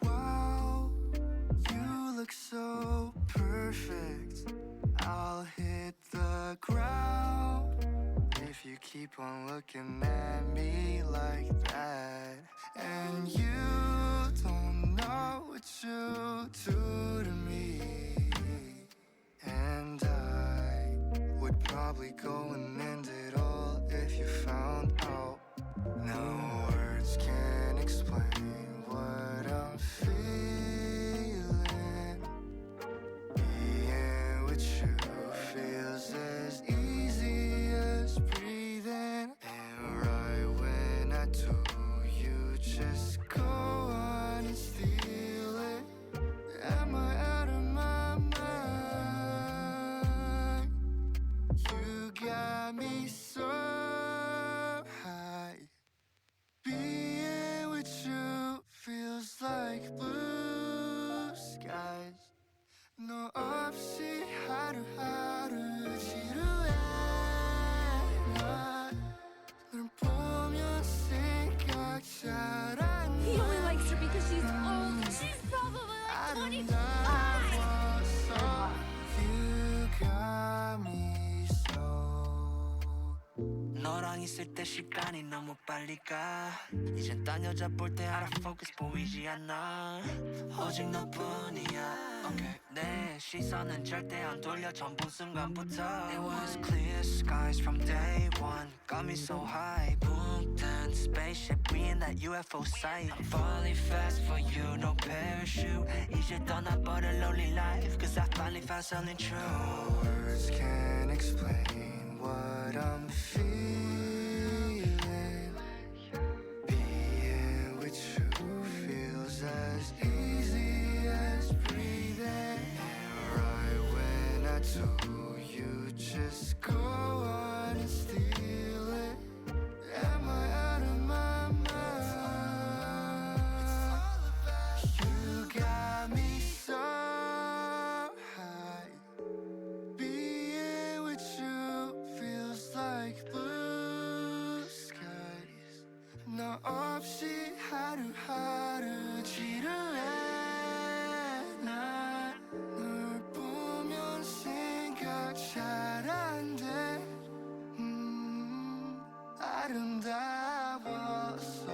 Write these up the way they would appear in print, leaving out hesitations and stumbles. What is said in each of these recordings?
Wow, you look so perfect. I'll hit the ground if you keep on looking at me like that. And you don't know what you do to me. And I would probably go and end it all if you found out. No words can explain what I'm feeling. Being with you feels as easy as breathing. And right when I do, you just go on and steal it. Am I out of my mind? You got me so high. Being with you feels like blue skies. 너 없이 하루하루 지루해. 널 보면 생각 잘 안 나. He only likes her because she's old. She's probably like 25. 아름다웠어. You got me so. 너랑 있을 때 시간이 너무 빨리 가. 이젠 딴 여자 볼 때 out of focus 보이지 않아. 오직 너뿐이야. Okay. 내 시선은 절대 안 돌려 전부 순간부터. It was clear skies from day one. Got me so high. Boom, done spaceship. We in that UFO sight. I'm falling fast for you, no parachute. 이제 떠나버릴 lonely life. Cause I finally found something true. No words can explain what I'm feeling. Being with you feels as easy as breathing. And right when I do, you just go on and steal it. Am I out of my mind? You got me so high. Being with you feels like blue skies. 너 없이 하루하루 지루해. 난 널 보면 생각 잘 안 돼. 아름다웠어.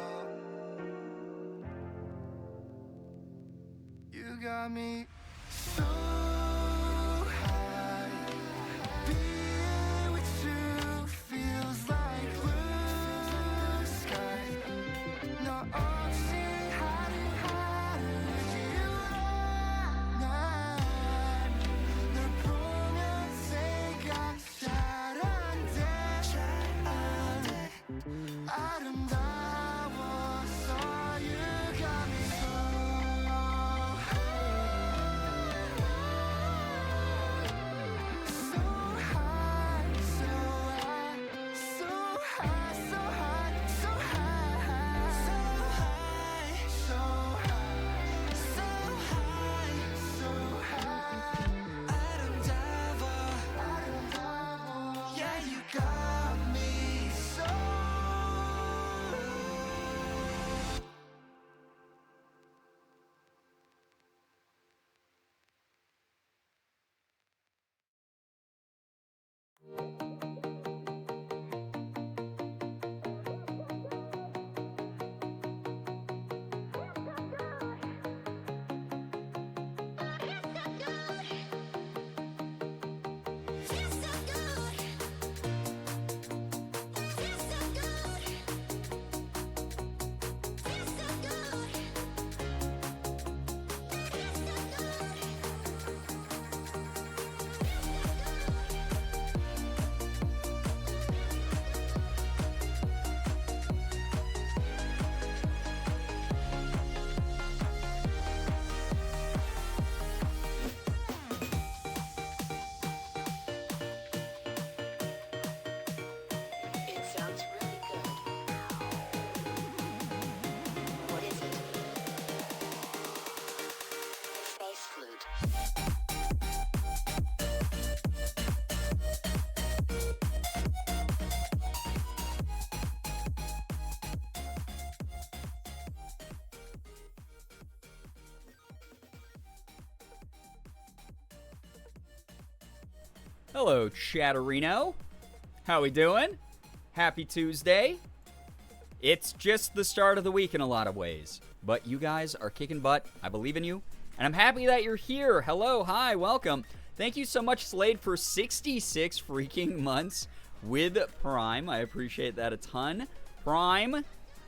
You got me so high. Being with you feels like blue sky. 너 없이 하루하루 지루해. 널 보면 생각 잘 안 돼. 아름다웠어. You got me so so high, so high, so high, so high, so high, so high, so high, so high. 아름다워, yeah, you got me so. Hello, Chatterino. How we doing? Happy Tuesday. It's just the start of the week in a lot of ways, but you guys are kicking butt. I believe in you, and I'm happy that you're here. Hello, hi, welcome. Thank you so much, Slade, for 66 freaking months with Prime. I appreciate that a ton. Prime,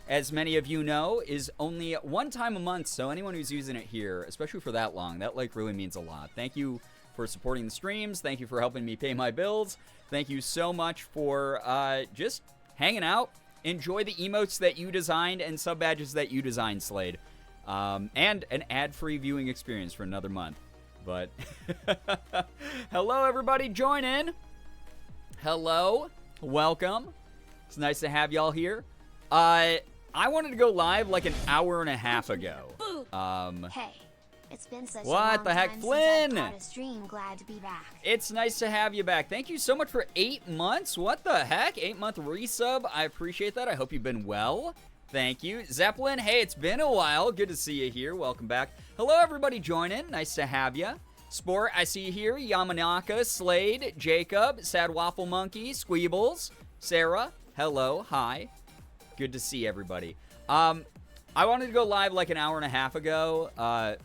as many of you know, is only one time a month, so anyone who's using it here, especially for that long, that like really means a lot. Thank you for supporting the streams. Thank you for helping me pay my bills. Thank you so much for just hanging out. Enjoy the emotes that you designed and sub badges that you designed, Slade. And an ad-free viewing experience for another month. But hello, everybody. Join in. Hello. Welcome. It's nice to have y'all here. I wanted to go live like an hour and a half ago. Hey, it's been such a What long the heck, time Flynn? since I've caught a stream. Glad to be back. It's nice to have you back. Thank you so much for 8 months. What the heck? 8-month resub. I appreciate that. I hope you've been well. Thank you. Zeppelin, hey, it's been a while. Good to see you here. Welcome back. Hello, everybody. Join in. Nice to have you. Sport, I see you here. Yamanaka, Slade, Jacob, Sad Waffle Monkey, Squeebles, Sarah. Hello. Hi. Good to see everybody. I wanted to go live like an hour and a half ago,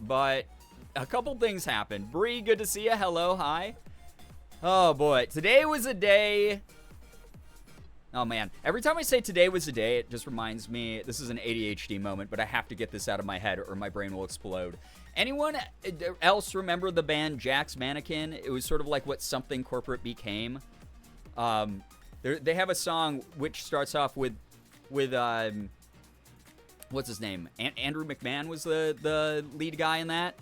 but a couple things happened. Bree, good to see you. Hello, hi. Oh, boy. Today was a day. Oh, man. Every time I say today was a day, it just reminds me, this is an ADHD moment, but I have to get this out of my head or my brain will explode. Anyone else remember the band Jack's Mannequin? It was sort of like what Something Corporate became. They have a song which starts off with what's his name? Andrew McMahon was the lead guy in that.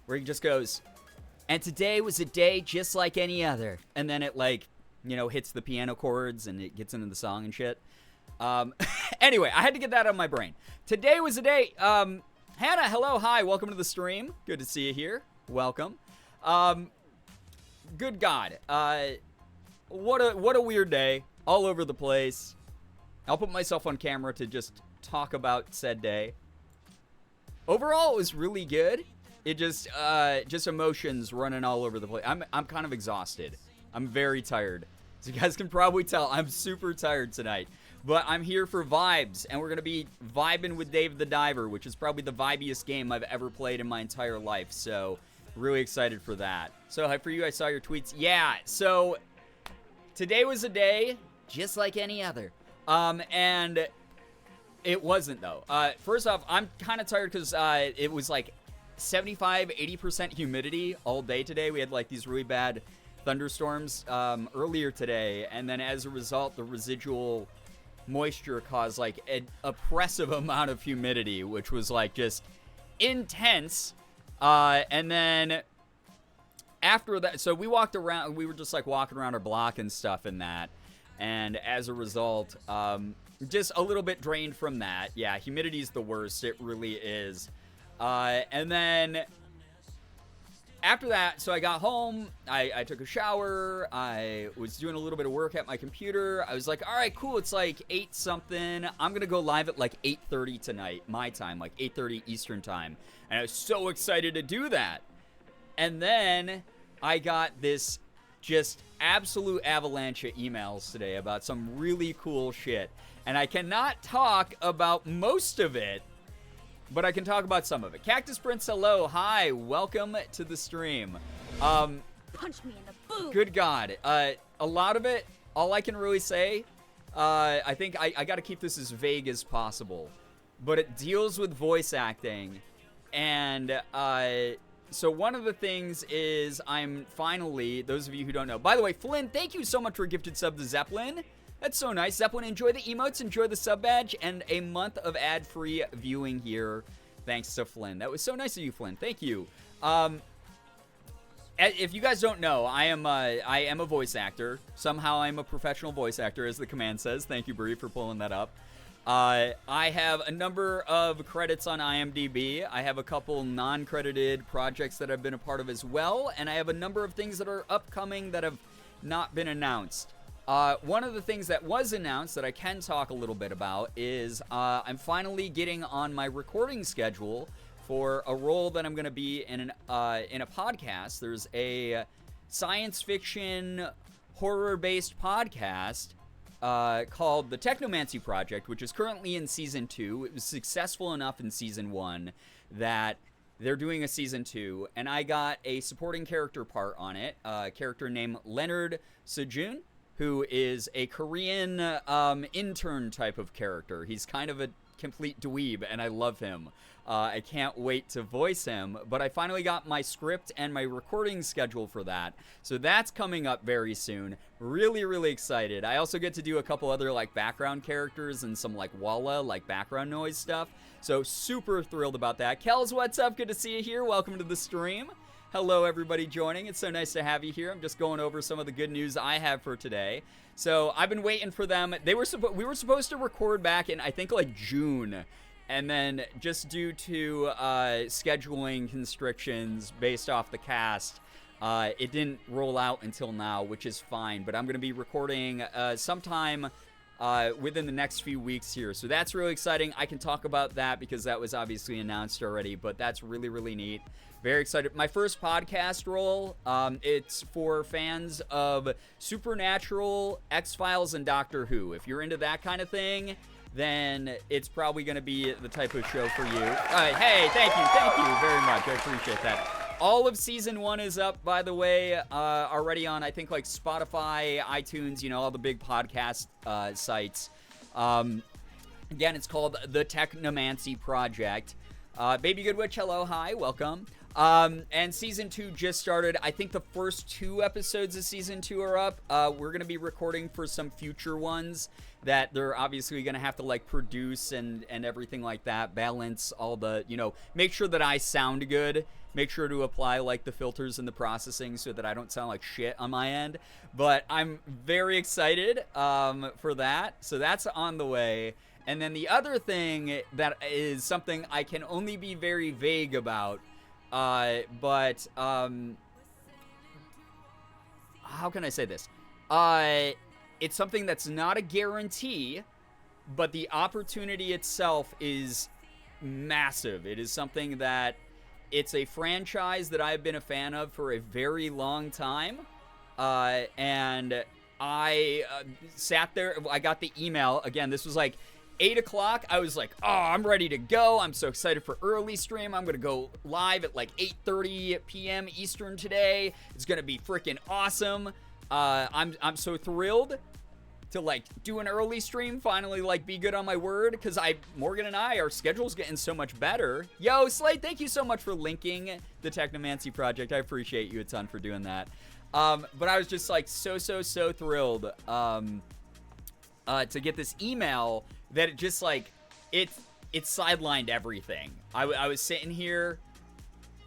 Where he just goes, and today was a day just like any other. And then it like, you know, hits the piano chords and it gets into the song and shit. Anyway, I had to get that out of my brain. Today was a day. Hannah, hello, hi, welcome to the stream. Good to see you here. Welcome. Good God. What a weird day. All over the place. I'll put myself on camera to just talk about said day. Overall, it was really good. It just emotions running all over the place. I'm kind of exhausted. I'm very tired. As you guys can probably tell, I'm super tired tonight. But I'm here for vibes, and we're going to be vibing with Dave the Diver, which is probably the vibiest game I've ever played in my entire life. So, really excited for that. So, hi for you. I saw your tweets. Yeah, so today was a day just like any other. And it wasn't, though. First off, I'm kind of tired because it was like 75-80% humidity all day today. We had like these really bad thunderstorms earlier today, and then as a result, the residual moisture caused like an oppressive amount of humidity, which was like just intense. And then after that, so we walked around, we were just like walking around our block and stuff in that, and as a result, just a little bit drained from that. Yeah, humidity's the worst. It really is. And then after that, so I got home, I took a shower, I was doing a little bit of work at my computer. I was like, all right, cool, it's like 8 something. I'm going to go live at like 8:30 tonight, my time, like 8:30 Eastern time. And I was so excited to do that. And then I got this just absolute avalanche of emails today about some really cool shit. And I cannot talk about most of it, but I can talk about some of it. Cactus Prince, hello. Hi. Welcome to the stream. Punch me in the boob. Good God. A lot of it, all I can really say, I think I got to keep this as vague as possible. But it deals with voice acting. And so one of the things is I'm finally, those of you who don't know. By the way, Flynn, thank you so much for a gifted sub to Zeppelin. That's so nice. Zeppelin, enjoy the emotes, enjoy the sub badge, and a month of ad-free viewing here, thanks to Flynn. That was so nice of you, Flynn. Thank you. If you guys don't know, I am a voice actor. Somehow I'm a professional voice actor, as the command says. Thank you, Bree, for pulling that up. I have a number of credits on IMDb. I have a couple non-credited projects that I've been a part of as well, and I have a number of things that are upcoming that have not been announced. One of the things that was announced that I can talk a little bit about is I'm finally getting on my recording schedule for a role that I'm going to be in a podcast. There's a science fiction horror-based podcast called The Technomancy Project, which is currently in Season 2. It was successful enough in Season 1 that they're doing a Season 2, and I got a supporting character part on it, a character named Leonard Sejun, who is a Korean intern type of character. He's kind of a complete dweeb, and I love him. I can't wait to voice him, but I finally got my script and my recording schedule for that, so that's coming up very soon. Really, really excited. I also get to do a couple other, like, background characters and some, like, walla, like, background noise stuff, so super thrilled about that. Kels, what's up? Good to see you here. Welcome to the stream. Hello, everybody joining. It's so nice to have you here. I'm just going over some of the good news I have for today. So I've been waiting for them. We were supposed to record back in, I think, like, June. And then just due to scheduling constrictions based off the cast, it didn't roll out until now, which is fine. But I'm going to be recording sometime within the next few weeks here. So that's really exciting. I can talk about that because that was obviously announced already. But that's really, really neat. Very excited. My first podcast role, it's for fans of Supernatural, X-Files, and Doctor Who. If you're into that kind of thing, then it's probably going to be the type of show for you. Hey, thank you very much. I appreciate that. All of Season 1 is up, by the way, already on, I think, like, Spotify, iTunes, you know, all the big podcast sites. Again, it's called The Technomancy Project. Baby Good Witch, hello, hi, welcome. And Season 2 just started. I think the first 2 episodes of Season 2 are up. We're going to be recording for some future ones that they're obviously going to have to, like, produce and everything like that. Balance all the, you know, make sure that I sound good. Make sure to apply, like, the filters and the processing so that I don't sound like shit on my end. But I'm very excited for that. So that's on the way. And then the other thing that is something I can only be very vague about, but how can I say this? It's something that's not a guarantee, but the opportunity itself is massive. It is something that it's a franchise that I've been a fan of for a very long time, and I sat there. I got the email. Again, this was like 8 o'clock. I was like, oh, I'm ready to go. I'm so excited for early stream. I'm going to go live at like 8:30 p.m. Eastern today. It's going to be freaking awesome. I'm so thrilled to, like, do an early stream, finally, like, be good on my word, because Morgan and I, our schedule's getting so much better. Yo, Slade, thank you so much for linking the Technomancy Project. I appreciate you a ton for doing that. But I was just, like, so thrilled to get this email that it just, like, it sidelined everything. I was sitting here,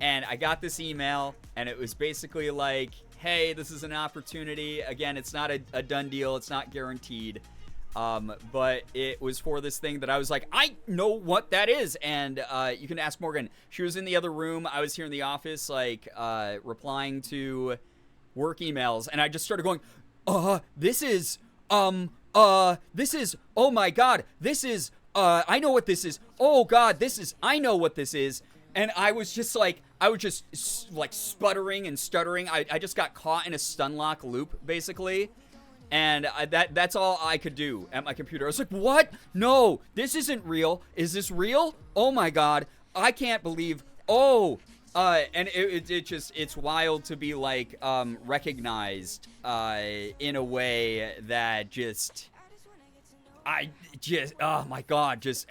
and I got this email, and it was basically like, hey, this is an opportunity. Again, it's not a done deal. It's not guaranteed. But it was for this thing that I was like, I know what that is. And you can ask Morgan. She was in the other room. I was here in the office, like, replying to work emails. And I just started going, this is, oh my God, this is, I know what this is. Oh God, I know what this is. And I was just like, sputtering and stuttering. I just got caught in a stun lock loop, basically. And that's all I could do at my computer. I was like, what? No, this isn't real. Is this real? Oh my God, I can't believe, and it's wild to be, like, recognized in a way that oh my God, this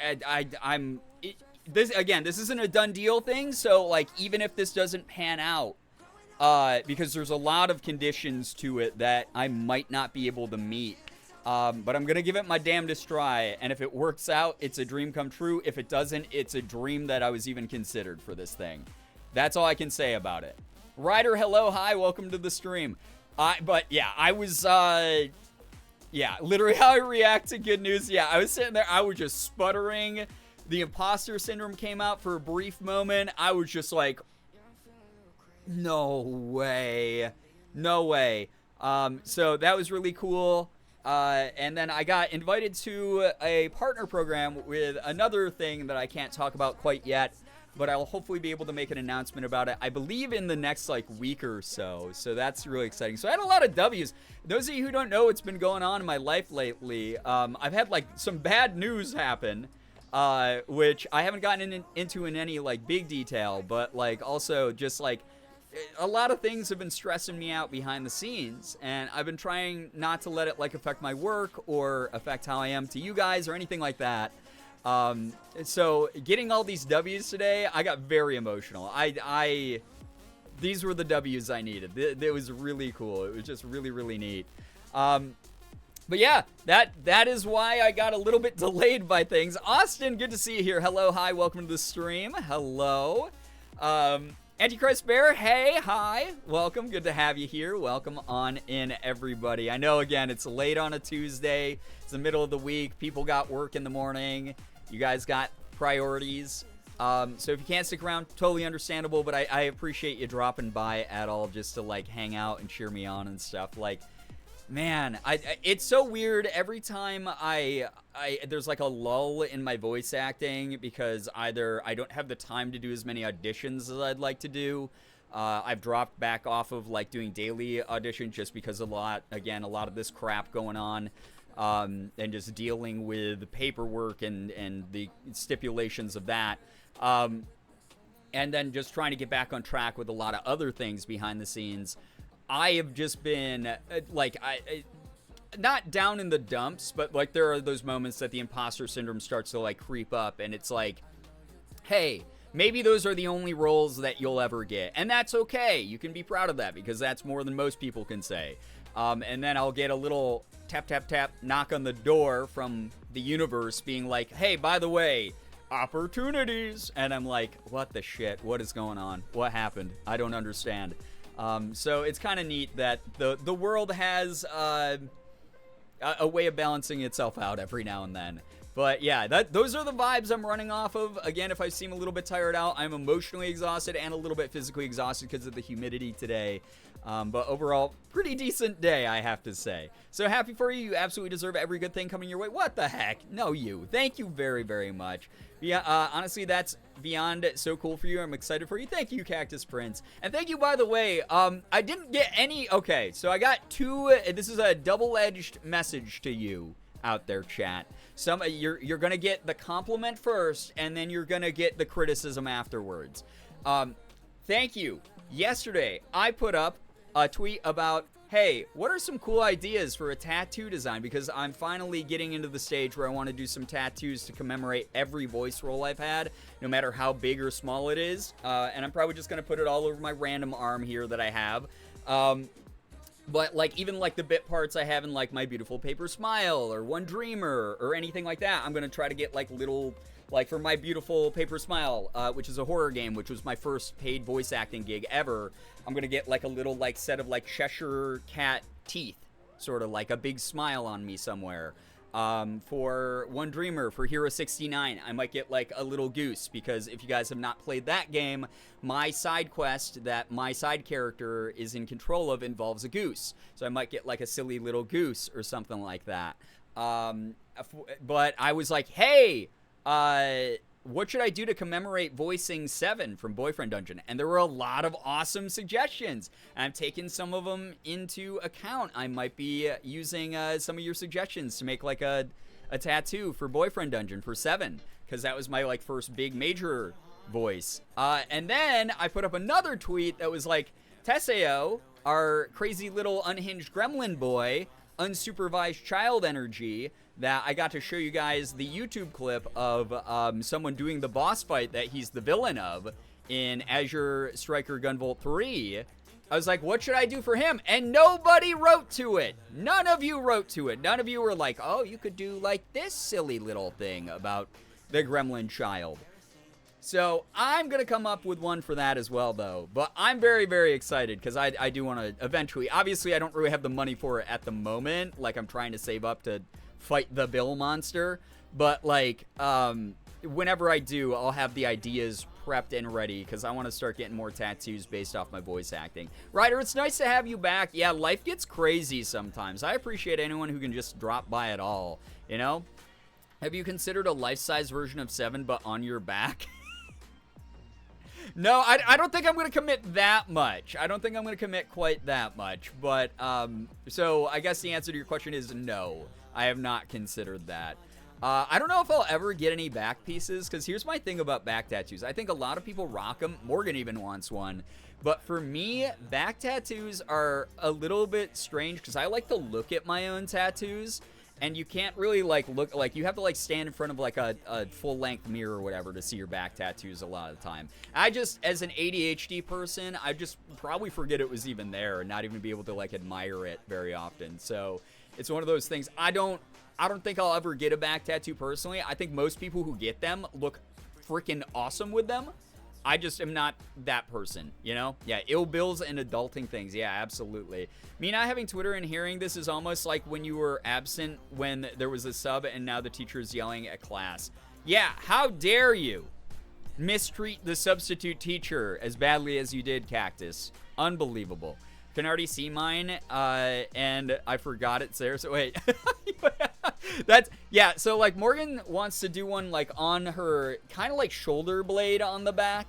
isn't a done deal thing, so, like, even if this doesn't pan out, because there's a lot of conditions to it that I might not be able to meet, but I'm gonna give it my damnedest try, and if it works out, it's a dream come true. If it doesn't, it's a dream that I was even considered for this thing. That's all I can say about it. Ryder, hello, hi, welcome to the stream. But yeah, I was, literally how I react to good news. Yeah, I was sitting there, I was just sputtering. The imposter syndrome came out for a brief moment. I was just like, no way. No way. So that was really cool. And then I got invited to a partner program with another thing that I can't talk about quite yet. but I'll hopefully be able to make an announcement about it, I believe, in the next like week or so. So that's really exciting. So I had a lot of W's. Those of you who don't know what's been going on in my life lately, I've had like some bad news happen, which I haven't gotten into in any like big detail, but like also just like a lot of things have been stressing me out behind the scenes, and I've been trying not to let it like affect my work or affect how I am to you guys or anything like that. So getting all these W's today, I got very emotional. These were the W's I needed. It was really cool. It was just really, really neat. But yeah, that is why I got a little bit delayed by things. Austin, good to see you here. Hello, hi, welcome to the stream. Hello. Antichrist Bear, hey, hi, welcome, good to have you here. Welcome on in, everybody. I know, again, it's late on a Tuesday. It's the middle of the week. People got work in the morning. You guys got priorities. So if you can't stick around, totally understandable, but I appreciate you dropping by at all just to, like, hang out and cheer me on and stuff. Like, man, it's so weird every time there's like a lull in my voice acting because either I don't have the time to do as many auditions as I'd like to do. I've dropped back off of like doing daily auditions just because a lot of this crap going on, and just dealing with paperwork and the stipulations of that. And then just trying to get back on track with a lot of other things behind the scenes. I have just been, not down in the dumps, but, like, there are those moments that the imposter syndrome starts to, like, creep up, and it's like, hey, maybe those are the only roles that you'll ever get, and that's okay. You can be proud of that, because that's more than most people can say. And then I'll get a little tap, tap, tap, knock on the door from the universe being like, hey, by the way, opportunities, and I'm like, what the shit? What is going on? What happened? I don't understand. So it's kind of neat that the world has a way of balancing itself out every now and then. But yeah, those are the vibes I'm running off of. Again, if I seem a little bit tired out, I'm emotionally exhausted and a little bit physically exhausted because of the humidity today. But overall, pretty decent day, I have to say. So happy for you. You absolutely deserve every good thing coming your way. What the heck? No, you. Thank you very, very much. Yeah, honestly, that's beyond so cool for you. I'm excited for you. Thank you, Cactus Prince. And thank you, by the way. I didn't get any... Okay, so I got two... This is a double-edged message to you out there, chat. You're going to get the compliment first, and then you're going to get the criticism afterwards. Thank you. Yesterday, I put up a tweet about, hey, what are some cool ideas for a tattoo design? Because I'm finally getting into the stage where I want to do some tattoos to commemorate every voice role I've had, no matter how big or small it is. And I'm probably just going to put it all over my random arm here that I have. But, like, even, like, the bit parts I have in, like, My Beautiful Paper Smile or One Dreamer or anything like that, I'm going to try to get, like, little... Like, for My Beautiful Paper Smile, which is a horror game, which was my first paid voice acting gig ever, I'm gonna get, like, a little, like, set of, like, Cheshire Cat teeth. Sort of like a big smile on me somewhere. For One Dreamer, for Hero 69, I might get, like, a little goose, because if you guys have not played that game, my side quest that my side character is in control of involves a goose. So I might get, like, a silly little goose or something like that. But I was like, hey... what should I do to commemorate voicing 7 from Boyfriend Dungeon? And there were a lot of awesome suggestions. And I'm taking some of them into account. I might be using some of your suggestions to make like a tattoo for Boyfriend Dungeon for 7. Because that was my like first big major voice. And then I put up another tweet that was like, Teseo, our crazy little unhinged gremlin boy, unsupervised child energy, that I got to show you guys the YouTube clip of someone doing the boss fight that he's the villain of in Azure Striker Gunvolt 3. I was like, what should I do for him? And nobody wrote to it. None of you wrote to it. None of you were like, oh, you could do like this silly little thing about the gremlin child. So I'm going to come up with one for that as well, though. But I'm very, very excited because I do want to eventually... Obviously, I don't really have the money for it at the moment. Like, I'm trying to save up to fight the Bill monster. But, like, whenever I do, I'll have the ideas prepped and ready because I want to start getting more tattoos based off my voice acting. Ryder, it's nice to have you back. Yeah, life gets crazy sometimes. I appreciate anyone who can just drop by at all, you know? Have you considered a life-size version of 7 but on your back? No, I don't think I'm going to commit that much. I don't think I'm going to commit quite that much. But, so I guess the answer to your question is no. I have not considered that. I don't know if I'll ever get any back pieces, because here's my thing about back tattoos. I think a lot of people rock them. Morgan even wants one. But for me, back tattoos are a little bit strange, because I like to look at my own tattoos. And you can't really, like, look, like, you have to, like, stand in front of, like, a full-length mirror or whatever to see your back tattoos a lot of the time. I just, as an ADHD person, I just probably forget it was even there and not even be able to, like, admire it very often. So, it's one of those things. I don't think I'll ever get a back tattoo personally. I think most people who get them look freaking awesome with them. I just am not that person, you know? Yeah, ill bills and adulting things. Yeah, absolutely. Me not having Twitter and hearing this is almost like when you were absent when there was a sub and now the teacher is yelling at class. Yeah, how dare you mistreat the substitute teacher as badly as you did, Cactus. Unbelievable. Can already see mine, and I forgot it's there, so wait. That's, yeah, so, like, Morgan wants to do one, like, on her, kind of like shoulder blade on the back,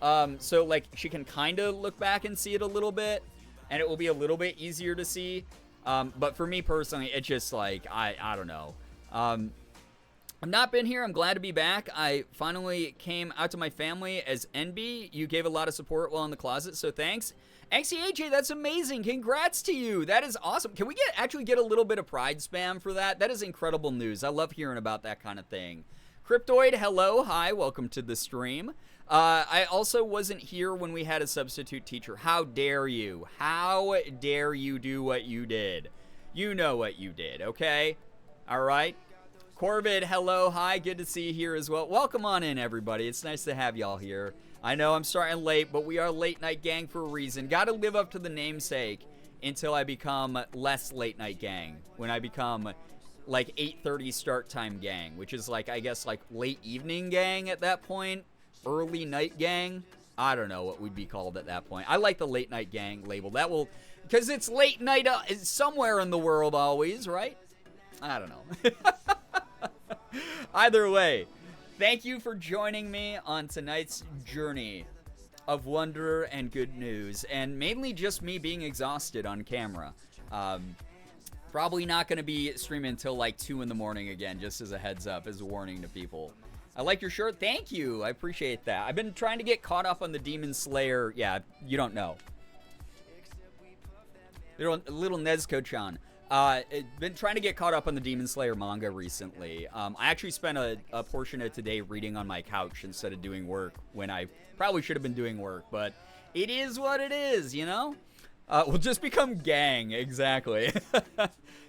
so, like, she can kind of look back and see it a little bit, and it will be a little bit easier to see, but for me personally, it's just, like, I don't know. I've not been here. I'm glad to be back. I finally came out to my family as NB. You gave a lot of support while in the closet, so thanks. XCAJ, that's amazing. Congrats to you. That is awesome. Can we actually get a little bit of pride spam for that? That is incredible news. I love hearing about that kind of thing. Cryptoid, hello. Hi, welcome to the stream. I also wasn't here when we had a substitute teacher. How dare you? How dare you do what you did? You know what you did, okay? All right. Corvid, hello. Hi, good to see you here as well. Welcome on in, everybody. It's nice to have y'all here. I know I'm starting late, but we are Late Night Gang for a reason. Got to live up to the namesake until I become less Late Night Gang. When I become, like, 8:30 start time gang, which is, like, I guess, like, late evening gang at that point. Early night gang. I don't know what we'd be called at that point. I like the Late Night Gang label. That will, because it's late night somewhere in the world always, right? I don't know. Either way. Thank you for joining me on tonight's journey of wonder and good news, and mainly just me being exhausted on camera. Probably not going to be streaming until like 2 in the morning again, just as a heads up, as a warning to people. I like your shirt. Thank you. I appreciate that. I've been trying to get caught up on the Demon Slayer. Yeah, you don't know. Little Nezuko-chan. Been trying to get caught up on the Demon Slayer manga recently. I actually spent a portion of today reading on my couch instead of doing work when I probably should have been doing work, but it is what it is, you know? We'll just become gang, exactly.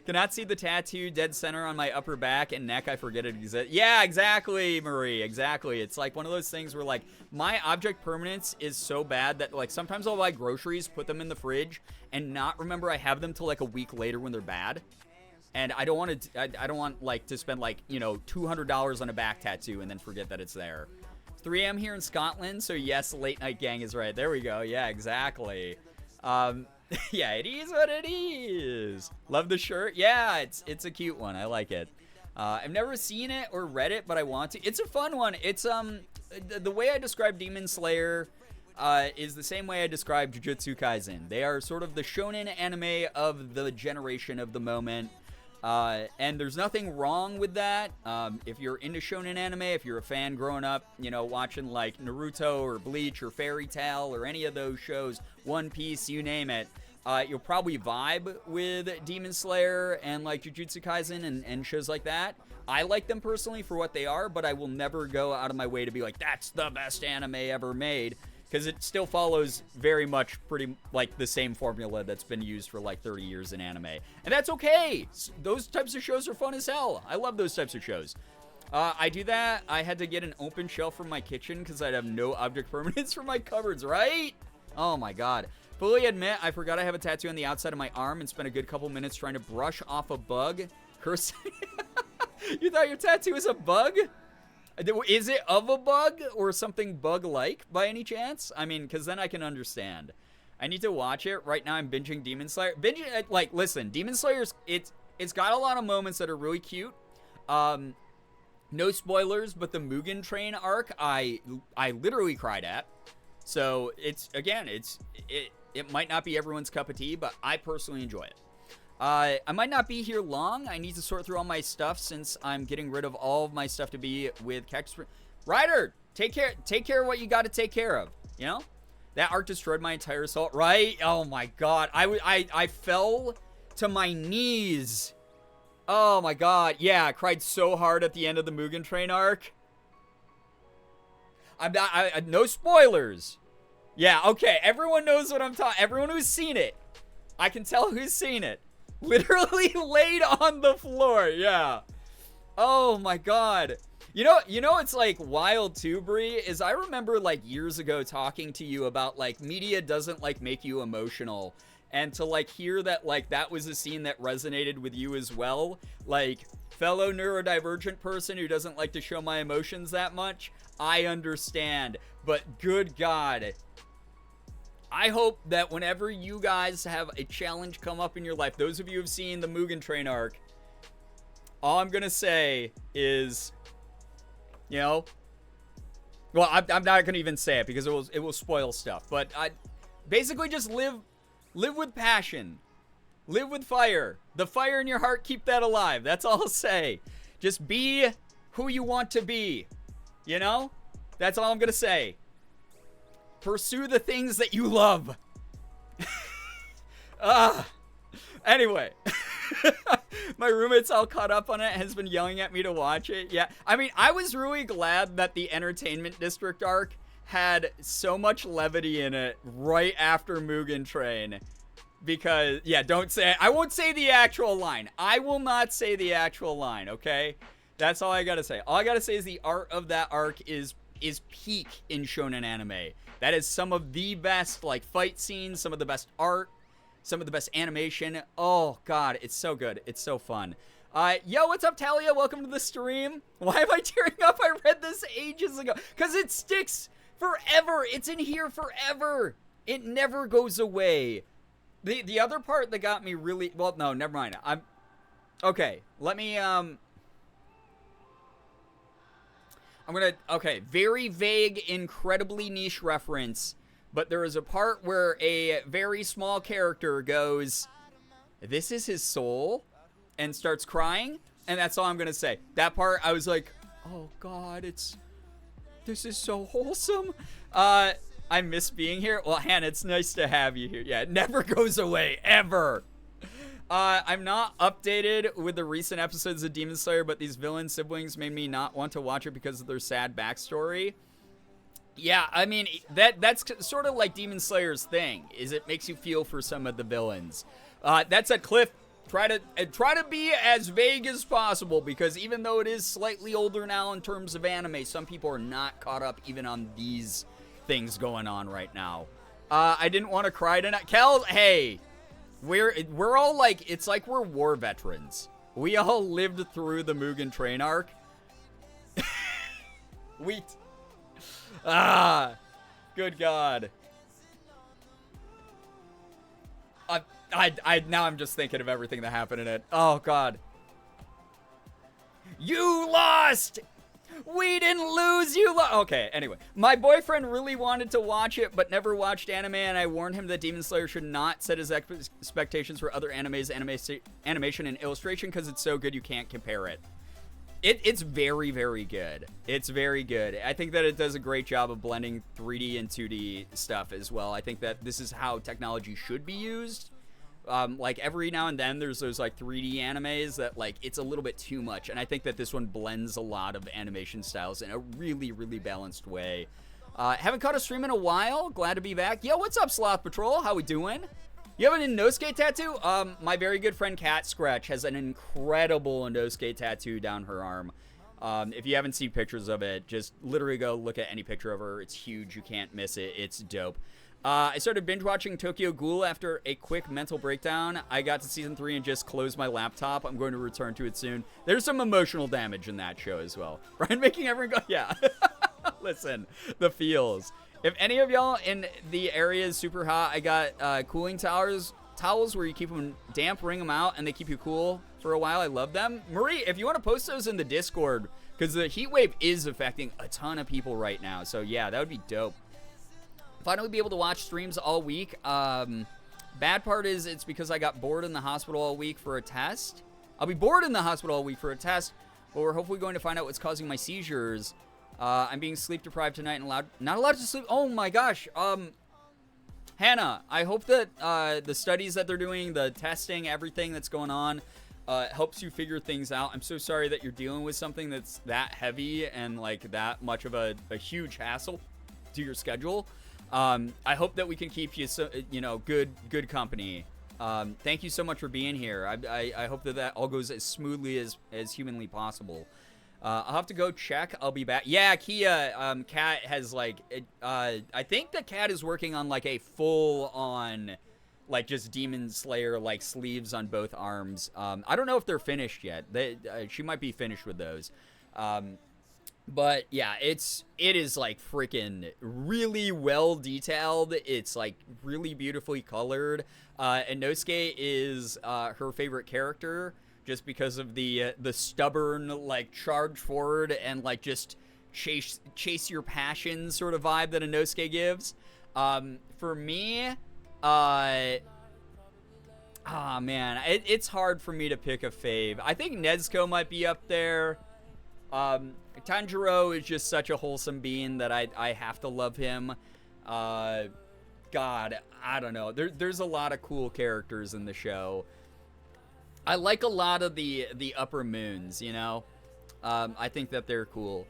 Cannot see the tattoo dead center on my upper back and neck. I forget it exists. Yeah, exactly, Marie, exactly. It's like one of those things where, like, my object permanence is so bad that, like, sometimes I'll buy groceries, put them in the fridge, and not remember I have them till, like, a week later when they're bad. And I don't want to, I don't want, like, to spend, like, you know, $200 on a back tattoo and then forget that it's there. 3 a.m. here in Scotland, so yes, Late Night Gang is right. There we go. Yeah, exactly. Yeah, it is what it is. Love the shirt. Yeah, it's a cute one. I like it. I've never seen it or read it, but I want to. It's a fun one. It's the way I describe Demon Slayer is the same way I describe Jujutsu Kaisen. They are sort of the shonen anime of the generation of the moment. And there's nothing wrong with that. If you're into shonen anime, if you're a fan growing up, you know, watching like Naruto or Bleach or Fairy Tail or any of those shows, One Piece, you name it, you'll probably vibe with Demon Slayer and like Jujutsu Kaisen and shows like that. I like them personally for what they are, but I will never go out of my way to be like, that's the best anime ever made. Because it still follows very much pretty like the same formula that's been used for like 30 years in anime. And that's okay. Those types of shows are fun as hell. I love those types of shows. I do that. I had to get an open shelf from my kitchen because I'd have no object permanence for my cupboards, right? Oh my god. Fully admit, I forgot I have a tattoo on the outside of my arm and spent a good couple minutes trying to brush off a bug. Curse. You thought your tattoo was a bug? Is it of a bug or something bug-like by any chance? I mean, because then I can understand. I need to watch it. Right now I'm binging Demon Slayer. Listen, Demon Slayer's, it's got a lot of moments that are really cute. No spoilers, but the Mugen Train arc, I literally cried at. So it might not be everyone's cup of tea, but I personally enjoy it. I might not be here long. I need to sort through all my stuff since I'm getting rid of all of my stuff to be with Cactus. Ryder, take care of what you got to take care of. You know, that arc destroyed my entire soul. Right? Oh my god, I fell to my knees. Oh my god, yeah, I cried so hard at the end of the Mugen Train arc. No spoilers. Yeah, okay, everyone knows what I'm talking. Everyone who's seen it, I can tell who's seen it. Literally laid on the floor, yeah. Oh my god. You know it's like wild too, Bree, is I remember like years ago talking to you about like media doesn't like make you emotional. And to like hear that like that was a scene that resonated with you as well, like fellow neurodivergent person who doesn't like to show my emotions that much, I understand. But good God, I hope that whenever you guys have a challenge come up in your life, those of you who have seen the Mugen Train arc, all I'm gonna say is, you know, well, I'm not gonna even say it because it will spoil stuff. But I basically just live with passion. Live with fire. The fire in your heart, keep that alive. That's all I'll say. Just be who you want to be. You know? That's all I'm going to say. Pursue the things that you love. Anyway. My roommate's all caught up on it, has been yelling at me to watch it. Yeah. I mean, I was really glad that the Entertainment District arc had so much levity in it right after Mugen Train, because yeah, don't say it. I won't say the actual line. I will not say the actual line, okay? That's all I gotta say. All I gotta say is the art of that arc is peak in shonen anime. That is some of the best like fight scenes, some of the best art, some of the best animation. Oh god, it's so good. It's so fun. Yo, what's up, Talia? Welcome to the stream. Why am I tearing up? I read this ages ago. Because it sticks forever. It's in here forever. It never goes away. The other part that got me really, well, no, never mind. Okay, let me I'm gonna, okay, very vague, incredibly niche reference, but there is a part where a very small character goes, "This is his soul," and starts crying, and that's all I'm gonna say. That part, I was like, oh god, this is so wholesome. I miss being here. Well, Hannah, it's nice to have you here. Yeah, it never goes away, ever. I'm not updated with the recent episodes of Demon Slayer, but these villain siblings made me not want to watch it because of their sad backstory. Yeah, I mean, that's sort of like Demon Slayer's thing, is it makes you feel for some of the villains. That's a Cliff. Try to be as vague as possible, because even though it is slightly older now in terms of anime, some people are not caught up even on these things going on right now. I didn't want to cry tonight. Kel, hey, we're all like, it's like we're war veterans. We all lived through the Mugen Train arc. Good God. Now I'm just thinking of everything that happened in it. Oh, God. You lost! We didn't lose, you lost! Okay, anyway. My boyfriend really wanted to watch it, but never watched anime, and I warned him that Demon Slayer should not set his expectations for other animes, animation, and illustration, because it's so good you can't compare it. It's very, very good. It's very good. I think that it does a great job of blending 3D and 2D stuff as well. I think that this is how technology should be used. Like every now and then there's those like 3D animes that like it's a little bit too much, and I think that this one blends a lot of animation styles in a really, really balanced way. Haven't caught a stream in a while. Glad to be back. Yo, what's up, Sloth Patrol? How we doing? You have an Inosuke tattoo? My very good friend Cat Scratch has an incredible Inosuke tattoo down her arm. If you haven't seen pictures of it, just literally go look at any picture of her. It's huge. You can't miss it. It's dope. I started binge watching Tokyo Ghoul after a quick mental breakdown. I got to season 3 and just closed my laptop. I'm going to return to it soon. There's some emotional damage in that show as well. Brian making everyone go, yeah. Listen, the feels. If any of y'all in the area is super hot, I got cooling towels where you keep them damp, wring them out, and they keep you cool for a while. I love them. Marie, if you want to post those in the Discord, Because the heat wave is affecting a ton of people right now. So, yeah, that would be dope. Finally be able to watch streams all week. Bad part is it's because I got bored in the hospital all week for a test. I'll be bored in the hospital all week for a test, but we're hopefully going to find out what's causing my seizures. I'm being sleep deprived tonight and not allowed to sleep. Oh my gosh. Hannah, I hope that the studies that they're doing, the testing, everything that's going on, helps you figure things out. I'm so sorry that you're dealing with something that's that heavy and like that much of a huge hassle to your schedule. I hope that we can keep you, good company. Thank you so much for being here. I hope that all goes as smoothly as humanly possible. I'll have to go check. I'll be back. Yeah, Kia, Kat has I think that Kat is working on like a full-on, like just Demon Slayer like sleeves on both arms. I don't know if they're finished yet. She might be finished with those. But yeah, it is like freaking really well detailed. It's like really beautifully colored. And Nosuke is her favorite character just because of the stubborn like charge forward and like just chase your passion sort of vibe that Inosuke gives. For me, man, it's hard for me to pick a fave. I think Nezuko might be up there. Tanjiro is just such a wholesome being that I have to love him. God, I don't know. There's a lot of cool characters in the show. I like a lot of the upper moons, you know? I think that they're cool.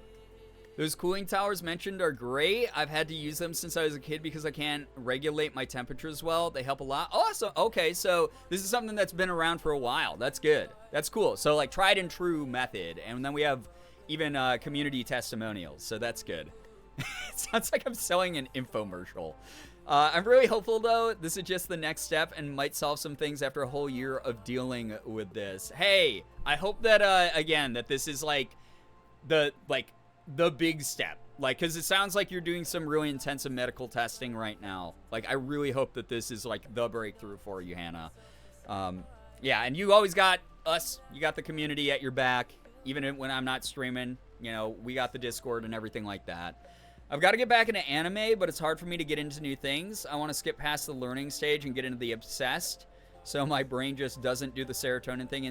Those cooling towers mentioned are great. I've had to use them since I was a kid because I can't regulate my temperatures well. They help a lot. Awesome. Okay, so this is something that's been around for a while. That's good. That's cool. So, like, tried and true method. And then we have even community testimonials. So that's good. It sounds like I'm selling an infomercial. I'm really hopeful, though. This is just the next step and might solve some things after a whole year of dealing with this. Hey, I hope that, again, that this is, like, the big step. Like, because it sounds like you're doing some really intensive medical testing right now. Like, I really hope that this is, like, the breakthrough for you, Hannah. Yeah, and you always got us. You got the community at your back. Even when I'm not streaming, you know, we got the Discord and everything like that. I've got to get back into anime, but it's hard for me to get into new things. I want to skip past the learning stage and get into the obsessed, so my brain just doesn't do the serotonin thing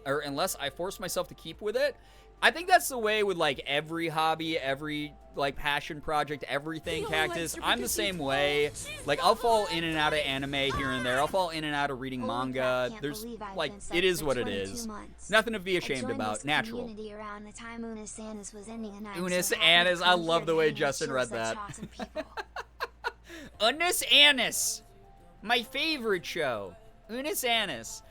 unless I force myself to keep with it. I think that's the way with, like, every hobby, every, like, passion project, everything, Cactus. I'm the same way. Like, I'll fall in and out of anime here and there. I'll fall in and out of reading manga. There's, like, it is what it is. Nothing to be ashamed about. Natural. Unis Annis. I love the way Justin read that. Unis Annis. My favorite show. Unis Annis.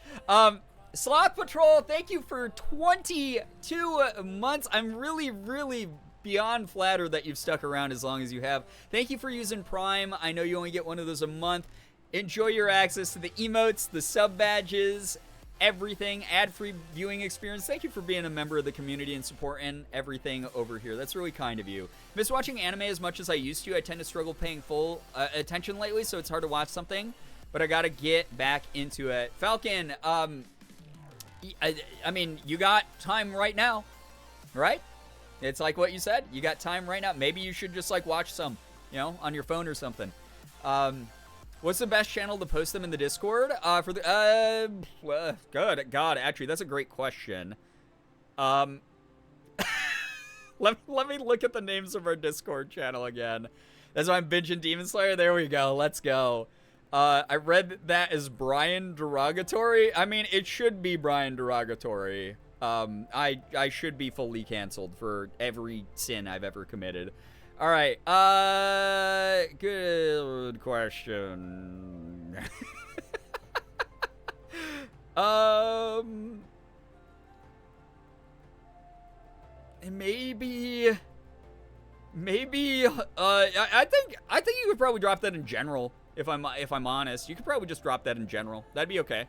Sloth Patrol, thank you for 22 months. I'm really, really beyond flattered that you've stuck around as long as you have. Thank you for using Prime. I know you only get one of those a month. Enjoy your access to the emotes, the sub badges, everything, ad-free viewing experience. Thank you for being a member of the community and supporting everything over here. That's really kind of you. Miss watching anime as much as I used to. I tend to struggle paying full attention lately, so it's hard to watch something. But I gotta get back into it. Falcon, I mean, you got time right now, right? It's like what you said. You got time right now. Maybe you should just, like, watch some, you know, on your phone or something. What's the best channel to post them in the Discord? Good God, actually, that's a great question. Let me look at the names of our Discord channel again. That's why I'm binging Demon Slayer. There we go. Let's go. I read that as Brian Derogatory. I mean, it should be Brian Derogatory. I should be fully canceled for every sin I've ever committed. All right. Good question. Maybe. I think you could probably drop that in general. If I'm honest, you could probably just drop that in general. That'd be okay.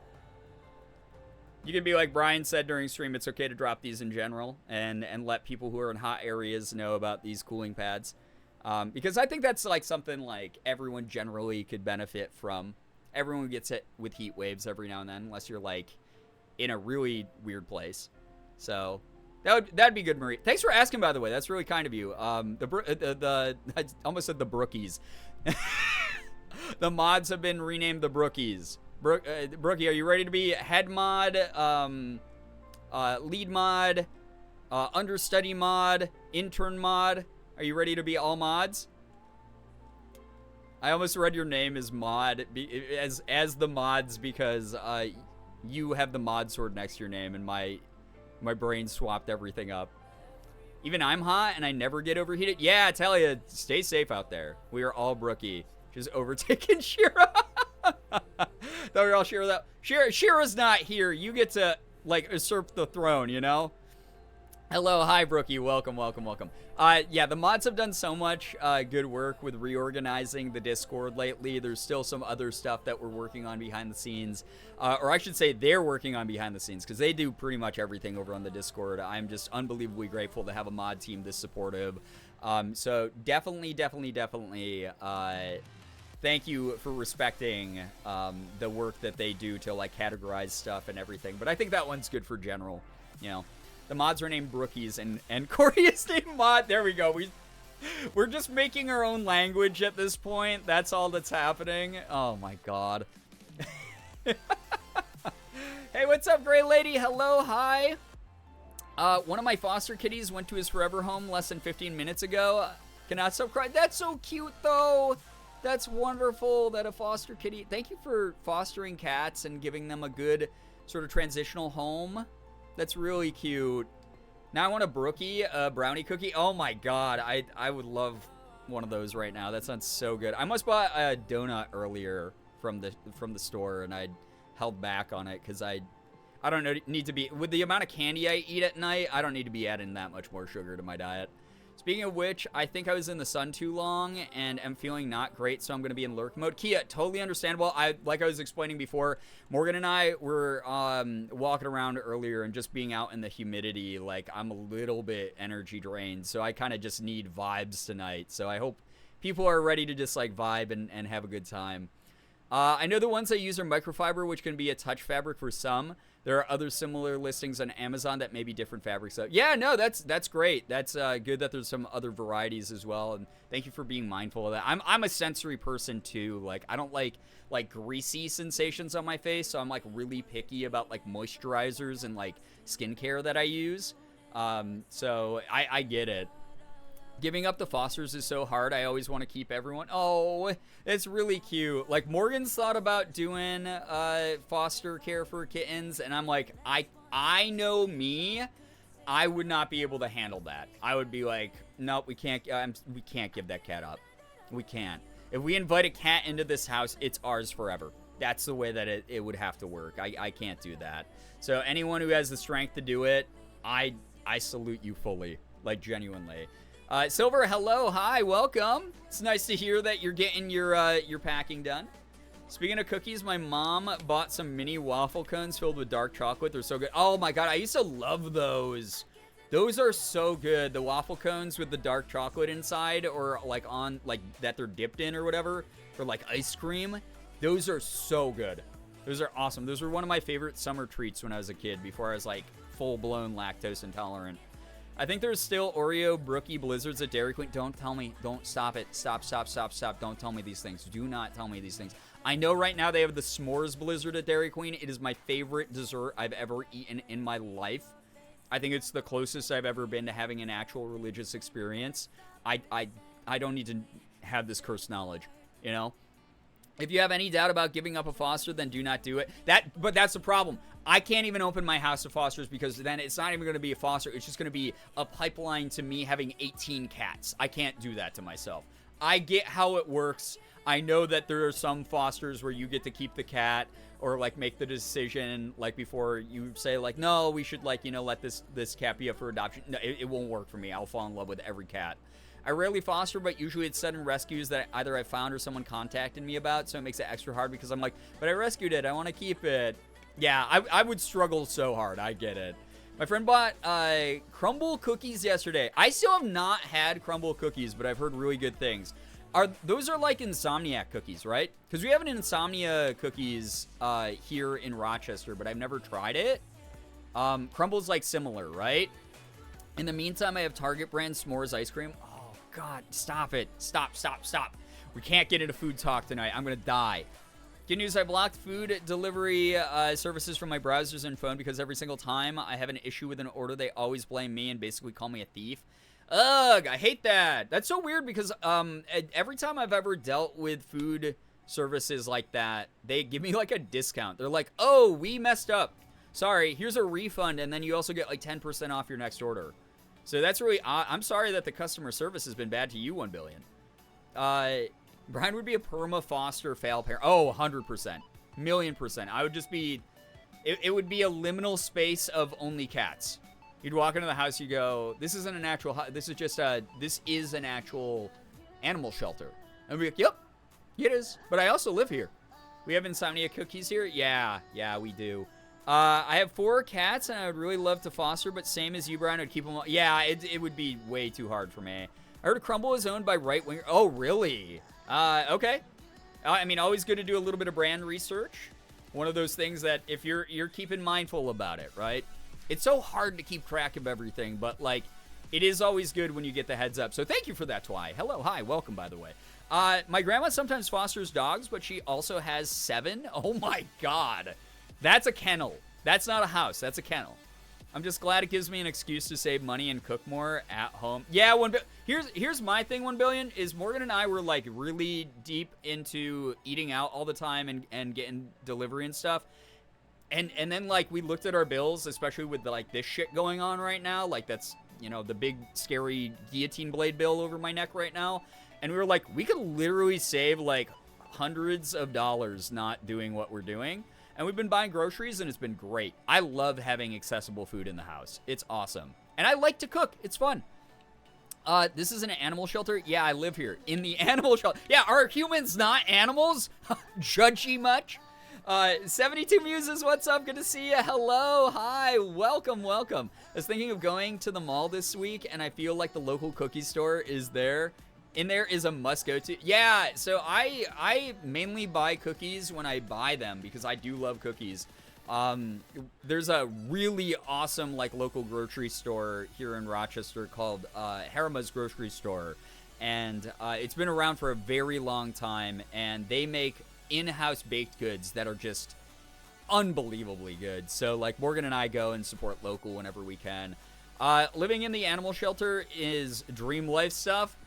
You could be like Brian said during stream, it's okay to drop these in general and let people who are in hot areas know about these cooling pads. Because I think that's like something like everyone generally could benefit from. Everyone gets hit with heat waves every now and then, unless you're like in a really weird place. So That'd be good, Marie. Thanks for asking, by the way. That's really kind of you. I almost said the Brookies. The mods have been renamed the Brookies. Brookie, are you ready to be head mod, lead mod, understudy mod, intern mod? Are you ready to be all mods? I almost read your name as mod, as the mods, because you have the mod sword next to your name, and my brain swapped everything up. Even I'm hot, and I never get overheated. Yeah, I tell you, stay safe out there. We are all Brookie. Just overtaking Shira. Thought we were all Shira. That Shira's not here. You get to like usurp the throne, you know. Hello, hi Brookie. Welcome. Yeah, the mods have done so much good work with reorganizing the Discord lately. There's still some other stuff that we're working on behind the scenes. Or I should say they're working on behind the scenes, because they do pretty much everything over on the Discord. I'm just unbelievably grateful to have a mod team this supportive. So definitely thank you for respecting the work that they do to like categorize stuff and everything. But I think that one's good for general, you know. The mods are named Brookies, and Corey is named Mod. There we go. We're just making our own language at this point. That's all that's happening. Oh, my God. Hey, what's up, Gray Lady? Hello, hi. One of my foster kitties went to his forever home less than 15 minutes ago. Cannot stop crying. That's so cute, though. That's wonderful that a foster kitty... Thank you for fostering cats and giving them a good sort of transitional home. That's really cute. Now I want a Brookie, a brownie cookie. Oh my God, I would love one of those right now. That sounds so good. I must bought a donut earlier from the store, and I held back on it because I don't know, need to be with the amount of candy I eat at night. I don't need to be adding that much more sugar to my diet. Speaking of which, I think I was in the sun too long and am feeling not great, so I'm going to be in lurk mode. Kia, totally understandable. Like I was explaining before, Morgan and I were walking around earlier and just being out in the humidity. Like, I'm a little bit energy drained, so I kind of just need vibes tonight. So I hope people are ready to just, like, vibe and have a good time. I know the ones I use are microfiber, which can be a touch fabric for some. There are other similar listings on Amazon that may be different fabrics. So, yeah, no, that's great. That's good that there's some other varieties as well. And thank you for being mindful of that. I'm a sensory person too. Like, I don't like greasy sensations on my face, so I'm like really picky about like moisturizers and like skincare that I use. So I get it. Giving up the fosters is so hard. I always want to keep everyone. Oh, it's really cute. Like, Morgan's thought about doing foster care for kittens, and I'm like, I know me. I would not be able to handle that. I would be like, nope, we can't give that cat up. We can't. If we invite a cat into this house, it's ours forever. That's the way that it would have to work. I can't do that. So anyone who has the strength to do it, I salute you fully, like genuinely. Silver, hello, hi, welcome. It's nice to hear that you're getting your packing done. Speaking of cookies, my mom bought some mini waffle cones filled with dark chocolate. They're so good. Oh my God, I used to love those. Those are so good. The waffle cones with the dark chocolate inside, or like on, like that they're dipped in or whatever, or like ice cream. Those are so good. Those are awesome. Those were one of my favorite summer treats when I was a kid, before I was like full-blown lactose intolerant. I think there's still Oreo Brookie Blizzards at Dairy Queen. Don't tell me. Don't stop it. Stop. Don't tell me these things. Do not tell me these things. I know right now they have the S'mores Blizzard at Dairy Queen. It is my favorite dessert I've ever eaten in my life. I think it's the closest I've ever been to having an actual religious experience. I don't need to have this cursed knowledge, you know? If you have any doubt about giving up a foster, then do not do it. But that's the problem. I can't even open my house to fosters, because then it's not even going to be a foster. It's just going to be a pipeline to me having 18 cats. I can't do that to myself. I get how it works. I know that there are some fosters where you get to keep the cat, or like make the decision like before you say like, no, we should like, you know, let this cat be up for adoption. No, it won't work for me. I'll fall in love with every cat. I rarely foster, but usually it's sudden rescues that either I found or someone contacted me about, so it makes it extra hard, because I'm like, but I rescued it, I want to keep it. Yeah, I would struggle so hard. I get it. My friend bought crumble cookies yesterday. I still have not had crumble cookies, but I've heard really good things. Those are like Insomniac cookies, right? Because we have an Insomnia cookies here in Rochester, but I've never tried it. Crumble's like similar, right? In the meantime, I have Target brand s'mores ice cream. Oh, God, stop it. Stop. We can't get into food talk tonight. I'm going to die. Good news, I blocked food delivery services from my browsers and phone because every single time I have an issue with an order, they always blame me and basically call me a thief. Ugh, I hate that. That's so weird because every time I've ever dealt with food services like that, they give me like a discount. They're like, oh, we messed up. Sorry, here's a refund, and then you also get like 10% off your next order. So that's really, I'm sorry that the customer service has been bad to you, 1 billion. Brian would be a perma foster fail parent. Oh, 100%. Million percent. I would just be, it would be a liminal space of only cats. You'd walk into the house, you go, this isn't an actual, this is just this is an actual animal shelter. And we'd be like, yep, it is. But I also live here. We have insomnia cookies here? Yeah, we do. I have 4 cats, and I would really love to foster, but same as you, Brian, I'd keep them all. Yeah, it would be way too hard for me. I heard Crumble is owned by right-winger. Oh, really? Okay. I mean, always good to do a little bit of brand research. One of those things that if you're keeping mindful about it, right? It's so hard to keep track of everything, but, like, it is always good when you get the heads up. So thank you for that, Twy. Hello, hi, welcome, by the way. My grandma sometimes fosters dogs, but she also has 7. Oh, my God. That's a kennel. That's not a house. That's a kennel. I'm just glad it gives me an excuse to save money and cook more at home. Yeah, here's my thing, 1 billion, is Morgan and I were, like, really deep into eating out all the time and getting delivery and stuff. And then, like, we looked at our bills, especially with, like, this shit going on right now. Like, that's, you know, the big, scary guillotine blade bill over my neck right now. And we were like, we could literally save, like, hundreds of dollars not doing what we're doing. And we've been buying groceries, and it's been great. I love having accessible food in the house. It's awesome. And I like to cook. It's fun. This is an animal shelter? Yeah, I live here. In the animal shelter. Yeah, are humans not animals? Judgy much? 72 Muses, what's up? Good to see you. Hello. Hi. Welcome. I was thinking of going to the mall this week, and I feel like the local cookie store is there. In there is a must go to. Yeah, so I mainly buy cookies when I buy them because I do love cookies. There's a really awesome like local grocery store here in Rochester called Harama's Grocery Store, and it's been around for a very long time, and they make in-house baked goods that are just unbelievably good. So like Morgan and I go and support local whenever we can. Living in the animal shelter is dream life stuff.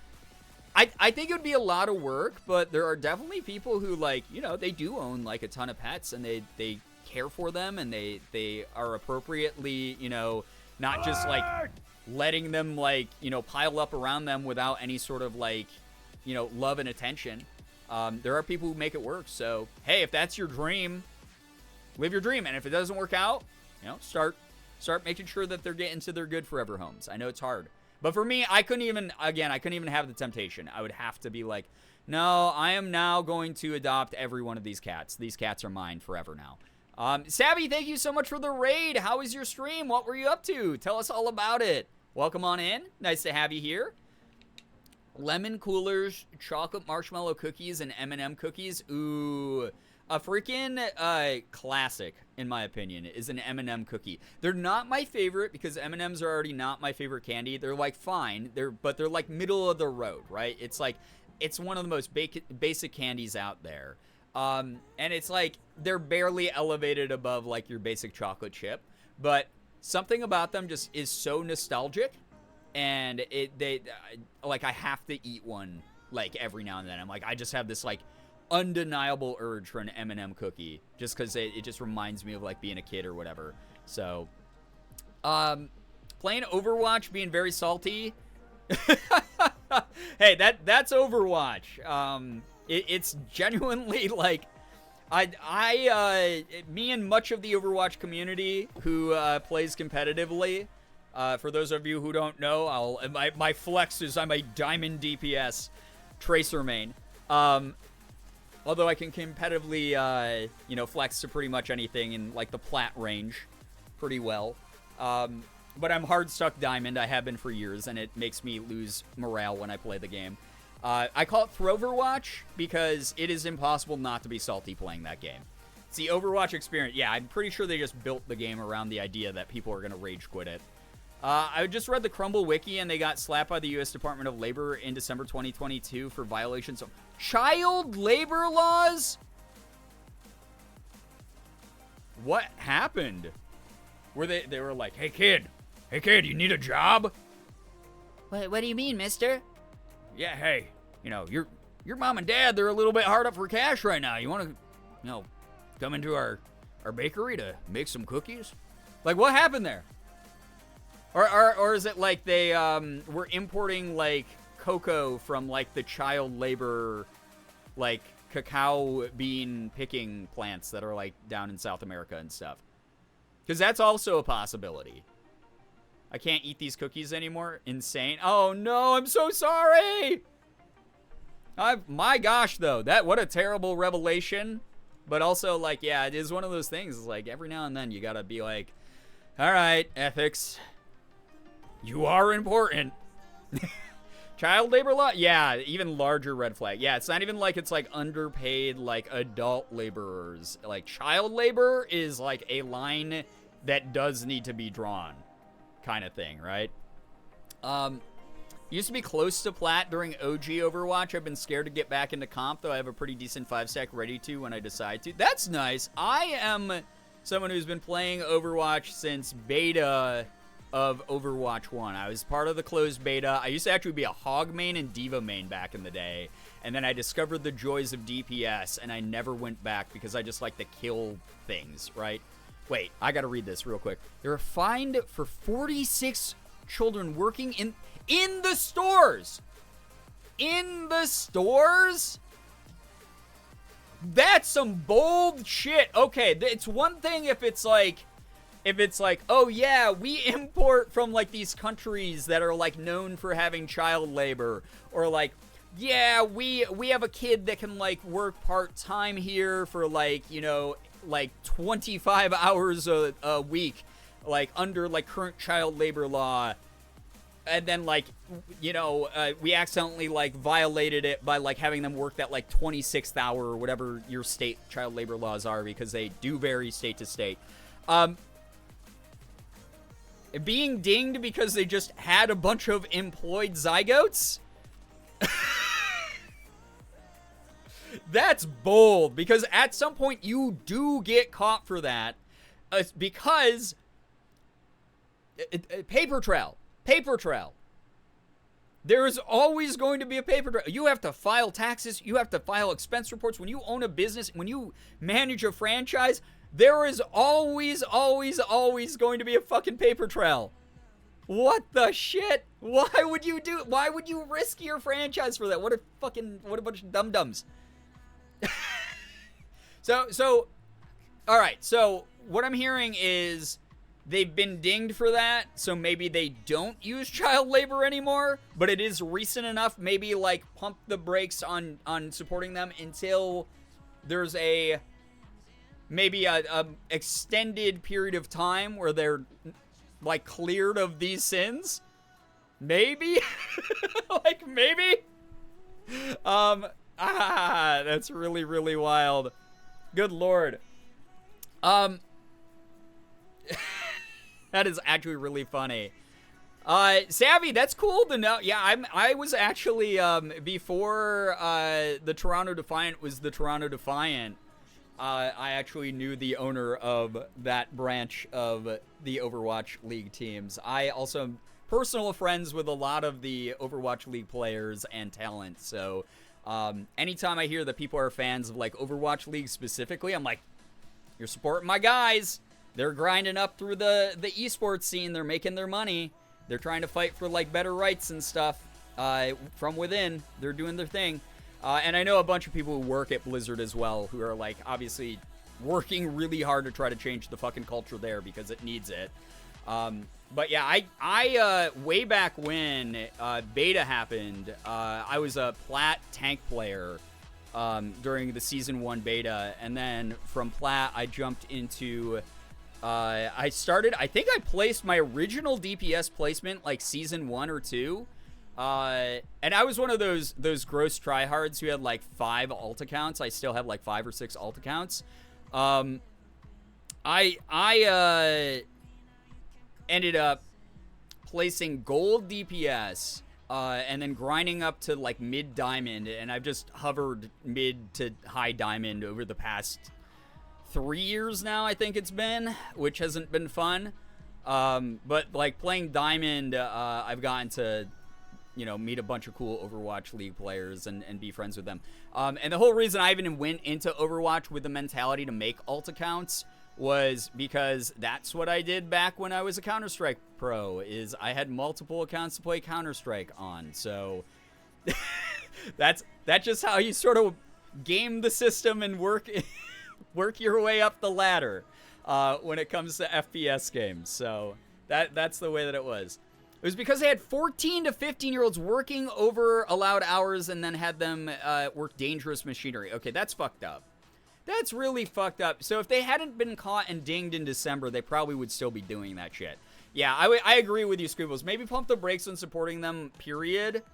I think it would be a lot of work, but there are definitely people who, like, you know, they do own, like, a ton of pets, and they care for them, and they are appropriately, you know, not just, like, letting them, like, you know, pile up around them without any sort of, like, you know, love and attention. There are people who make it work, so, hey, if that's your dream, live your dream, and if it doesn't work out, you know, start making sure that they're getting to their good forever homes. I know it's hard. But for me, I couldn't even have the temptation. I would have to be like, no, I am now going to adopt every one of these cats. These cats are mine forever now. Savvy, thank you so much for the raid. How was your stream? What were you up to? Tell us all about it. Welcome on in. Nice to have you here. Lemon coolers, chocolate marshmallow cookies, and M&M cookies. Ooh. A freaking classic, in my opinion, is an M&M cookie. They're not my favorite because M&Ms are already not my favorite candy. They're like fine, but they're like middle of the road, right? It's like it's one of the most basic candies out there, and it's like they're barely elevated above like your basic chocolate chip. But something about them just is so nostalgic, and like I have to eat one like every now and then. I'm like I just have this like undeniable urge for an M&M cookie just because it just reminds me of like being a kid or whatever. So playing Overwatch, being very salty. Hey, that's Overwatch. It's genuinely like me and much of the Overwatch community who plays competitively, for those of you who don't know, my flex is I'm a diamond DPS tracer main. Although I can competitively, you know, flex to pretty much anything in, like, the plat range pretty well. But I'm hard stuck diamond. I have been for years, and it makes me lose morale when I play the game. I call it Throverwatch because it is impossible not to be salty playing that game. It's the Overwatch experience. Yeah, I'm pretty sure they just built the game around the idea that people are going to rage quit it. I just read the Crumble Wiki, and they got slapped by the U.S. Department of Labor in December 2022 for violations of child labor laws? What happened? They were like, hey kid, you need a job? What do you mean, mister? Yeah, hey, your mom and dad, they're a little bit hard up for cash right now. You want to, come into our bakery to make some cookies? Like, what happened there? Or is it like they were importing like cocoa from like the child labor, like cacao bean picking plants that are like down in South America and stuff? Because that's also a possibility. I can't eat these cookies anymore. Insane. Oh no, I'm so sorry. My gosh, though, what a terrible revelation. But also, like, yeah, it is one of those things. It's like every now and then you gotta be like, all right, ethics. You are important. Child labor law? Yeah, even larger red flag. Yeah, it's not even like it's like underpaid like adult laborers. Like child labor is like a line that does need to be drawn kind of thing, right? Used to be close to plat during OG Overwatch. I've been scared to get back into comp, though I have a pretty decent 5-stack ready to when I decide to. That's nice. I am someone who's been playing Overwatch since beta of Overwatch 1. I was part of the closed beta. I used to actually be a Hog main and Diva main back in the day. And then I discovered the joys of DPS, and I never went back because I just like to kill things, right? Wait, I gotta read this real quick. They were fined for 46 children working in the stores. In the stores? That's some bold shit. Okay, it's one thing if it's like, oh yeah, we import from like these countries that are like known for having child labor, or like, yeah, we have a kid that can like work part-time here for like, like 25 hours a week, like under like current child labor law. And then like, we accidentally like violated it by like having them work that like 26th hour or whatever your state child labor laws are, because they do vary state to state. Being dinged because they just had a bunch of employed zygotes? That's bold, because at some point you do get caught for that, because paper trail. There is always going to be a paper trail. You have to file taxes. You have to file expense reports. When you own a business, when you manage a franchise, there is always going to be a fucking paper trail. What the shit? Why would you risk your franchise for that? What a bunch of dum-dums. So, all right. So what I'm hearing is they've been dinged for that, so maybe they don't use child labor anymore, but it is recent enough, maybe like pump the brakes on supporting them until there's maybe a extended period of time where they're like cleared of these sins. Maybe. Like maybe. That's really, really wild. Good lord. That is actually really funny. Savvy, that's cool to know. Yeah, I was actually, before the Toronto Defiant was the Toronto Defiant, I actually knew the owner of that branch of the Overwatch League teams. I also am personal friends with a lot of the Overwatch League players and talent, so anytime I hear that people are fans of like Overwatch League specifically, I'm like, you're supporting my guys. They're grinding up through the esports scene. They're making their money. They're trying to fight for like better rights and stuff from within. They're doing their thing. And I know a bunch of people who work at Blizzard as well, who are like obviously working really hard to try to change the fucking culture there because it needs it. But yeah, I way back when beta happened, I was a plat tank player during the season 1 beta, and then from plat I jumped into I think I placed my original DPS placement like season 1 or 2. And I was one of those gross tryhards who had like 5 alt accounts. I still have like 5 or 6 alt accounts. I ended up placing gold DPS and then grinding up to like mid diamond, and I've just hovered mid to high diamond over the past 3 years now, I think it's been, which hasn't been fun. But like playing diamond, I've gotten to, you know, meet a bunch of cool Overwatch League players and be friends with them. And the whole reason I even went into Overwatch with the mentality to make alt accounts was because that's what I did back when I was a Counter-Strike pro, is I had multiple accounts to play Counter-Strike on. So that's just how you sort of game the system and work your way up the ladder when it comes to FPS games. So that's the way that it was. It was because they had 14 to 15-year-olds working over allowed hours and then had them work dangerous machinery. Okay, that's fucked up. That's really fucked up. So if they hadn't been caught and dinged in December, they probably would still be doing that shit. Yeah, I agree with you, Scribbles. Maybe pump the brakes on supporting them, period.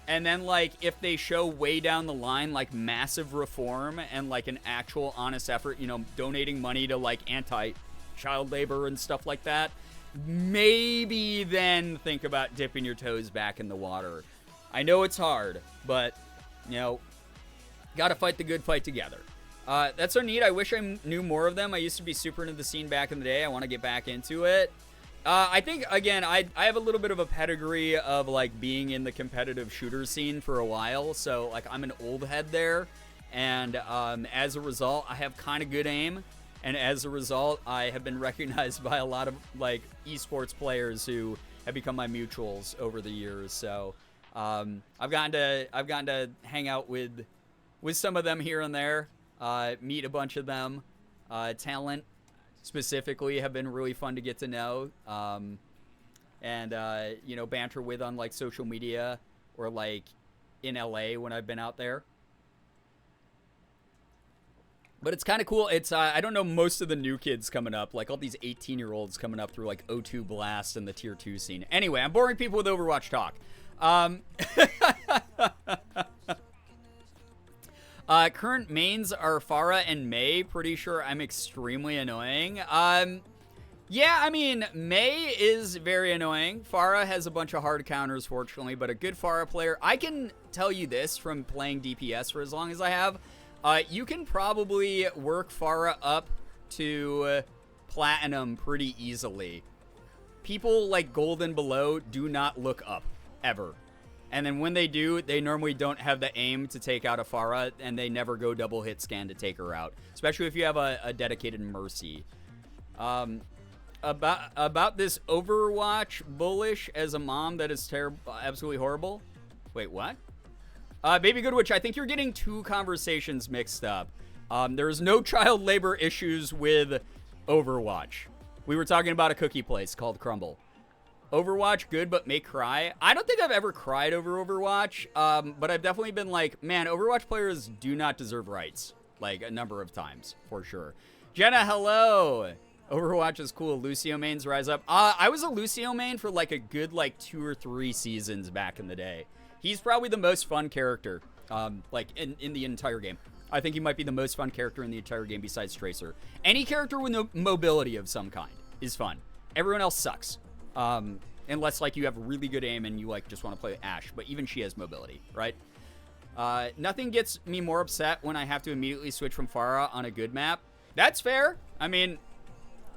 And then, like, if they show way down the line, like, massive reform and, like, an actual honest effort, you know, donating money to, like, anti-child labor and stuff like that, maybe then think about dipping your toes back in the water. I know it's hard, but, you know, gotta fight the good fight together. That's so neat. I wish I knew more of them. I used to be super into the scene back in the day. I want to get back into it. I think, again, I have a little bit of a pedigree of, like, being in the competitive shooter scene for a while. So, like, I'm an old head there. And as a result, I have kind of good aim. And as a result, I have been recognized by a lot of, like, esports players who have become my mutuals over the years. So I've gotten to hang out with some of them here and there. Meet a bunch of them. Talent specifically have been really fun to get to know. And you know, banter with on like social media or like in LA when I've been out there. But it's kind of cool. It's I don't know most of the new kids coming up, like all these 18-year-olds coming up through like O2 Blast and the Tier 2 scene. Anyway, I'm boring people with Overwatch talk. Current mains are Pharah and Mei. Pretty sure I'm extremely annoying. Yeah, I mean, Mei is very annoying. Pharah has a bunch of hard counters, fortunately, but a good Pharah player. I can tell you this from playing DPS for as long as I have. You can probably work Pharah up to platinum pretty easily. People like gold and below do not look up, ever. And then when they do, they normally don't have the aim to take out a Pharah, and they never go double hit scan to take her out. Especially if you have a dedicated Mercy. About this Overwatch bullish as a mom that is terrible, absolutely horrible. Wait, what? Baby Goodwitch, I think you're getting two conversations mixed up. There's no child labor issues with Overwatch. We were talking about a cookie place called Crumble. Overwatch, good, but may cry. I don't think I've ever cried over Overwatch, but I've definitely been like, man, Overwatch players do not deserve rights. Like, a number of times, for sure. Jenna, hello! Overwatch is cool. Lucio mains rise up. I was a Lucio main for like a good, like, 2 or 3 seasons back in the day. He's probably the most fun character, like, in the entire game. I think he might be the most fun character in the entire game besides Tracer. Any character with no mobility of some kind is fun. Everyone else sucks. Unless, like, you have really good aim and you, like, just want to play Ashe. But even she has mobility, right? Nothing gets me more upset when I have to immediately switch from Pharah on a good map. That's fair. I mean,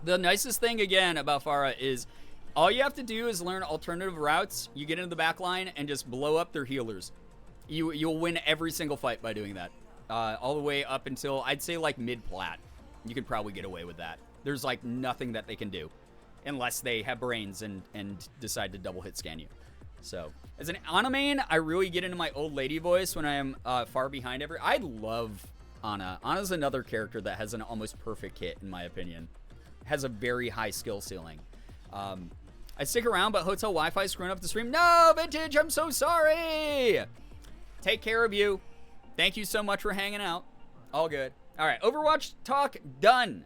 the nicest thing, again, about Pharah is all you have to do is learn alternative routes. You get into the back line and just blow up their healers. You'll win every single fight by doing that. All the way up until, I'd say, like, mid-plat. You could probably get away with that. There's, like, nothing that they can do. Unless they have brains and decide to double hit scan you. So, as an Ana main, I really get into my old lady voice when I am far behind I love Ana. Ana's another character that has an almost perfect hit, in my opinion. Has a very high skill ceiling. I stick around, but hotel Wi-Fi screwing up the stream. No, Vintage, I'm so sorry! Take care of you. Thank you so much for hanging out. All good. All right, Overwatch talk done.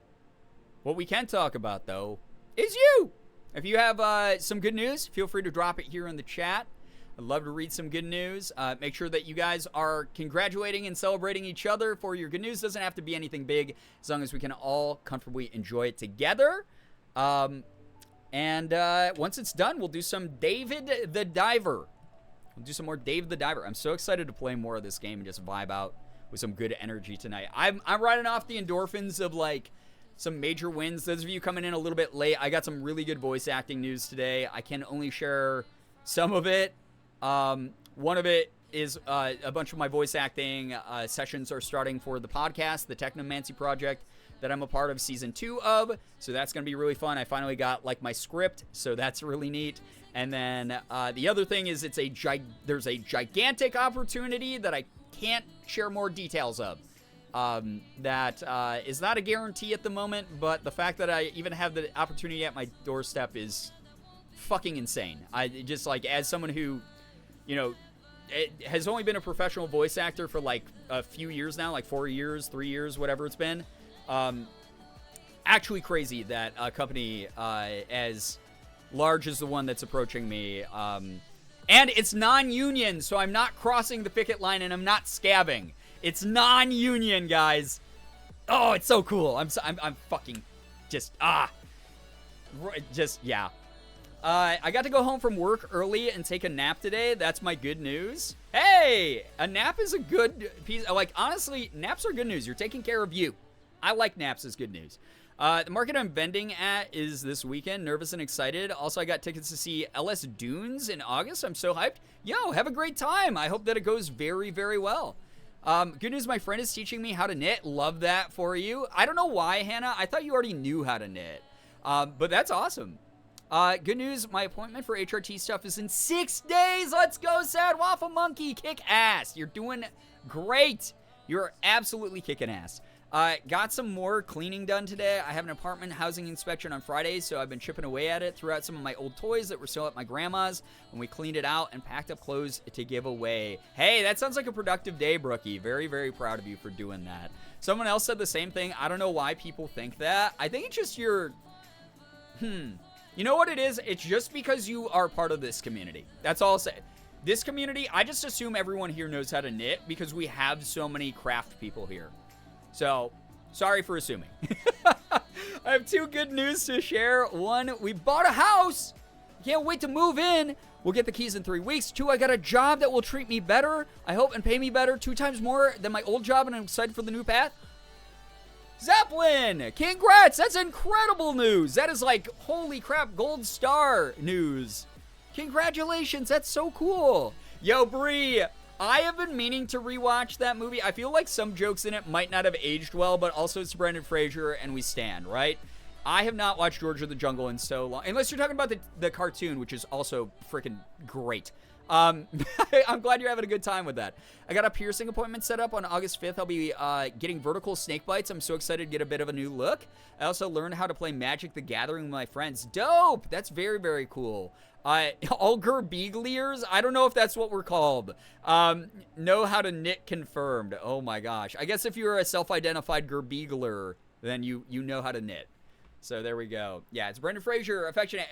What we can talk about, though, is you. If you have some good news, feel free to drop it here in the chat. I'd love to read some good news. Make sure that you guys are congratulating and celebrating each other for your good news. Doesn't have to be anything big, as long as we can all comfortably enjoy it together. And once it's done, we'll do some David the Diver. We'll do some more Dave the Diver. I'm so excited to play more of this game and just vibe out with some good energy tonight. I'm riding off the endorphins of, like, some major wins. Those of you coming in a little bit late, I got some really good voice acting news today. I can only share some of it. One of it is a bunch of my voice acting sessions are starting for the podcast, the Technomancy Project, that I'm a part of season 2 of. So that's going to be really fun. I finally got, like, my script, so that's really neat. And then the other thing is there's a gigantic opportunity that I can't share more details of. That is not a guarantee at the moment, but the fact that I even have the opportunity at my doorstep is fucking insane. I just, like, as someone who, you know, it has only been a professional voice actor for, like, a few years now, like 4 years, 3 years, whatever it's been. Actually crazy that a company as large as the one that's approaching me, and it's non-union, so I'm not crossing the picket line and I'm not scabbing. It's non-union, guys. Oh, it's so cool. I'm fucking yeah. I got to go home from work early and take a nap today. That's my good news. Hey, a nap is a good piece. Like, honestly, naps are good news. You're taking care of you. I like naps as good news. The market I'm vending at is this weekend. Nervous and excited. Also, I got tickets to see LS Dunes in August. I'm so hyped. Yo, have a great time. I hope that it goes very, very well. Good news, my friend is teaching me how to knit. Love that for you. I don't know why, Hannah. I thought you already knew how to knit. But that's awesome. Good news, my appointment for HRT stuff is in 6 days. Let's go, Sad Waffle Monkey. Kick ass. You're doing great. You're absolutely kicking ass. Got some more cleaning done today. I have an apartment housing inspection on Friday, so I've been chipping away at it, threw out some of my old toys that were still at my grandma's, and we cleaned it out and packed up clothes to give away. Hey, that sounds like a productive day, Brookie. Very, very proud of you for doing that. Someone else said the same thing. I don't know why people think that. I think it's just your... You know what it is? It's just because you are part of this community. That's all I'll say. This community, I just assume everyone here knows how to knit because we have so many craft people here. So, sorry for assuming. I have 2 good news to share. 1, we bought a house. Can't wait to move in. We'll get the keys in 3 weeks. 2, I got a job that will treat me better, I hope, and pay me better 2 times more than my old job, and I'm excited for the new path. Zeppelin! Congrats! That's incredible news! That is like, holy crap, gold star news. Congratulations, that's so cool. Yo, Bree, I have been meaning to rewatch that movie. I feel like some jokes in it might not have aged well, but also it's Brendan Fraser and we stand, right? I have not watched George of the Jungle in so long. Unless you're talking about the cartoon, which is also freaking great. I'm glad you're having a good time with that. I got a piercing appointment set up on August 5th. I'll be getting vertical snake bites. I'm so excited to get a bit of a new look. I also learned how to play Magic the Gathering with my friends. Dope! That's very, very cool. All Girbeagliers? I don't know if that's what we're called. Know how to knit confirmed. Oh my gosh. I guess if you're a self-identified Girbeagler, then you know how to knit. So there we go. Yeah, it's Brendan Fraser, affectionate.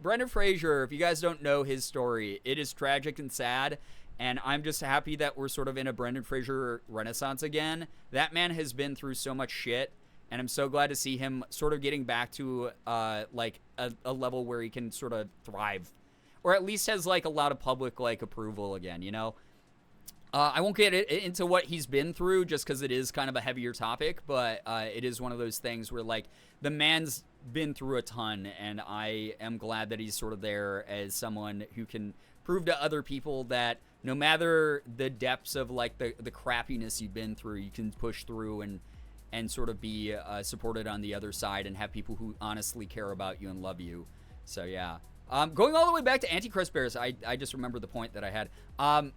Brendan Fraser, if you guys don't know his story, it is tragic and sad. And I'm just happy that we're sort of in a Brendan Fraser renaissance again. That man has been through so much shit. And I'm so glad to see him sort of getting back to like a level where he can sort of thrive. Or at least has like a lot of public like approval again, you know? I won't get into what he's been through just because it is kind of a heavier topic, but it is one of those things where, like, the man's been through a ton, and I am glad that he's sort of there as someone who can prove to other people that no matter the depths of, like, the crappiness you've been through, you can push through and sort of be supported on the other side and have people who honestly care about you and love you. So, yeah. Going all the way back to Antichrist Bears, I just remember the point that I had.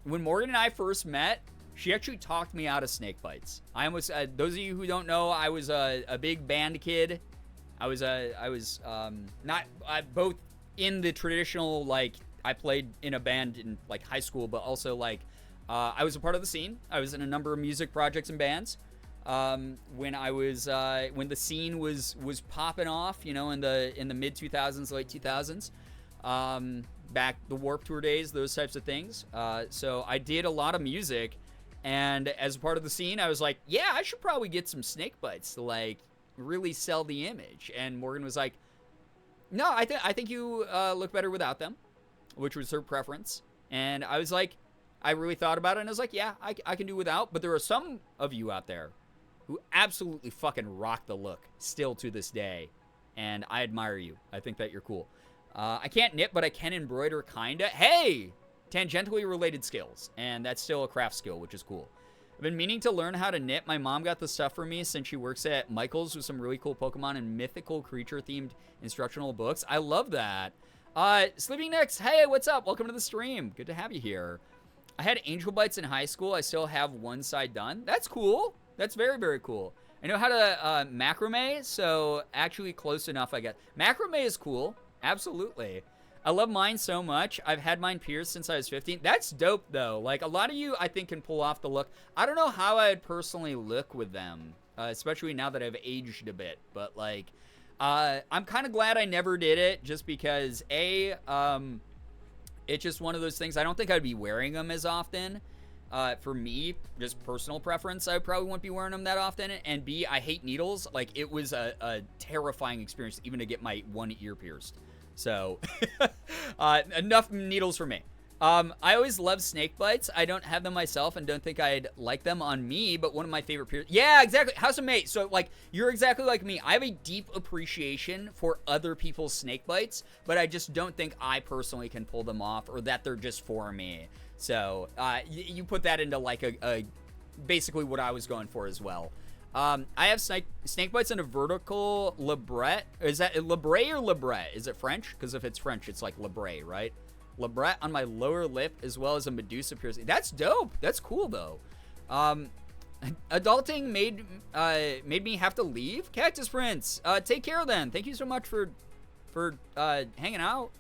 When Morgan and I first met, she actually talked me out of snake bites. I almost, those of you who don't know, I was a big band kid. I was not both in the traditional, like, I played in a band in, like, high school, but also, like, I was a part of the scene. I was in a number of music projects and bands. When the scene was popping off, you know, in the mid 2000s, late 2000s. Back the Warped Tour days, those types of things. So I did a lot of music, and as part of the scene, I was like, yeah, I should probably get some snake bites to, like, really sell the image. And Morgan was like, No, I think you look better without them, which was her preference. And I was like, I really thought about it, and I was like, yeah, I can do without. But there are some of you out there who absolutely fucking rock the look still to this day. And I admire you. I think that you're cool. I can't knit, but I can embroider, kinda. Hey! Tangentially related skills. And that's still a craft skill, which is cool. I've been meaning to learn how to knit. My mom got the stuff for me since she works at Michael's with some really cool Pokemon and mythical creature-themed instructional books. I love that. Sleeping Next, hey, what's up? Welcome to the stream. Good to have you here. I had angel bites in high school. I still have one side done. That's cool. That's very, very cool. I know how to macrame, so actually close enough, I guess. Macrame is cool. Absolutely. I love mine so much. I've had mine pierced since I was 15. That's dope, though. Like, a lot of you, I think, can pull off the look. I don't know how I'd personally look with them, especially now that I've aged a bit. But, like, I'm kind of glad I never did it just because, A, it's just one of those things. I don't think I'd be wearing them as often. For me, just personal preference, I probably wouldn't be wearing them that often. And B, I hate needles. Like, it was a terrifying experience even to get my one ear pierced. So, enough needles for me. I always love snake bites. I don't have them myself and don't think I'd like them on me, but one of my favorite piercings. Yeah, exactly. House of Mate. So, like, you're exactly like me. I have a deep appreciation for other people's snake bites, but I just don't think I personally can pull them off or that they're just for me. So, you put that into, like, a basically what I was going for as well. I have snake bites in a vertical labret. Is that labret or labret? Is it French? Because if it's French, it's like labret, right? Labret on my lower lip as well as a Medusa piercing. That's dope. That's cool, though. Adulting made me have to leave. Cactus Prince, take care then. Thank you so much for hanging out.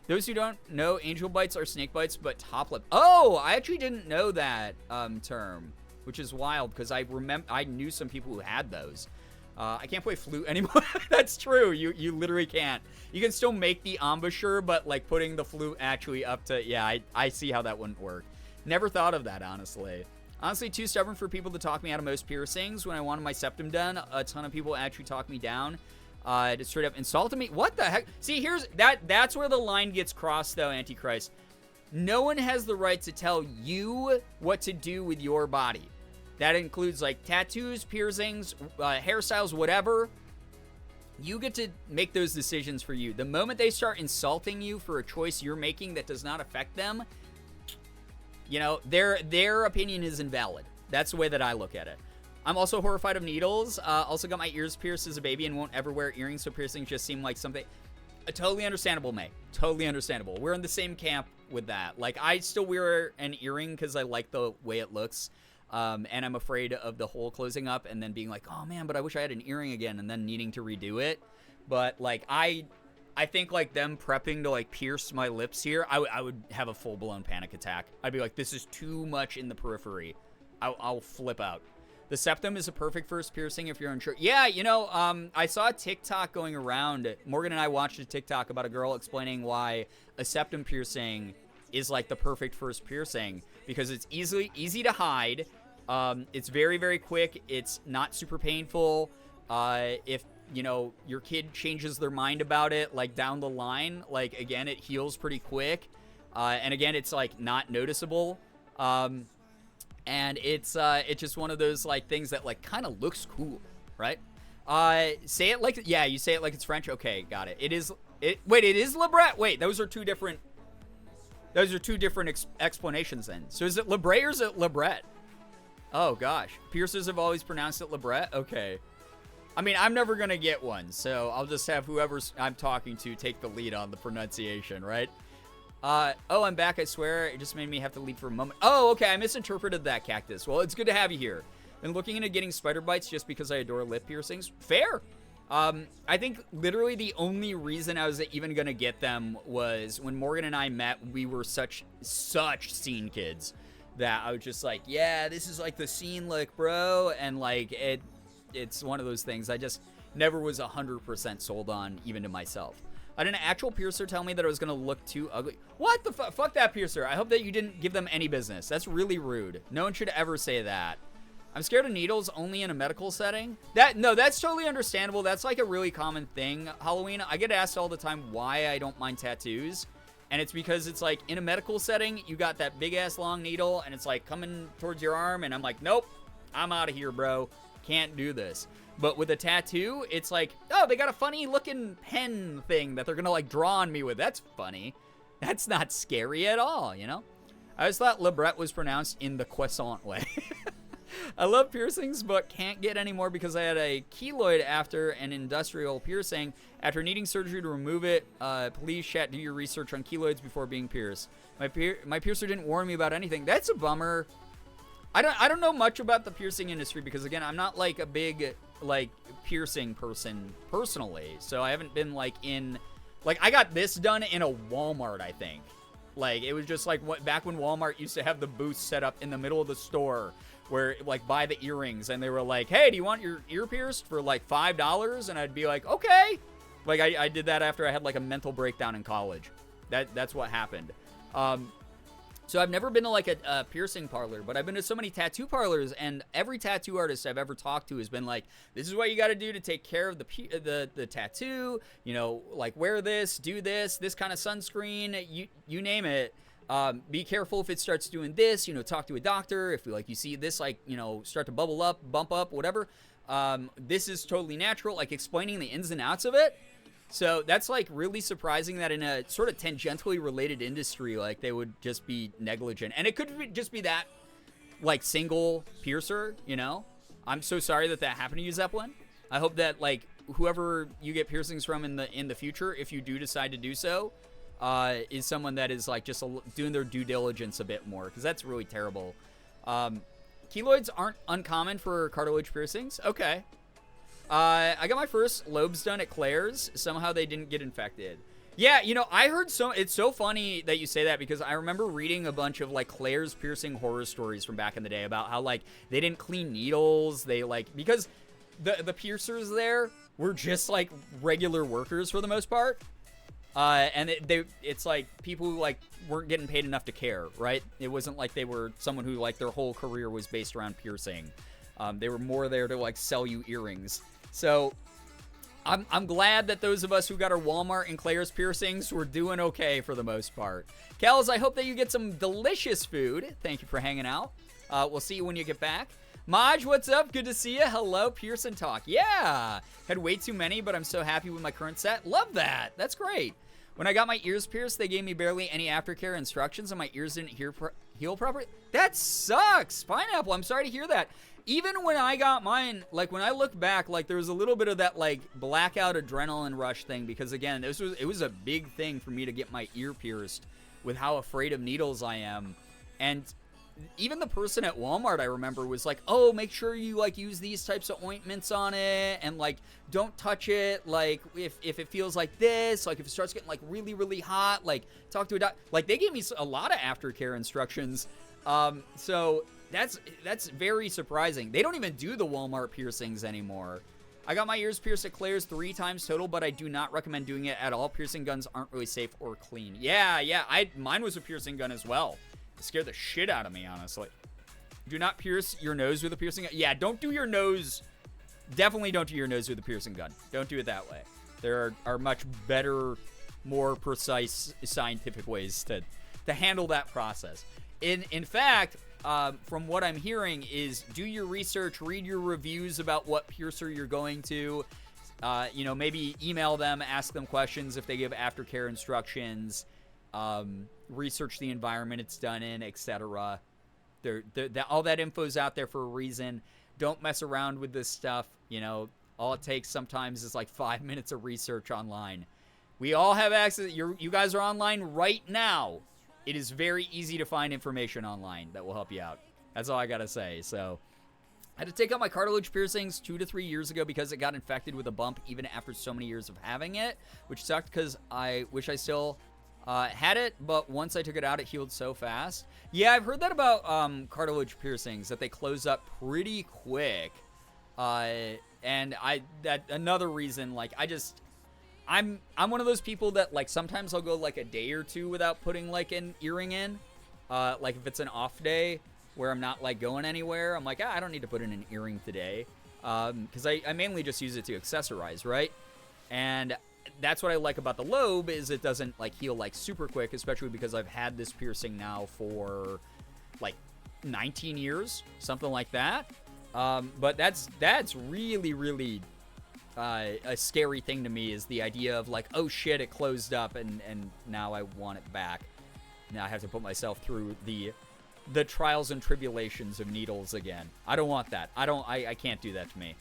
Those who don't know, angel bites are snake bites, but top lip. Oh, I actually didn't know that term. Which is wild because I knew some people who had those. I can't play flute anymore. That's true. You literally can't. You can still make the embouchure, but like putting the flute actually up to, yeah, I see how that wouldn't work. Never thought of that, honestly. Honestly, too stubborn for people to talk me out of most piercings. When I wanted my septum done, a ton of people actually talked me down. To straight up insulted me. What the heck? See, that's where the line gets crossed, though, Antichrist. No one has the right to tell you what to do with your body. That includes like tattoos, piercings, hairstyles, whatever. You get to make those decisions for you. The moment they start insulting you for a choice you're making that does not affect them, you know, their opinion is invalid. That's the way that I look at it. I'm also horrified of needles. Also got my ears pierced as a baby and won't ever wear earrings, so piercings just seem like something... Totally understandable, May. Totally understandable. We're in the same camp with that. Like, I still wear an earring because I like the way it looks. And I'm afraid of the hole closing up and then being like, oh, man, but I wish I had an earring again and then needing to redo it. But, like, I think, like, them prepping to, like, pierce my lips here, I would have a full-blown panic attack. I'd be like, this is too much in the periphery. I'll flip out. The septum is a perfect first piercing if you're unsure. Yeah, you know, I saw a TikTok going around. Morgan and I watched a TikTok about a girl explaining why a septum piercing is like the perfect first piercing because it's easy to hide. It's very, very quick. It's not super painful. If, you know, your kid changes their mind about it, like down the line, like, again, it heals pretty quick. And again, it's like not noticeable. And it's just one of those, like, things that, like, kind of looks cool, right? Say it like... Yeah, you say it like it's French? Okay, got it. It is Labret? Wait, those are two different explanations then. So is it Labret or is it Labret? Oh, gosh. Piercers have always pronounced it Labret? Okay. I mean, I'm never going to get one, so I'll just have whoever I'm talking to take the lead on the pronunciation, right? Oh, I'm back, I swear. It just made me have to leave for a moment. Oh, okay, I misinterpreted that, Cactus. Well, it's good to have you here. Been looking into getting spider bites just because I adore lip piercings. Fair. I think literally the only reason I was even gonna get them was when Morgan and I met, we were such scene kids that I was just like, yeah, this is like the scene look, bro. And like, it's one of those things I just never was 100% sold on, even to myself. I had an actual piercer tell me that I was going to look too ugly. What the fuck? Fuck that piercer. I hope that you didn't give them any business. That's really rude. No one should ever say that. I'm scared of needles only in a medical setting. No, that's totally understandable. That's like a really common thing, Halloween. I get asked all the time why I don't mind tattoos. And it's because it's like in a medical setting, you got that big ass long needle and it's like coming towards your arm. And I'm like, nope, I'm out of here, bro. Can't do this. But with a tattoo, it's like, oh, they got a funny looking pen thing that they're going to like draw on me with. That's funny. That's not scary at all, you know? I always thought Lebret was pronounced in the croissant way. I love piercings, but can't get any more because I had a keloid after an industrial piercing. After needing surgery to remove it, please chat, do your research on keloids before being pierced. My piercer didn't warn me about anything. That's a bummer. I don't know much about the piercing industry because, again, I'm not like a big like piercing person personally. So I haven't been like in, like I got this done in a Walmart, I think. Like it was just like back when Walmart used to have the booth set up in the middle of the store where like buy the earrings and they were like, hey, do you want your ear pierced for like $5? And I'd be like, okay. Like I did that after I had like a mental breakdown in college. That's what happened. So I've never been to like a piercing parlor, but I've been to so many tattoo parlors, and every tattoo artist I've ever talked to has been like, this is what you got to do to take care of the tattoo, you know, like wear this, do this kind of sunscreen, you name it. Be careful if it starts doing this, you know, talk to a doctor. If you see this, like, you know, start to bubble up, bump up, whatever. This is totally natural, like explaining the ins and outs of it. So that's like really surprising that in a sort of tangentially related industry, like they would just be negligent. And it could just be that like single piercer, you know? I'm so sorry that happened to you, Zeppelin. I hope that like whoever you get piercings from in the future, if you do decide to do so, is someone that is like just doing their due diligence a bit more, because that's really terrible. Keloids aren't uncommon for cartilage piercings. Okay. I got my first lobes done at Claire's. Somehow they didn't get infected. Yeah, you know, I heard it's so funny that you say that, because I remember reading a bunch of like Claire's piercing horror stories from back in the day about how like they didn't clean needles. They like, because the piercers there were just like regular workers for the most part. And it's like people who like weren't getting paid enough to care, right? It wasn't like they were someone who like their whole career was based around piercing. They were more there to like sell you earrings. So I'm glad that those of us who got our Walmart and Claire's piercings were doing okay for the most part. Kels, I hope that you get some delicious food. Thank you for hanging out. We'll see you when you get back. Maj, what's up? Good to see you. Hello, Pearson Talk. Yeah, had way too many, but I'm so happy with my current set. Love that. That's great. When I got my ears pierced, they gave me barely any aftercare instructions, and my ears didn't heal properly. That sucks. Pineapple, I'm sorry to hear that. Even when I got mine, like when I look back, like there was a little bit of that like blackout adrenaline rush thing, because again, it was a big thing for me to get my ear pierced with how afraid of needles I am. And even the person at Walmart, I remember, was like, oh, make sure you like use these types of ointments on it, and like don't touch it, like if it feels like this, like if it starts getting like really, really hot, like talk to a doctor. Like they gave me a lot of aftercare instructions. So that's very surprising. They don't even do the Walmart piercings anymore. I got my ears pierced at Claire's 3 times total, but I do not recommend doing it at all. Piercing guns aren't really safe or clean. Yeah, mine was a piercing gun as well. It scared the shit out of me, honestly. Do not pierce your nose with a piercing gun. Yeah, don't do your nose. Definitely don't do your nose with a piercing gun. Don't do it that way. There are much better, more precise scientific ways to handle that process. In fact, from what I'm hearing is do your research, read your reviews about what piercer you're going to. You know, maybe email them, ask them questions if they give aftercare instructions. Research the environment it's done in, etc. All that info's out there for a reason. Don't mess around with this stuff. You know, all it takes sometimes is like 5 minutes of research online. We all have access. You guys are online right now. It is very easy to find information online that will help you out. That's all I gotta say. So I had to take out my cartilage piercings 2 to 3 years ago because it got infected with a bump even after so many years of having it, which sucked because I wish I still had it, but once I took it out, it healed so fast. Yeah, I've heard that about cartilage piercings, that they close up pretty quick. And another reason, like, I'm one of those people that, like, sometimes I'll go, like, a day or two without putting, like, an earring in. Like, if it's an off day. where I'm not like going anywhere. I'm like, I don't need to put in an earring today. Because I mainly just use it to accessorize, right? And that's what I like about the lobe is it doesn't like heal like super quick, especially because I've had this piercing now for like 19 years, something like that. But that's really, really a scary thing to me is the idea of like, oh shit, it closed up and now I want it back. Now I have to put myself through the trials and tribulations of needles again. I don't want that. I can't do that to me.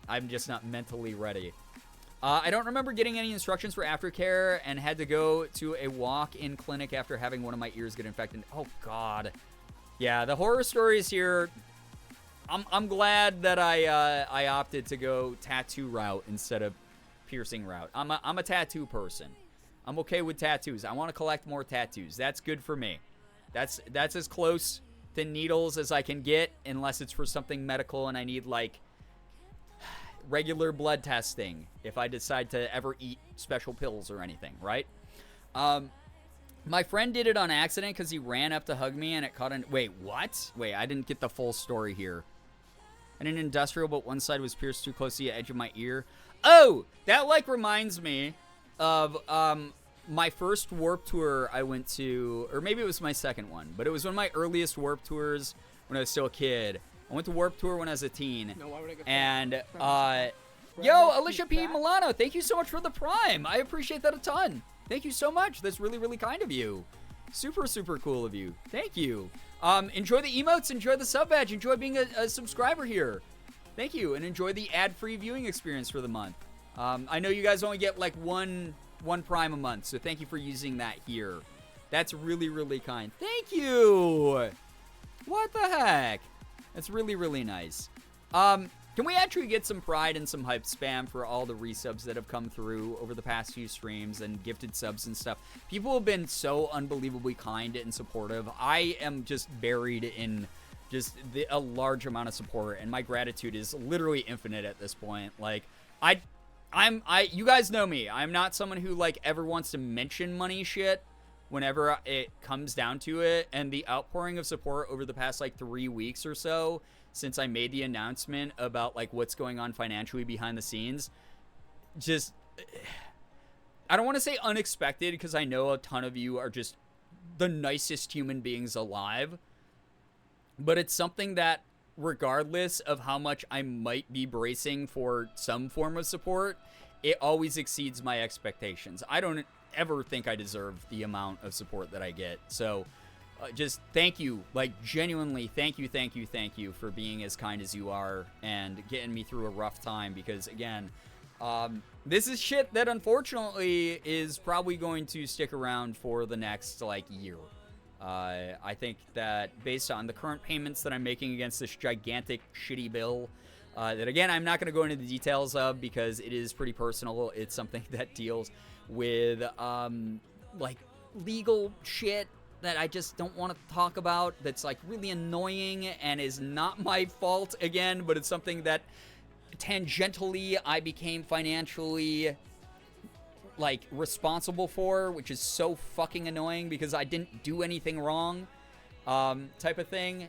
I'm just not mentally ready. I don't remember getting any instructions for aftercare and had to go to a walk-in clinic after having one of my ears get infected. Oh, God. Yeah, the horror stories here. I'm glad that I opted to go tattoo route instead of piercing route. I'm a tattoo person. I'm okay with tattoos. I want to collect more tattoos. That's good for me. That's as close to needles as I can get, unless it's for something medical and I need like regular blood testing if I decide to ever eat special pills or anything, right? My friend did it on accident because he ran up to hug me and it caught an... Wait, what? Wait, I didn't get the full story here. And an industrial, but one side was pierced too close to the edge of my ear. Oh, that like reminds me of my first Warp Tour I went to, or maybe it was my second one, but it was one of my earliest Warp Tours when I was still a kid. I went to Warp Tour when I was a teen. No, why would I go and, fat? yo, Alicia P. Milano, thank you so much for the Prime. I appreciate that a ton. Thank you so much. That's really, really kind of you. Super, super cool of you. Thank you. Enjoy the emotes. Enjoy the sub badge. Enjoy being a subscriber here. Thank you. And enjoy the ad-free viewing experience for the month. I know you guys only get like one Prime a month, so thank you for using that here. That's really, really kind. Thank you. What the heck? That's really, really nice. Can we actually get some pride and some hype spam for all the resubs that have come through over the past few streams and gifted subs and stuff? People have been so unbelievably kind and supportive. I am just buried in just a large amount of support, and my gratitude is literally infinite at this point. Like, you guys know me. I'm not someone who like ever wants to mention money shit whenever it comes down to it, and the outpouring of support over the past like 3 weeks or so since I made the announcement about like what's going on financially behind the scenes, just, I don't want to say unexpected because I know a ton of you are just the nicest human beings alive, but it's something that regardless of how much I might be bracing for some form of support, it always exceeds my expectations. I don't ever think I deserve the amount of support that I get. So just thank you, like genuinely thank you for being as kind as you are and getting me through a rough time, because again, this is shit that unfortunately is probably going to stick around for the next like year. I think that based on the current payments that I'm making against this gigantic shitty bill, that again I'm not going to go into the details of because it is pretty personal. It's something that deals with like legal shit that I just don't want to talk about, that's like really annoying and is not my fault again, but it's something that tangentially I became financially like responsible for, which is so fucking annoying because I didn't do anything wrong, type of thing.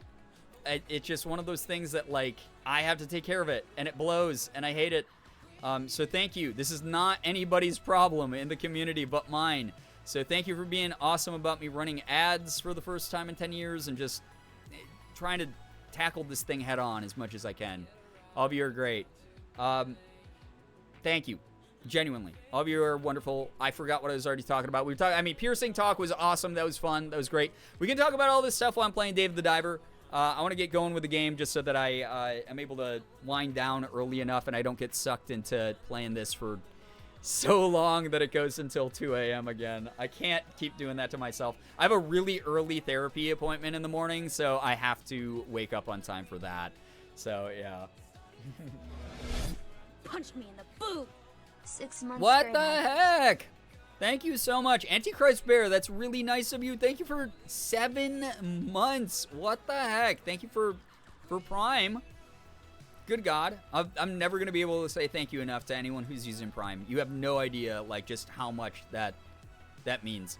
It's just one of those things that like I have to take care of it, and it blows and I hate it. So thank you. This is not anybody's problem in the community but mine. So thank you for being awesome about me running ads for the first time in 10 years and just trying to tackle this thing head on as much as I can. All of you are great. Thank you. Genuinely. All of you are wonderful. I forgot what I was already talking about. We were talking, piercing talk was awesome. That was fun. That was great. We can talk about all this stuff while I'm playing Dave the Diver. I want to get going with the game just so that I am able to wind down early enough and I don't get sucked into playing this for so long that it goes until 2 a.m. again. I can't keep doing that to myself. I have a really early therapy appointment in the morning, so I have to wake up on time for that. So, yeah. Punched me in the boob. 6 months. What the heck? Thank you so much. Antichrist Bear, that's really nice of you. Thank you for 7 months. What the heck? Thank you for Prime. Good God. I'm never going to be able to say thank you enough to anyone who's using Prime. You have no idea, like, just how much that means.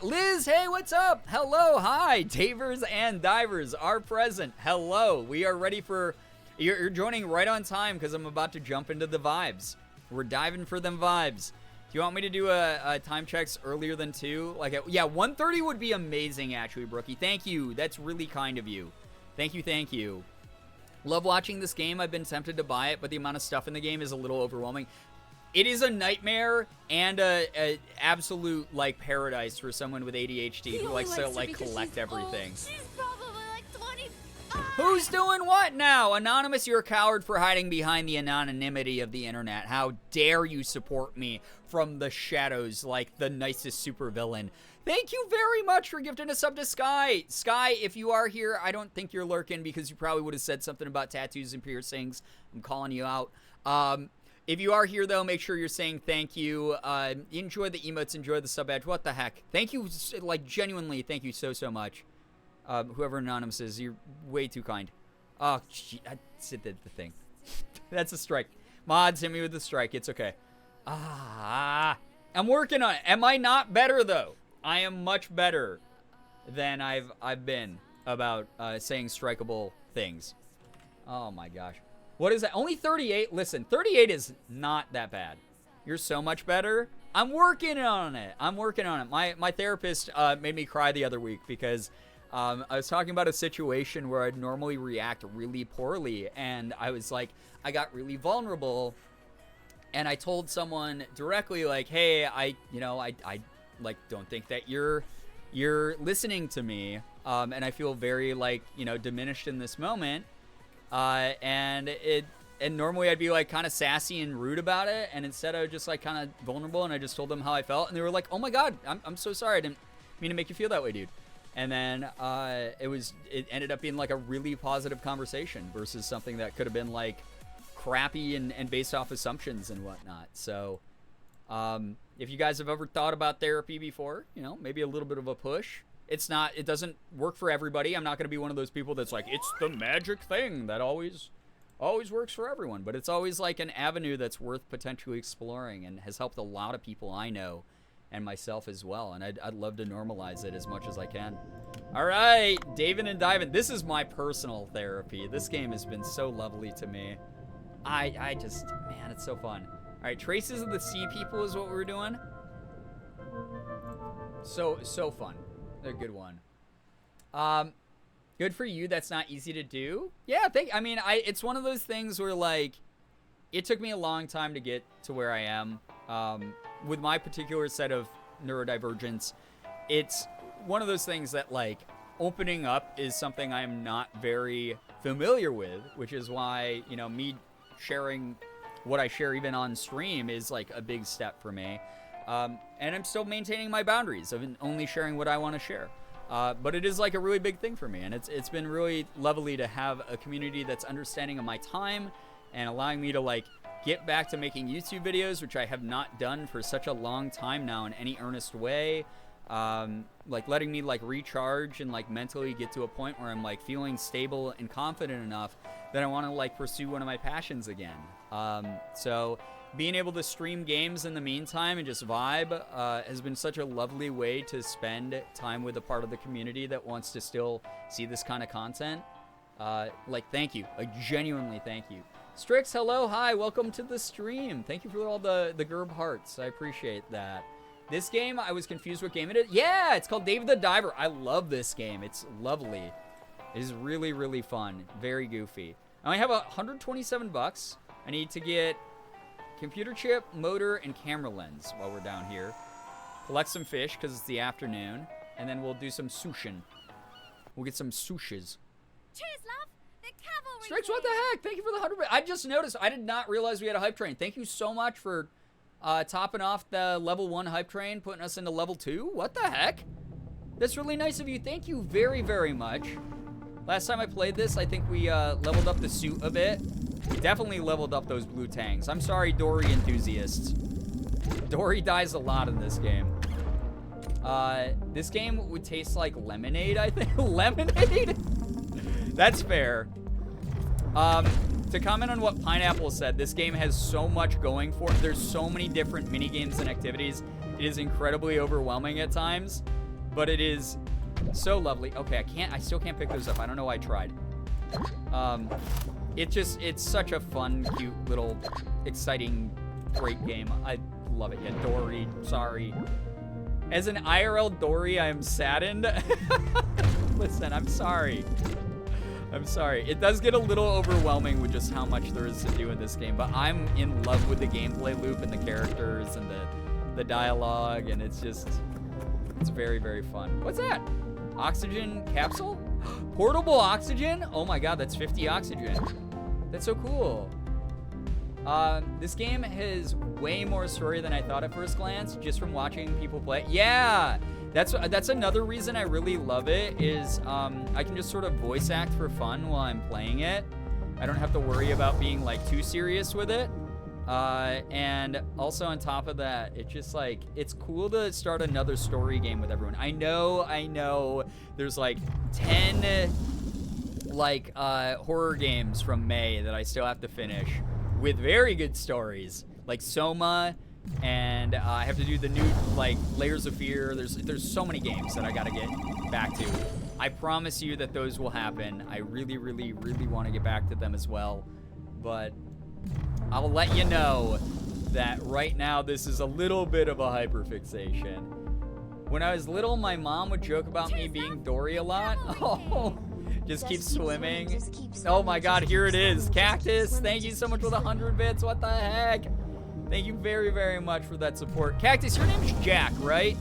Liz, hey, what's up? Hello, hi. Davers and divers are present. Hello. We are ready for... You're joining right on time because I'm about to jump into the vibes. We're diving for them vibes. Do you want me to do a time checks earlier than 2? Yeah, 1:30 would be amazing, actually, Brookie. Thank you. That's really kind of you. Thank you, thank you. Love watching this game. I've been tempted to buy it, but the amount of stuff in the game is a little overwhelming. It is a nightmare and a absolute, like, paradise for someone with ADHD who likes to, like, collect everything. She's probably like 25. Who's doing what now? Anonymous, you're a coward for hiding behind the anonymity of the internet. How dare you support me from the shadows like the nicest supervillain. Thank you very much for gifting a sub to Sky. Sky, if you are here, I don't think you're lurking because you probably would have said something about tattoos and piercings. I'm calling you out. If you are here, though, make sure you're saying thank you. Enjoy the emotes, enjoy the sub badge. What the heck? Thank you, like, genuinely, thank you so, so much. Whoever Anonymous is, you're way too kind. Oh, gee, I did the thing. That's a strike. Mods, hit me with the strike. It's okay. I'm working on it. Am I not better, though? I am much better than I've been about saying strikeable things. Oh, my gosh. What is that? Only 38? Listen, 38 is not that bad. You're so much better. I'm working on it. I'm working on it. My therapist made me cry the other week because I was talking about a situation where I'd normally react really poorly, and I was like, I got really vulnerable, and I told someone directly, like, hey, I like don't think that you're listening to me, and I feel very, like, diminished in this moment. And normally I'd be like kind of sassy and rude about it, and instead I was just like kind of vulnerable, and I just told them how I felt, and they were like, oh my god, I'm so sorry, I didn't mean to make you feel that way, dude. And then it ended up being like a really positive conversation versus something that could have been like crappy and based off assumptions and whatnot. So if you guys have ever thought about therapy before, maybe a little bit of a push. It doesn't work for everybody. I'm not going to be one of those people that's like, it's the magic thing that always works for everyone. But it's always like an avenue that's worth potentially exploring and has helped a lot of people I know and myself as well. And I'd love to normalize it as much as I can. All right, David and Divin. This is my personal therapy. This game has been so lovely to me. I just, man, it's so fun. All right, Traces of the Sea People is what we're doing. So fun. A good one. Good for you. That's not easy to do. Yeah, it's one of those things where, like, it took me a long time to get to where I am. With my particular set of neurodivergence, it's one of those things that, like, opening up is something I'm not very familiar with, which is why, me sharing what I share even on stream is, like, a big step for me. And I'm still maintaining my boundaries of only sharing what I want to share. But it is like a really big thing for me. And it's been really lovely to have a community that's understanding of my time and allowing me to, like, get back to making YouTube videos, which I have not done for such a long time now in any earnest way. Like, letting me, like, recharge and, like, mentally get to a point where I'm, like, feeling stable and confident enough that I want to, like, pursue one of my passions again. So being able to stream games in the meantime and just vibe has been such a lovely way to spend time with a part of the community that wants to still see this kind of content. Like, thank you. Like, genuinely thank you. Strix, hello, hi, welcome to the stream. Thank you for all the Gerb hearts. I appreciate that. This game, I was confused what game it is. Yeah, it's called Dave the Diver. I love this game. It's lovely. It is really, really fun. Very goofy. I only have $127. I need to get computer chip, motor, and camera lens while we're down here. Collect some fish because it's the afternoon, and then we'll do some sushin. We'll get some sushis. Cheers, love. The cavalry. Strix, what the heck? Thank you for the 100. I just noticed. I did not realize we had a hype train. Thank you so much for topping off the level 1 hype train, putting us into level 2. What the heck? That's really nice of you. Thank you very, very much. Last time I played this, I think we leveled up the suit a bit. We definitely leveled up those blue tanks. I'm sorry, Dory enthusiasts. Dory dies a lot in this game. This game would taste like lemonade, I think. Lemonade? That's fair. To comment on what Pineapple said, this game has so much going for it. There's so many different mini games and activities. It is incredibly overwhelming at times, but it is so lovely. Okay, I still can't pick those up. I don't know why I tried. It's such a fun, cute, little, exciting, great game. I love it. Yeah, Dory, sorry. As an IRL Dory, I am saddened. Listen, I'm sorry. I'm sorry. It does get a little overwhelming with just how much there is to do in this game, but I'm in love with the gameplay loop and the characters and the dialogue, and it's very, very fun. What's that? Oxygen capsule? Portable oxygen? Oh my god, that's 50 oxygen. That's so cool. This game has way more story than I thought at first glance, just from watching people play. Yeah! That's another reason I really love it, is I can just sort of voice act for fun while I'm playing it. I don't have to worry about being like too serious with it. And also on top of that, it's just like, it's cool to start another story game with everyone. I know there's like 10 like horror games from May that I still have to finish with very good stories, like Soma, and I have to do the new like Layers of Fear. There's so many games that I gotta get back to. I promise you that those will happen. I really want to get back to them as well, but I'll let you know that right now this is a little bit of a hyperfixation. When I was little, my mom would joke about me being Dory a lot. Oh, just keep swimming. Oh my god, here it is. Cactus, thank you so much for the 100 bits. What the heck? Thank you very, very much for that support. Cactus, your name's Jack, right?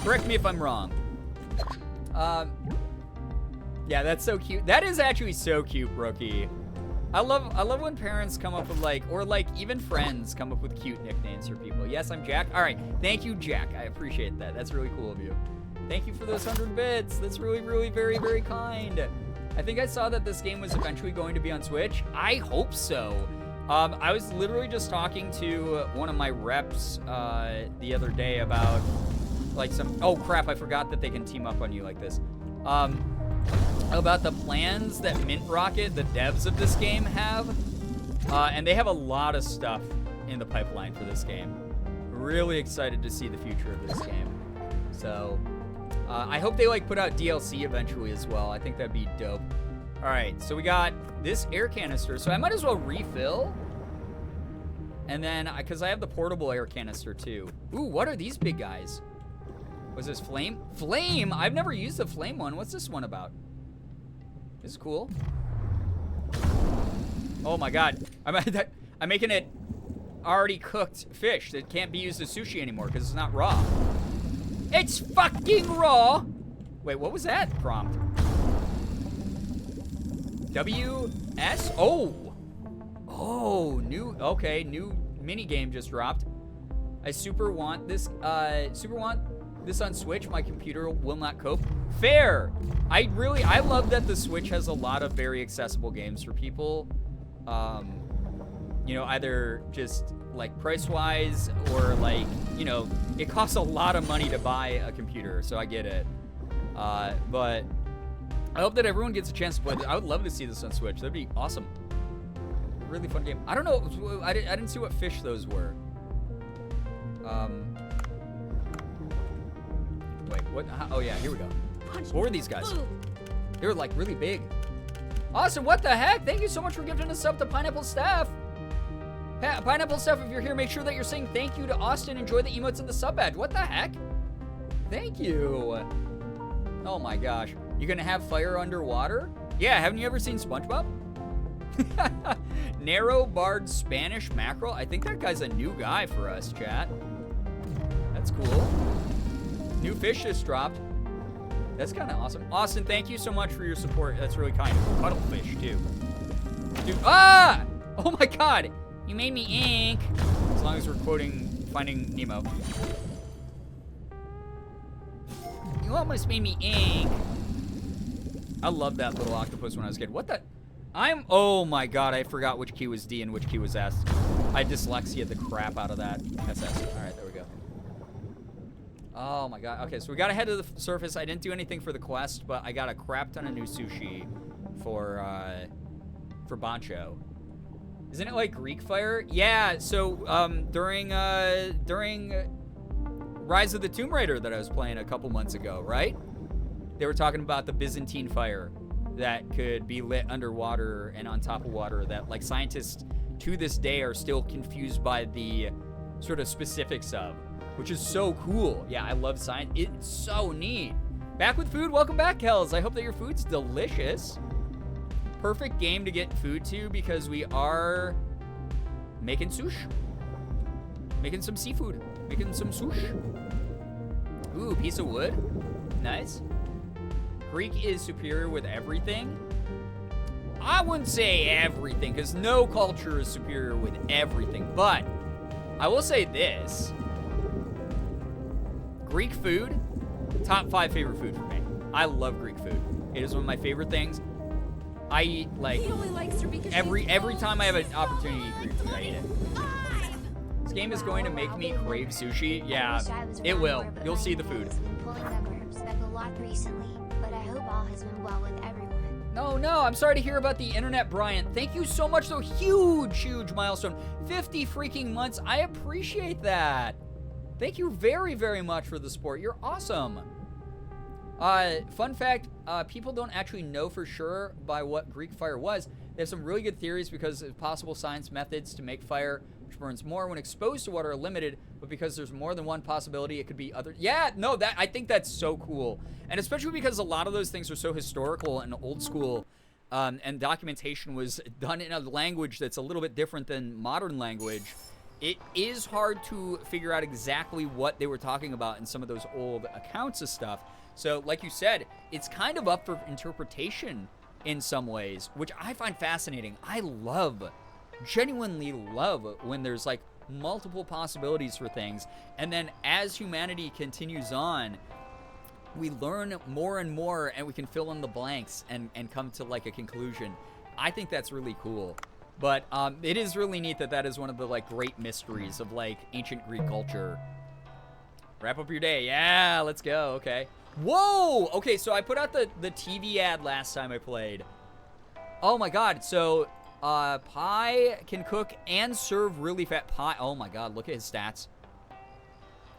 Correct me if I'm wrong. Yeah, that's so cute. That is actually so cute, Brookie. I love when parents come up with like, or like even friends come up with cute nicknames for people. Yes, I'm Jack. All right, thank you, Jack. I appreciate that. That's really cool of you. Thank you for those 100 bits. That's really, very, very kind. I think I saw that this game was eventually going to be on Switch. I hope so. I was literally just talking to one of my reps the other day about like some, oh crap, I forgot that they can team up on you like this. About the plans that Mint Rocket, the devs of this game, have. And they have a lot of stuff in the pipeline for this game. Really excited to see the future of this game. So, I hope they like put out DLC eventually as well. I think that'd be dope. All right, so we got this air canister. So I might as well refill. And then, because I have the portable air canister too. Ooh, what are these big guys? Was this flame? Flame? I've never used the flame one. What's this one about? This is cool. Oh my god. I'm making it already cooked fish that can't be used as sushi anymore because it's not raw. It's fucking raw! Wait, what was that prompt? WS? Oh! Oh, new mini game just dropped. I super want this on Switch. My computer will not cope. Fair! I love that the Switch has a lot of very accessible games for people. You know, either just like price-wise or like, you know, it costs a lot of money to buy a computer, so I get it. But I hope that everyone gets a chance to play this. I would love to see this on Switch. That'd be awesome. Really fun game. I don't know. I didn't see what fish those were. Wait, what? Oh yeah, here we go. What were these guys? They were like really big. Awesome, what the heck? Thank you so much for gifting a sub to Pineapple Staff. Pineapple Staff, if you're here, make sure that you're saying thank you to Austin. Enjoy the emotes and the sub badge. What the heck? Thank you. Oh my gosh. You gonna have fire underwater? Yeah, haven't you ever seen SpongeBob? Narrow barred Spanish mackerel. I think that guy's a new guy for us, chat. That's cool. New fish just dropped. That's kind of awesome. Austin, thank you so much for your support. That's really kind. Cuttlefish, too. Dude, ah! Oh my god! You made me ink. As long as we're quoting Finding Nemo. You almost made me ink. I loved that little octopus when I was a kid. What the? Oh my god, I forgot which key was D and which key was S. I dyslexia the crap out of that. SS. Alright, there we go. Oh my god. Okay, so we got to head to the surface. I didn't do anything for the quest, but I got a crap ton of new sushi for Bancho. Isn't it like Greek fire? Yeah, so during Rise of the Tomb Raider that I was playing a couple months ago, right? They were talking about the Byzantine fire that could be lit underwater and on top of water that like scientists to this day are still confused by the sort of specifics of, which is so cool. Yeah, I love science. It's so neat. Back with food. Welcome back, Kells. I hope that your food's delicious. Perfect game to get food to because we are making sushi. Making some seafood. Making some sushi. Ooh, piece of wood. Nice. Greek is superior with everything. I wouldn't say everything because no culture is superior with everything. But I will say this. Greek food, top 5 favorite food for me. I love Greek food. It is one of my favorite things. I eat like He only likes her because every she's time I have an she's opportunity to eat Greek food, I eat it. This game is going to make me crave sushi. Yeah, it will. You'll see the food. Pulling numbers back a lot recently, but I hope all has been well with everyone. No, I'm sorry to hear about the internet, Brian. Thank you so much, though. Huge milestone. 50 freaking months. I appreciate that. Thank you very, very much for the support. You're awesome. Fun fact, people don't actually know for sure by what Greek fire was. They have some really good theories because of possible science methods to make fire which burns more when exposed to water are limited, but because there's more than one possibility, it could be other. Yeah, no, I think that's so cool. And especially because a lot of those things are so historical and old school, and documentation was done in a language that's a little bit different than modern language. It is hard to figure out exactly what they were talking about in some of those old accounts of stuff. So, like you said, it's kind of up for interpretation in some ways, which I find fascinating. I genuinely love when there's like multiple possibilities for things. And then as humanity continues on, we learn more and more and we can fill in the blanks and come to like a conclusion. I think that's really cool. But it is really neat that is one of the like great mysteries of like ancient Greek culture. Wrap up your day. Yeah, let's go. Okay. Whoa! Okay, so I put out the TV ad last time I played. Oh my god, so Pi can cook and serve really fat pie. Oh my god, look at his stats.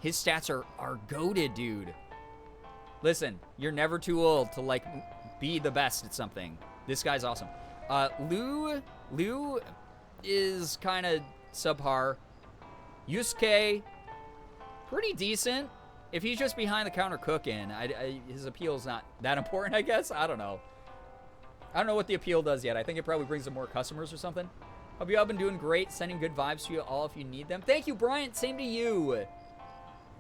His stats are goated, dude. Listen, you're never too old to like be the best at something. This guy's awesome. Lou is kind of subpar. Yusuke, pretty decent. If he's just behind the counter cooking, his appeal is not that important, I guess. I don't know. I don't know what the appeal does yet. I think it probably brings him more customers or something. Hope you all been doing great. Sending good vibes to you all if you need them. Thank you, Bryant. Same to you.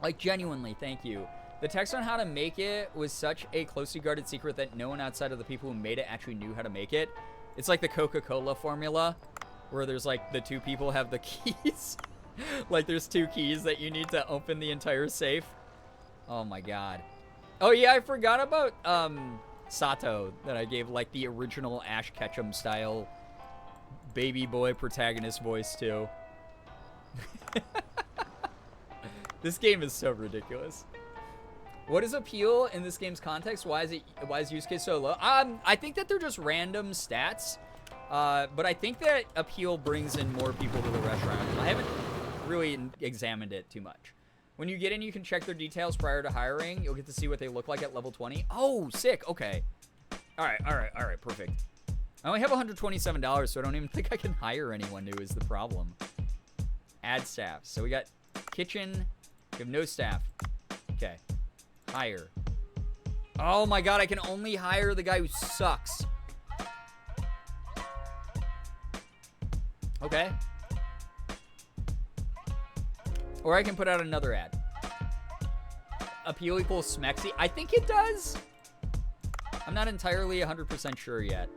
Like, genuinely, thank you. The text on how to make it was such a closely guarded secret that no one outside of the people who made it actually knew how to make it. It's like the Coca-Cola formula, where there's like the 2 people have the keys. Like there's 2 keys that you need to open the entire safe. Oh my god. Oh yeah, I forgot about Sato, that I gave like the original Ash Ketchum style baby boy protagonist voice to. This game is so ridiculous. What is appeal in this game's context? Why is Yusuke so low? I think that they're just random stats. But I think that appeal brings in more people to the restaurant. I haven't really examined it too much. When you get in, you can check their details prior to hiring. You'll get to see what they look like at level 20. Oh, sick. Okay. All right. Perfect. I only have $127, so I don't even think I can hire anyone new is the problem. Add staff. So we got kitchen. We have no staff. Okay. Hire. Oh my god, I can only hire the guy who sucks. Okay. Or I can put out another ad. Appeal equals Smexy. I think it does. I'm not entirely 100% sure yet.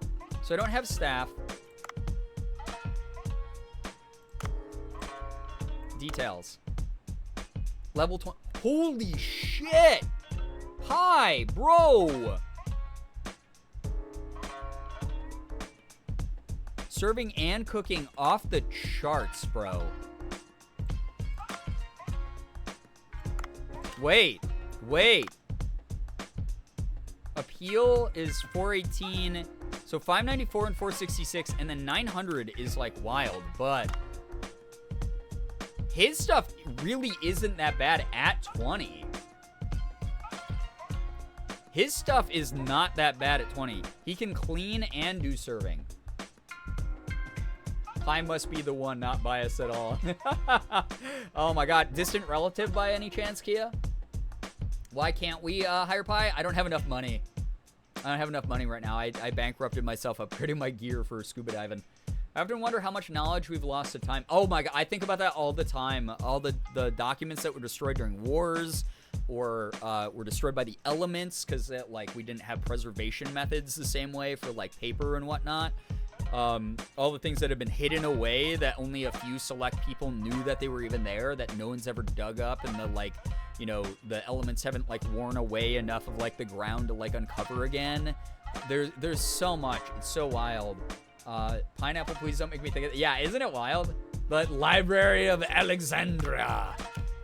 So I don't have staff. Details. Level 20. Holy shit! Hi, bro! Serving and cooking off the charts, bro. Wait. heal is 418. So 594 and 466, and then 900 is like wild, but his stuff really isn't that bad at 20. His stuff is not that bad at 20. He can clean and do serving. I must be the one not biased at all. Oh my god. Distant relative by any chance, Kia? Why can't we hire Pi? I don't have enough money. I don't have enough money right now. I bankrupted myself upgrading my gear for scuba diving. I often wonder how much knowledge we've lost to time. Oh my god, I think about that all the time. All the documents that were destroyed during wars or were destroyed by the elements because like we didn't have preservation methods the same way for like paper and whatnot. All the things that have been hidden away that only a few select people knew that they were even there, that no one's ever dug up, and the like, you know, the elements haven't like worn away enough of like the ground to like uncover again. There's so much. It's so wild. Pineapple, please don't make me think of it. Yeah, isn't it wild? The Library of Alexandria.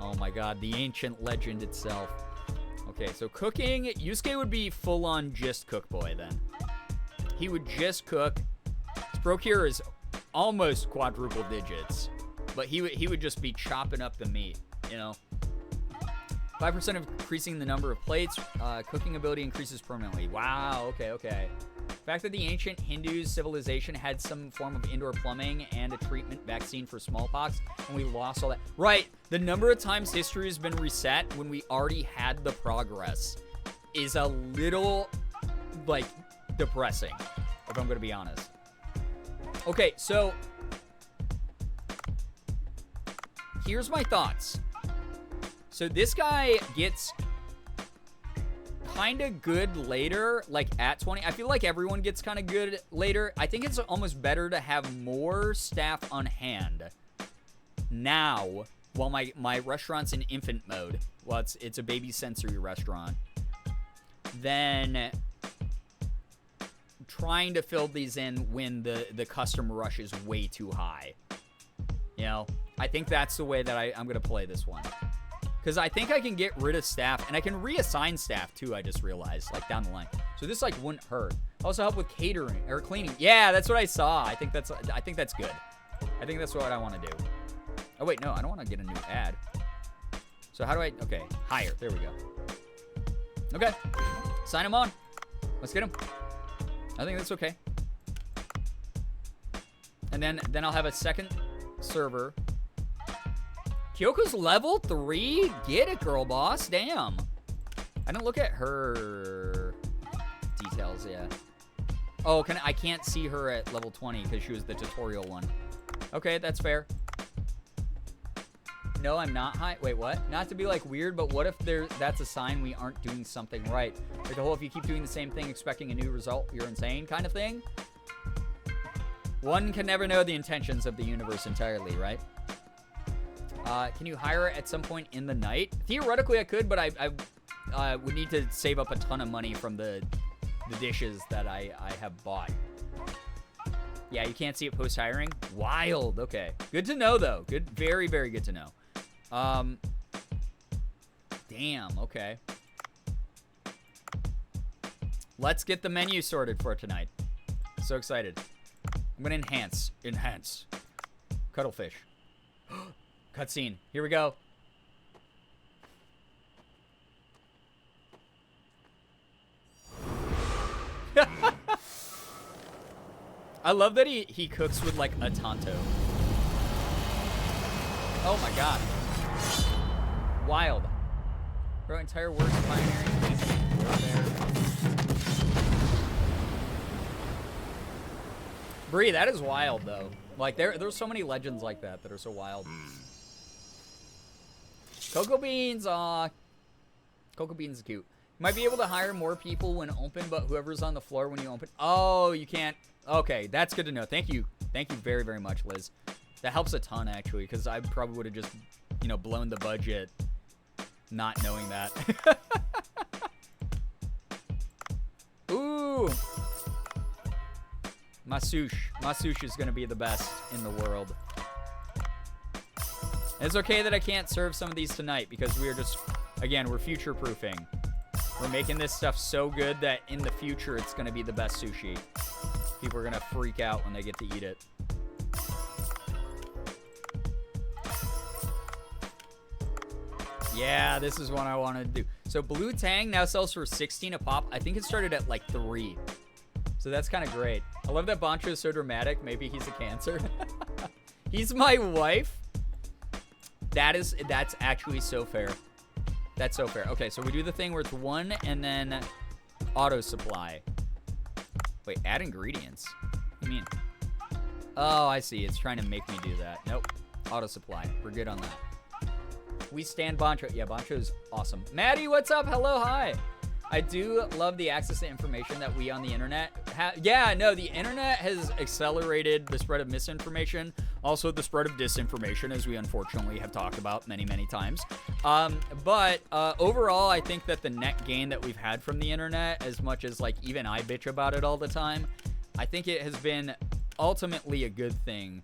Oh my god, the ancient legend itself. Okay, so cooking, Yusuke would be full on just cook boy then. He would just cook. His procure is almost quadruple digits, but he would just be chopping up the meat, you know. 5% of increasing the number of plates. Cooking ability increases permanently. Wow, okay. The fact that the ancient Hindu civilization had some form of indoor plumbing and a treatment vaccine for smallpox, and we lost all that. Right, the number of times history has been reset when we already had the progress is a little, like, depressing, if I'm going to be honest. Okay, so here's my thoughts. So this guy gets kind of good later, like at 20. I feel like everyone gets kind of good later. I think it's almost better to have more staff on hand now while my restaurant's in infant mode. Well, it's a baby sensory restaurant. Then trying to fill these in when the customer rush is way too high. You know, I think that's the way that I'm going to play this one. Because I think I can get rid of staff, and I can reassign staff, too, I just realized, like, down the line. So this, like, wouldn't hurt. Also help with catering, or cleaning. Yeah, that's what I saw. I think that's good. I think that's what I want to do. Oh, wait, no, I don't want to get a new ad. So how do I, okay, hire. There we go. Okay, sign him on. Let's get him. I think that's okay. And then I'll have a second server. Kyoko's level 3? Get it, girl boss. Damn. I didn't look at her details yet. Oh, I can't see her at level 20 because she was the tutorial one. Okay, that's fair. No, I'm not high. Wait, what? Not to be like weird, but what if that's a sign we aren't doing something right? Like the whole if you keep doing the same thing expecting a new result, you're insane kind of thing? One can never know the intentions of the universe entirely, right? Can you hire at some point in the night? Theoretically, I could, but I would need to save up a ton of money from the dishes that I have bought. Yeah, you can't see it post-hiring? Wild. Okay. Good to know, though. Good. Very, very good to know. Damn. Okay. Let's get the menu sorted for tonight. So excited. I'm going to enhance. Enhance. Cuttlefish. Cutscene. Here we go. I love that he cooks with like a Tonto. Oh my god. Wild. Bro, entire works pioneering. Bree, that is wild though. Like there's so many legends like that are so wild. Cocoa beans, Cocoa beans is cute. You might be able to hire more people when open, but whoever's on the floor when you open. Oh, you can't. Okay, that's good to know. Thank you. Thank you very, very much, Liz. That helps a ton, actually, because I probably would have just, you know, blown the budget not knowing that. Ooh. Masush. Masush is going to be the best in the world. It's okay that I can't serve some of these tonight because we're just, again, we're future-proofing. We're making this stuff so good that in the future it's going to be the best sushi. People are going to freak out when they get to eat it. Yeah, this is one I wanted to do. So Blue Tang now sells for 16 a pop. I think it started at like 3. So that's kind of great. I love that Bancho is so dramatic. Maybe he's a Cancer. He's my wife. That's actually so fair. That's so fair. Okay, so we do the thing where it's 1 and then auto supply. Wait, add ingredients. What do you mean? Oh, I see. It's trying to make me do that. Nope. Auto supply. We're good on that. We stand Bancho. Yeah, Bancho is awesome. Maddie, what's up? Hello, hi. I do love the access to information that we on the internet have. Yeah, no, the internet has accelerated the spread of misinformation, also the spread of disinformation, as we unfortunately have talked about many, many times. But overall, I think that the net gain that we've had from the internet, as much as like even I bitch about it all the time, I think it has been ultimately a good thing.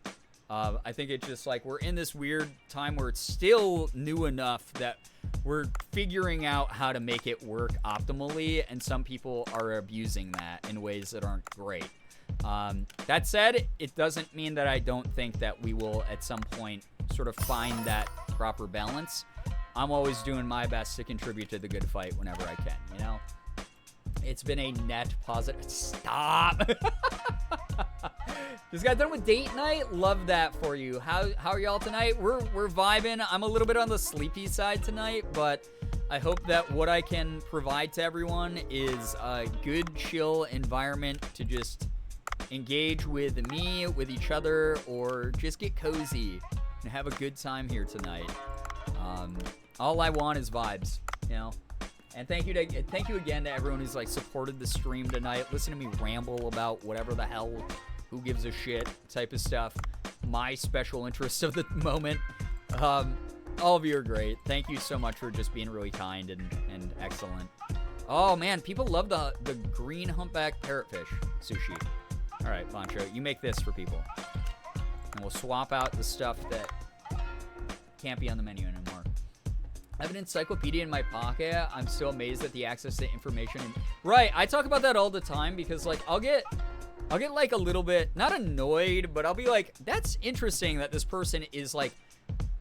I think it's just like we're in this weird time where it's still new enough that we're figuring out how to make it work optimally, and some people are abusing that in ways that aren't great. That said, it doesn't mean that I don't think that we will at some point sort of find that proper balance. I'm always doing my best to contribute to the good fight whenever I can, you know? It's been a net positive. Stop! Just got done with date night. Love that for you. How are y'all tonight? We're vibing. I'm a little bit on the sleepy side tonight, but I hope that what I can provide to everyone is a good, chill environment to just engage with me, with each other, or just get cozy and have a good time here tonight. All I want is vibes, you know? And thank you again to everyone who's like supported the stream tonight. Listen to me ramble about whatever the hell, who gives a shit type of stuff. My special interest of the moment. All of you are great. Thank you so much for just being really kind and excellent. Oh man, people love the green humpback parrotfish sushi. All right, Bancho, you make this for people. And we'll swap out the stuff that can't be on the menu anymore. I have an encyclopedia in my pocket. I'm still amazed at the access to information. Right, I talk about that all the time because like I'll get like a little bit, not annoyed, but I'll be like, that's interesting that this person is like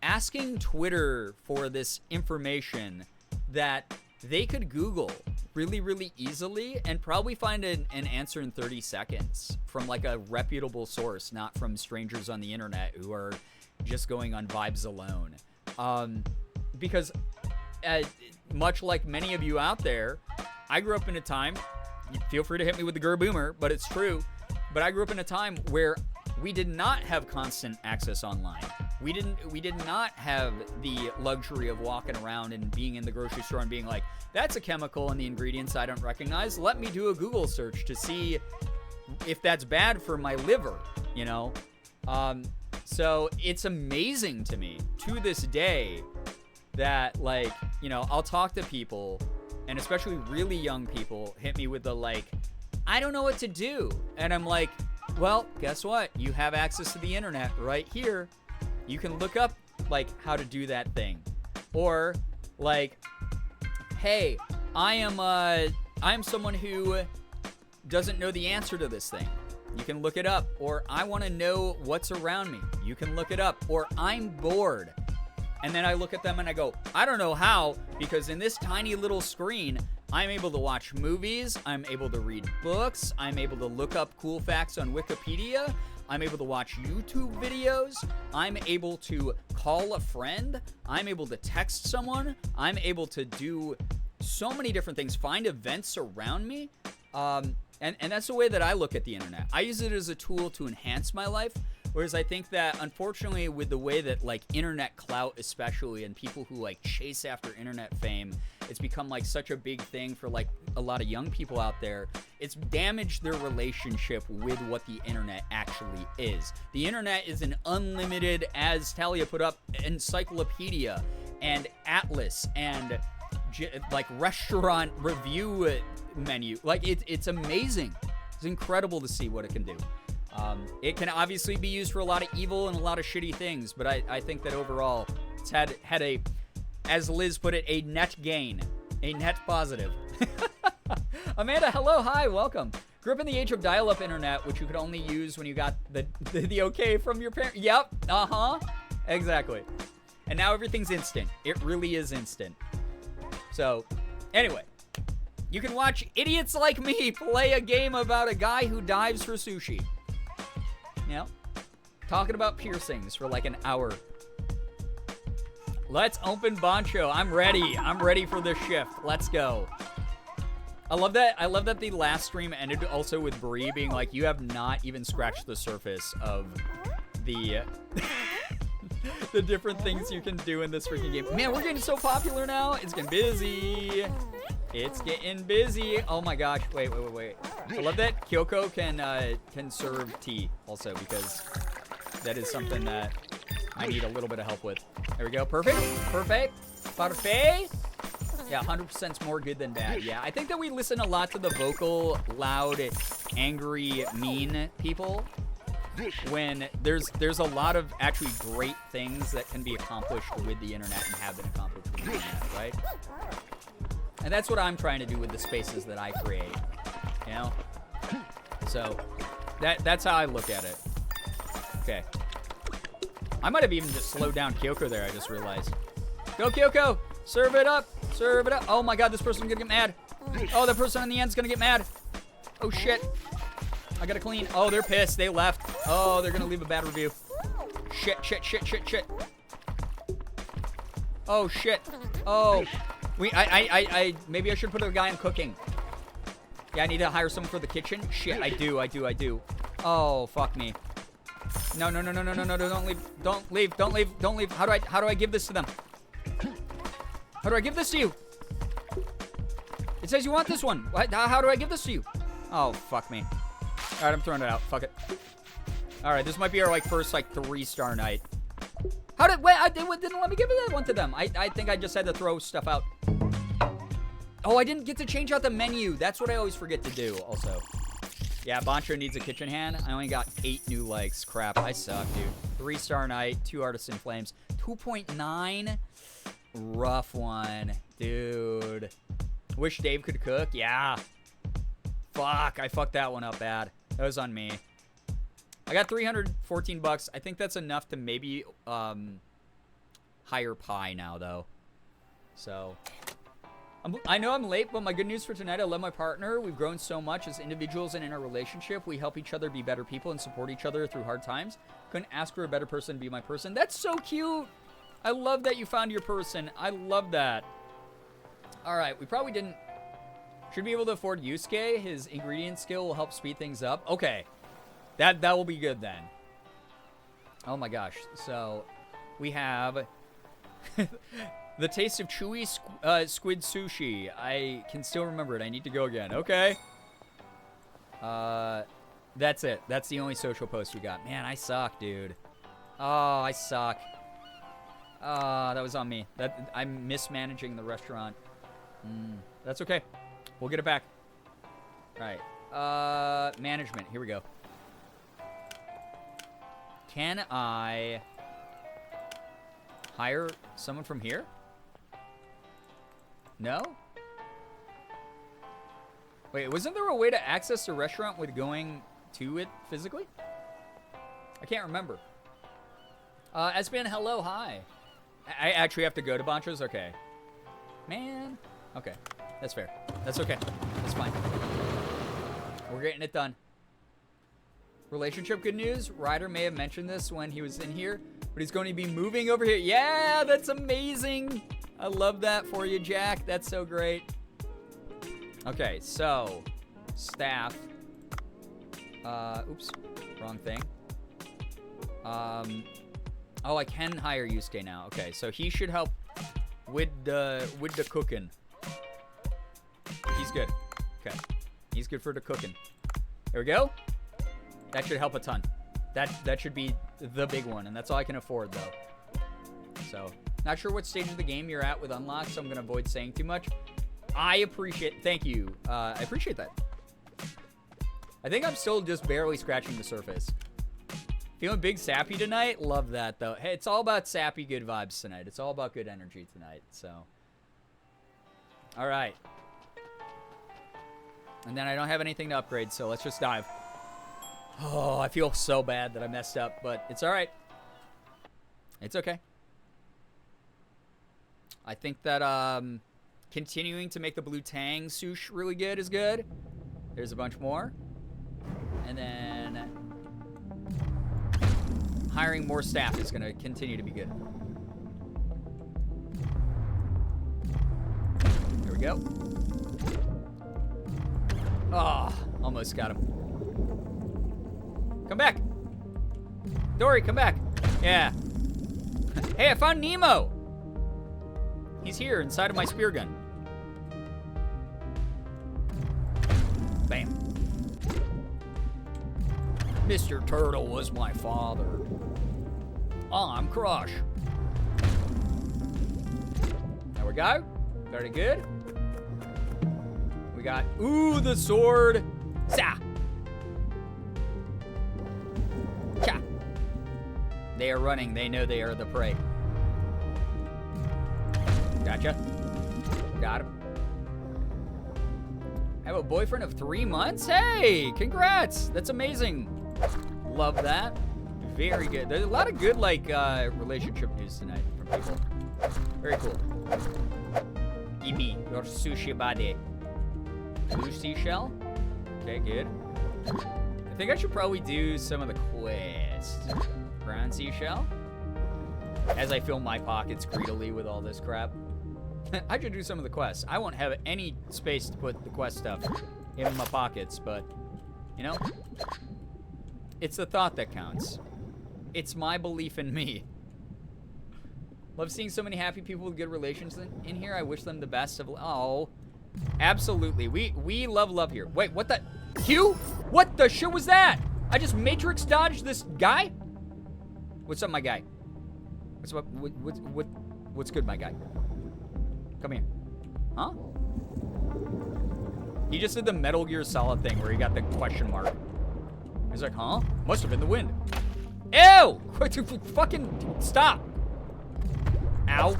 asking Twitter for this information that they could Google really, really easily and probably find an answer in 30 seconds from like a reputable source, not from strangers on the internet who are just going on vibes alone. Because much like many of you out there, I grew up in a time, feel free to hit me with the Gerboomer, but it's true, but I grew up in a time where we did not have constant access online. We did not have the luxury of walking around and being in the grocery store and being like, that's a chemical in the ingredients I don't recognize. Let me do a Google search to see if that's bad for my liver, you know? So it's amazing to me to this day that, like, you know, I'll talk to people, and especially really young people hit me with the like, I don't know what to do. And I'm like, well, guess what? You have access to the internet right here. You can look up like how to do that thing. Or like, hey, I am someone who doesn't know the answer to this thing. You can look it up. Or I want to know what's around me. You can look it up. Or I'm bored. And then I look at them and I go, I don't know how, because in this tiny little screen, I'm able to watch movies, I'm able to read books, I'm able to look up cool facts on Wikipedia, I'm able to watch YouTube videos, I'm able to call a friend, I'm able to text someone, I'm able to do so many different things, find events around me, and that's the way that I look at the internet. I use it as a tool to enhance my life. Whereas I think that, unfortunately, with the way that, like, internet clout especially, and people who, like, chase after internet fame, it's become, like, such a big thing for, like, a lot of young people out there. It's damaged their relationship with what the internet actually is. The internet is an unlimited, as Talia put up, encyclopedia and atlas and, like, restaurant review menu. Like, it's amazing. It's incredible to see what it can do. It can obviously be used for a lot of evil and a lot of shitty things, but I think that overall it's had a, as Liz put it, a net gain, a net positive. Amanda, hello, hi, welcome. Grew up in the age of dial-up internet, which you could only use when you got the okay from your parents. Yep, exactly. And now everything's instant. It really is instant. So, anyway, you can watch idiots like me play a game about a guy who dives for sushi. You know, talking about piercings for like an hour. Let's open Bancho. I'm ready. I'm ready for this shift. Let's go. I love that. I love that the last stream ended also with Bree being like, you have not even scratched the surface of the the different things you can do in this freaking game. Man, we're getting so popular now. It's getting busy. It's getting busy. Oh my gosh. Wait. I love that Kyoko can serve tea also, because that is something that I need a little bit of help with. There we go. Perfect. Yeah, 100% is more good than bad. Yeah, I think that we listen a lot to the vocal, loud, angry, mean people when there's a lot of actually great things that can be accomplished with the internet and have been accomplished with the internet, right? And that's what I'm trying to do with the spaces that I create, you know? So, that's how I look at it. Okay. I might have even just slowed down Kyoko there, I just realized. Go, Kyoko! Serve it up! Serve it up! Oh my god, this person's gonna get mad. Oh, the person on the end's gonna get mad. Oh shit. I gotta clean. Oh, they're pissed. They left. Oh, they're gonna leave a bad review. Shit. Oh shit. Oh. Maybe I should put a guy in cooking. Yeah, I need to hire someone for the kitchen. Shit, I do. Oh, fuck me. No, don't leave. How do I give this to them? How do I give this to you? It says you want this one. How do I give this to you? Oh, fuck me. All right, I'm throwing it out. Fuck it. All right, this might be our first 3-star night. It didn't let me give that one to them. I think I just had to throw stuff out. Oh, I didn't get to change out the menu. That's what I always forget to do also. Yeah, Bancho needs a kitchen hand. I only got 8 new likes. Crap, I suck, dude. 3-star night, 2 artists in flames. 2.9. Rough one, dude. Wish Dave could cook. Yeah. Fuck, I fucked that one up bad. That was on me. I got 314 bucks. I think that's enough to maybe hire Pi now, though. So I know I'm late, but my good news for tonight, I love my partner. We've grown so much as individuals and in a relationship. We help each other be better people and support each other through hard times. Couldn't ask for a better person to be my person. That's so cute. I love that you found your person. I love that. All right, we probably didn't. Should be able to afford Yusuke. His ingredient skill will help speed things up. Okay, that will be good then. Oh my gosh. So we have the taste of chewy squid sushi. I can still remember it. I need to go again. Okay. That's it. That's the only social post we got. Man, I suck, dude. Oh, I suck. That was on me. I'm mismanaging the restaurant. That's okay. We'll get it back. All right. Management. Here we go. Can I hire someone from here? No? Wait, wasn't there a way to access the restaurant with going to it physically? I can't remember. Espan, hello, hi. I actually have to go to Bancho's? Okay. Man. Okay. That's fair. That's okay. That's fine. We're getting it done. Relationship good news. Ryder may have mentioned this when he was in here, but he's going to be moving over here. Yeah, that's amazing. I love that for you, Jack. That's so great. Okay, so staff. Oops, wrong thing. Oh, I can hire Yusuke now. Okay, so he should help with the cooking. He's good. Okay, he's good for the cooking. There we go. That should help a ton. That should be the big one, and that's all I can afford, though. So, not sure what stage of the game you're at with unlock, so I'm going to avoid saying too much. I appreciate... Thank you. I appreciate that. I think I'm still just barely scratching the surface. Feeling big sappy tonight? Love that, though. Hey, it's all about sappy good vibes tonight. It's all about good energy tonight, so... All right. And then I don't have anything to upgrade, so let's just dive. Oh, I feel so bad that I messed up, but it's all right. It's okay. I think that continuing to make the blue tang sush really good is good. There's a bunch more. And then hiring more staff is going to continue to be good. There we go. Oh, almost got him. Come back. Dory, come back. Yeah. Hey, I found Nemo. He's here inside of my spear gun. Bam. Mr. Turtle was my father. I'm Crush. There we go. Very good. We got, ooh, the sword. Sa. Cha. They are running. They know they are the prey. Gotcha. Got him. I have a boyfriend of 3 months? Hey, congrats. That's amazing. Love that. Very good. There's a lot of good, like, relationship news tonight from people. Very cool. Imi, your sushi body. Blue seashell? Okay, good. I think I should probably do some of the quests. Brown seashell? As I fill my pockets greedily with all this crap. I should do some of the quests. I won't have any space to put the quest stuff in my pockets, but, you know, it's the thought that counts. It's my belief in me. Love seeing so many happy people with good relations in here. I wish them the best of... Oh, absolutely. We love here. Wait, what the... Q? What the shit was that? I just matrix dodged this guy? What's up, my guy? What's up? What's good, my guy? Come here. Huh? He just did the Metal Gear Solid thing where he got the question mark. He's like, huh? Must have been the wind. Ew! Fucking stop. Ow.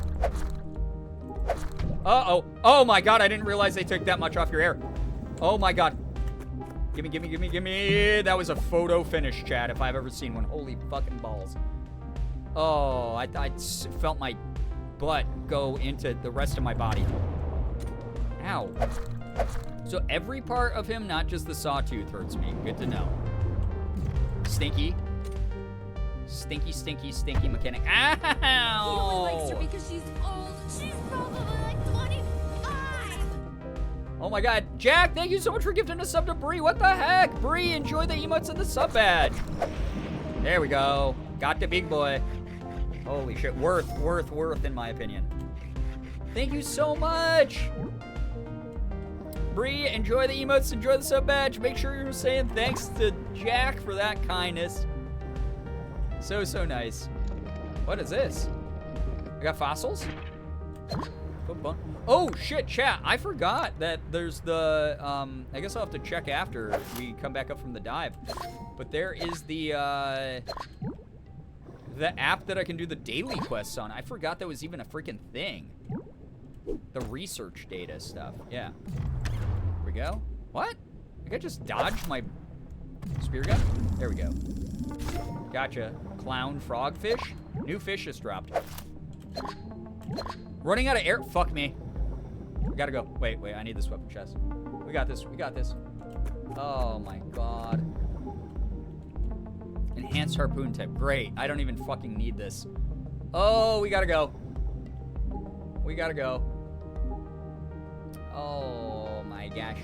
Uh-oh. Oh my god, I didn't realize they took that much off your hair. Oh my god. Gimme. That was a photo finish, chat, if I've ever seen one. Holy fucking balls. Oh, I felt my butt go into the rest of my body. Ow. So every part of him, not just the sawtooth, hurts me. Good to know. Stinky mechanic. Ow! He only likes her because she's old. She's probably like 25. Oh my god. Jack, thank you so much for gifting a sub to Bree. What the heck? Bree, enjoy the emotes and the sub badge. There we go. Got the big boy. Holy shit. Worth, in my opinion. Thank you so much. Bree, enjoy the emotes, enjoy the sub badge. Make sure you're saying thanks to Jack for that kindness. So nice. What is this? I got fossils? Oh, shit, chat. I forgot that there's the, I guess I'll have to check after we come back up from the dive. But there is the app that I can do the daily quests on. I forgot that was even a freaking thing. The research data stuff. Yeah. Here we go. What? I think I just dodged my spear gun? There we go. Gotcha. Clown frogfish. New fish just dropped. Running out of air. Fuck me. We gotta go. Wait. I need this weapon chest. We got this. Oh my god. Enhanced harpoon tip. Great. I don't even fucking need this. Oh, we gotta go. Oh my gosh.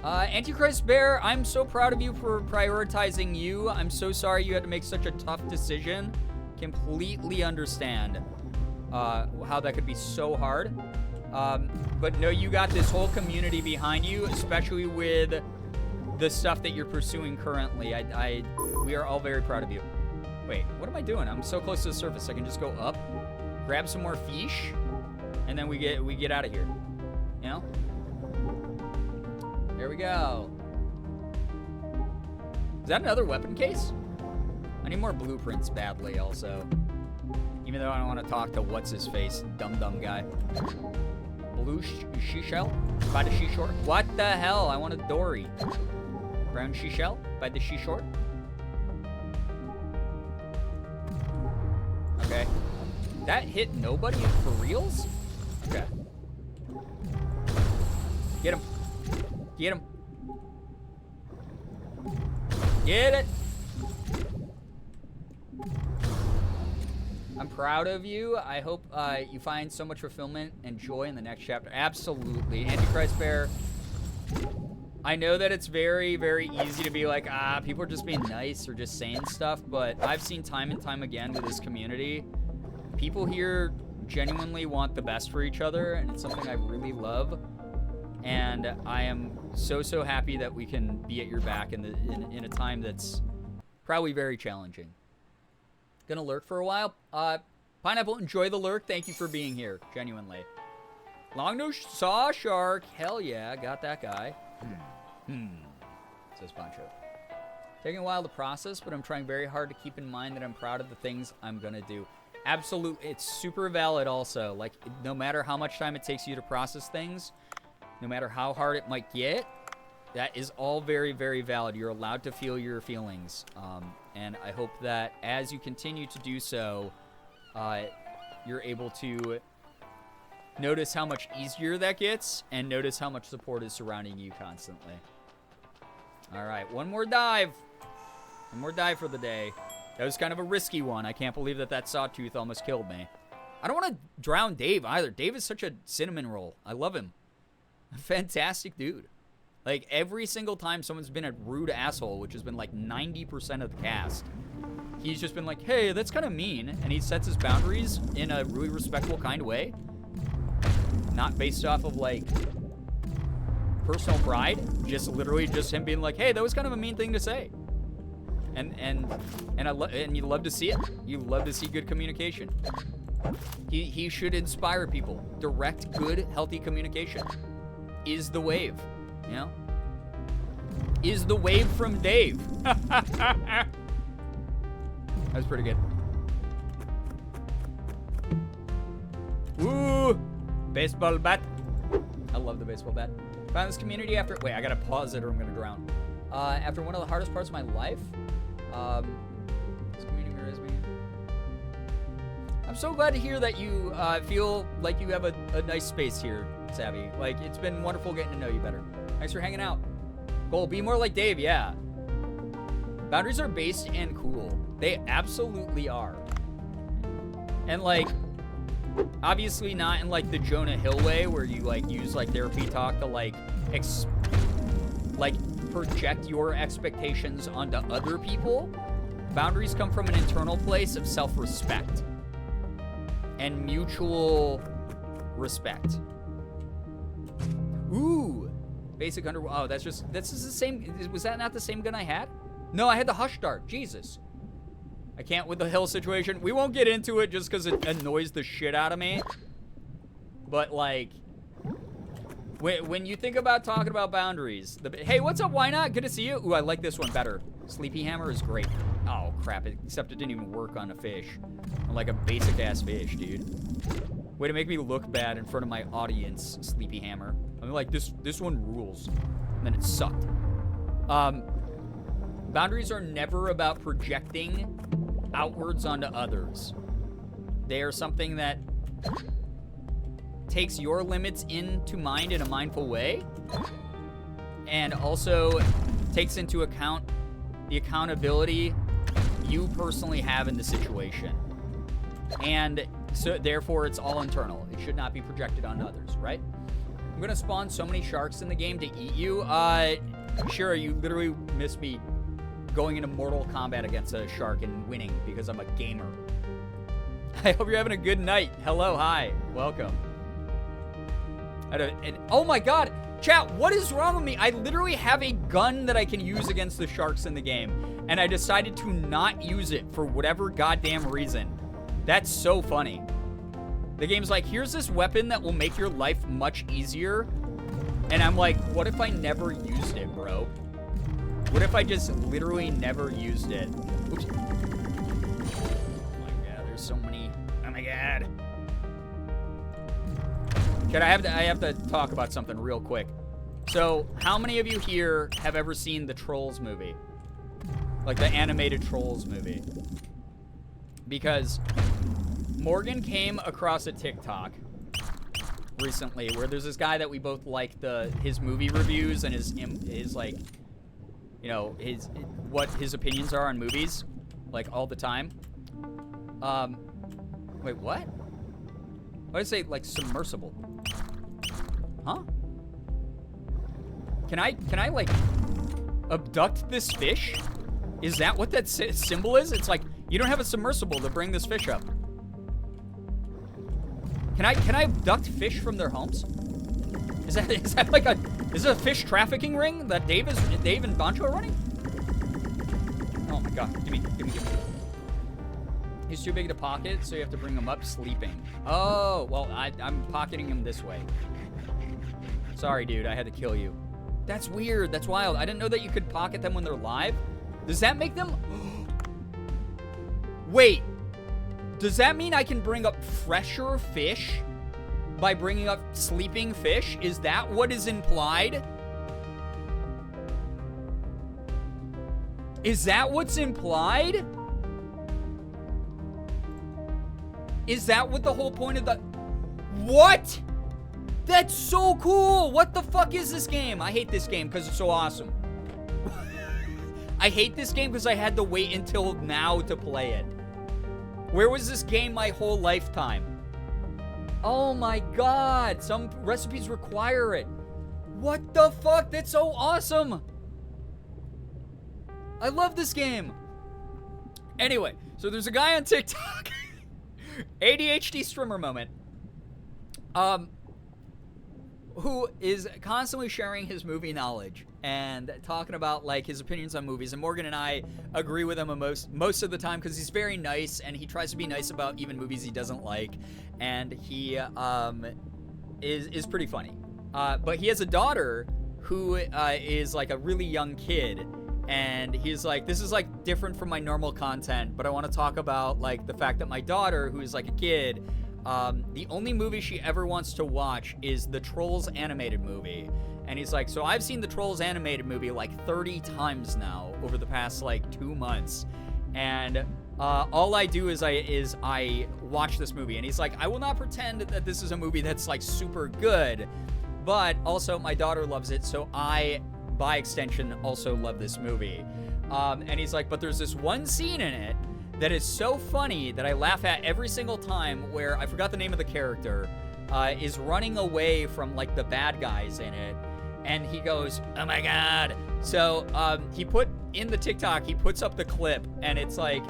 Antichrist Bear, I'm so proud of you for prioritizing you. I'm so sorry you had to make such a tough decision. Completely understand how that could be so hard. But no, you got this whole community behind you, especially with the stuff that you're pursuing currently. We are all very proud of you. Wait, what am I doing? I'm so close to the surface. I can just go up, grab some more fish, and then we get out of here. You know? There we go. Is that another weapon case? I need more blueprints badly also. Even though I don't want to talk to what's-his-face, dumb guy. Blue seashell by the seashore. What the hell? I want a dory. Brown seashell by the seashore. Okay. That hit nobody for reals? Okay. Get him. Get him. Get it. I'm proud of you. I hope you find so much fulfillment and joy in the next chapter. Absolutely. Antichrist Bear. I know that it's very, very easy to be like, people are just being nice or just saying stuff, but I've seen time and time again with this community, people here genuinely want the best for each other, and it's something I really love. And I am so, so happy that we can be at your back in a time that's probably very challenging. Gonna lurk for a while. Pineapple, enjoy the lurk. Thank you for being here, genuinely. Longnose saw shark. Hell yeah, got that guy. Says Poncho. Taking a while to process, but I'm trying very hard to keep in mind that I'm proud of the things I'm gonna do. Absolutely, it's super valid also. Like, no matter how much time it takes you to process things, no matter how hard it might get, that is all very, very valid. You're allowed to feel your feelings. And I hope that as you continue to do so, you're able to notice how much easier that gets and notice how much support is surrounding you constantly. All right, one more dive. One more dive for the day. That was kind of a risky one. I can't believe that sawtooth almost killed me. I don't want to drown Dave either. Dave is such a cinnamon roll. I love him. A fantastic dude. Like, every single time someone's been a rude asshole, which has been like 90% of the cast, he's just been like, hey, that's kind of mean. And he sets his boundaries in a really respectful kind of way. Not based off of, like, personal pride. Just literally just him being like, hey, that was kind of a mean thing to say. And you love to see it. You love to see good communication. He should inspire people. Direct, good, healthy communication is the wave. You know? Is the wave from Dave. That was pretty good. Woo! Baseball bat. I love the baseball bat. Found this community after... Wait, I gotta pause it or I'm gonna drown. After one of the hardest parts of my life. This community mirrors me. I'm so glad to hear that you feel like you have a nice space here, Savvy. Like, it's been wonderful getting to know you better. Thanks for hanging out. Goal, be more like Dave, yeah. Boundaries are based and cool. They absolutely are. And, like, obviously not in, like, the Jonah Hill way where you, like, use, like, therapy talk to, like, project your expectations onto other people. Boundaries come from an internal place of self-respect and mutual respect. Ooh. Basic under... Oh, that's just the same... Was that not the same gun I had? No, I had the Hush Dart. Jesus. I can't with the hill situation. We won't get into it just because it annoys the shit out of me. But, like... When you think about talking about boundaries... Hey, what's up? Why not? Good to see you. Ooh, I like this one better. Sleepy Hammer is great. Oh, crap. Except it didn't even work on a fish. On, like, a basic-ass fish, dude. Way to make me look bad in front of my audience, Sleepy Hammer. I'm like, this one rules. And then it sucked. Boundaries are never about projecting outwards onto others. They are something that takes your limits into mind in a mindful way. And also takes into account the accountability you personally have in the situation. And so therefore it's all internal. It should not be projected on others, right? I'm gonna spawn so many sharks in the game to eat you. Sure, you literally missed me going into Mortal Kombat against a shark and winning because I'm a gamer. I hope you're having a good night. Hello, hi, welcome. Oh my god, chat, what is wrong with me? I literally have a gun that I can use against the sharks in the game, and I decided to not use it for whatever goddamn reason. That's so funny. The game's like, here's this weapon that will make your life much easier. And I'm like, what if I never used it, bro? What if I just literally never used it? Oops. Oh my god, there's so many. Oh my god. Dad, I have to talk about something real quick. So, how many of you here have ever seen the Trolls movie? Like the animated Trolls movie? Because Morgan came across a TikTok recently where there's this guy that we both like his movie reviews and his like, you know, what his opinions are on movies, like all the time. Wait, what? Why did I say like submersible? Huh? Can I like abduct this fish? Is that what that symbol is? It's like you don't have a submersible to bring this fish up. Can I abduct fish from their homes? Is that like is it a fish trafficking ring that Dave and Bancho are running? Oh my god, give me. He's too big to pocket, so you have to bring him up sleeping. Oh, well, I'm pocketing him this way. Sorry, dude, I had to kill you. That's weird, that's wild. I didn't know that you could pocket them when they're live. Does that make them... Wait, does that mean I can bring up fresher fish by bringing up sleeping fish? Is that what is implied? Is that what's implied? Is that what the whole point of the... What? That's so cool! What the fuck is this game? I hate this game because it's so awesome. I hate this game because I had to wait until now to play it. Where was this game my whole lifetime? Oh my god, some recipes require it. What the fuck? That's so awesome! I love this game. Anyway, so there's a guy on TikTok... ADHD streamer moment. Who is constantly sharing his movie knowledge and talking about like his opinions on movies. And Morgan and I agree with him most of the time because he's very nice and he tries to be nice about even movies he doesn't like. And he is pretty funny. But he has a daughter who is like a really young kid. And he's like, this is like different from my normal content, but I want to talk about like the fact that my daughter, who's like a kid, the only movie she ever wants to watch is the Trolls animated movie. And he's like, so I've seen the Trolls animated movie like 30 times now over the past like 2 months. And all I do is I watch this movie. And he's like, I will not pretend that this is a movie that's like super good, but also my daughter loves it, so I, by extension, also love this movie. And he's like, but there's this one scene in it that is so funny that I laugh at every single time, where I forgot the name of the character, is running away from like the bad guys in it. And he goes, oh my god. So he put in the TikTok, he puts up the clip and it's like,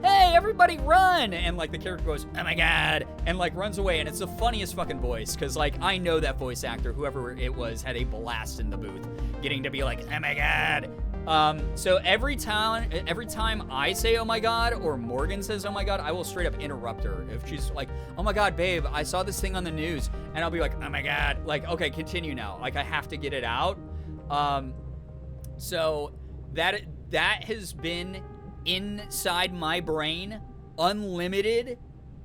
hey, everybody run. And like the character goes, oh my god, and like runs away. And it's the funniest fucking voice, because like I know that voice actor, whoever it was, had a blast in the booth getting to be like, oh my god. So every time I say oh my god, or Morgan says oh my god, I will straight up interrupt her. If she's like, oh my god, babe, I saw this thing on the news, and I'll be like, oh my god, like, okay, continue now. Like, I have to get it out. So that has been inside my brain unlimited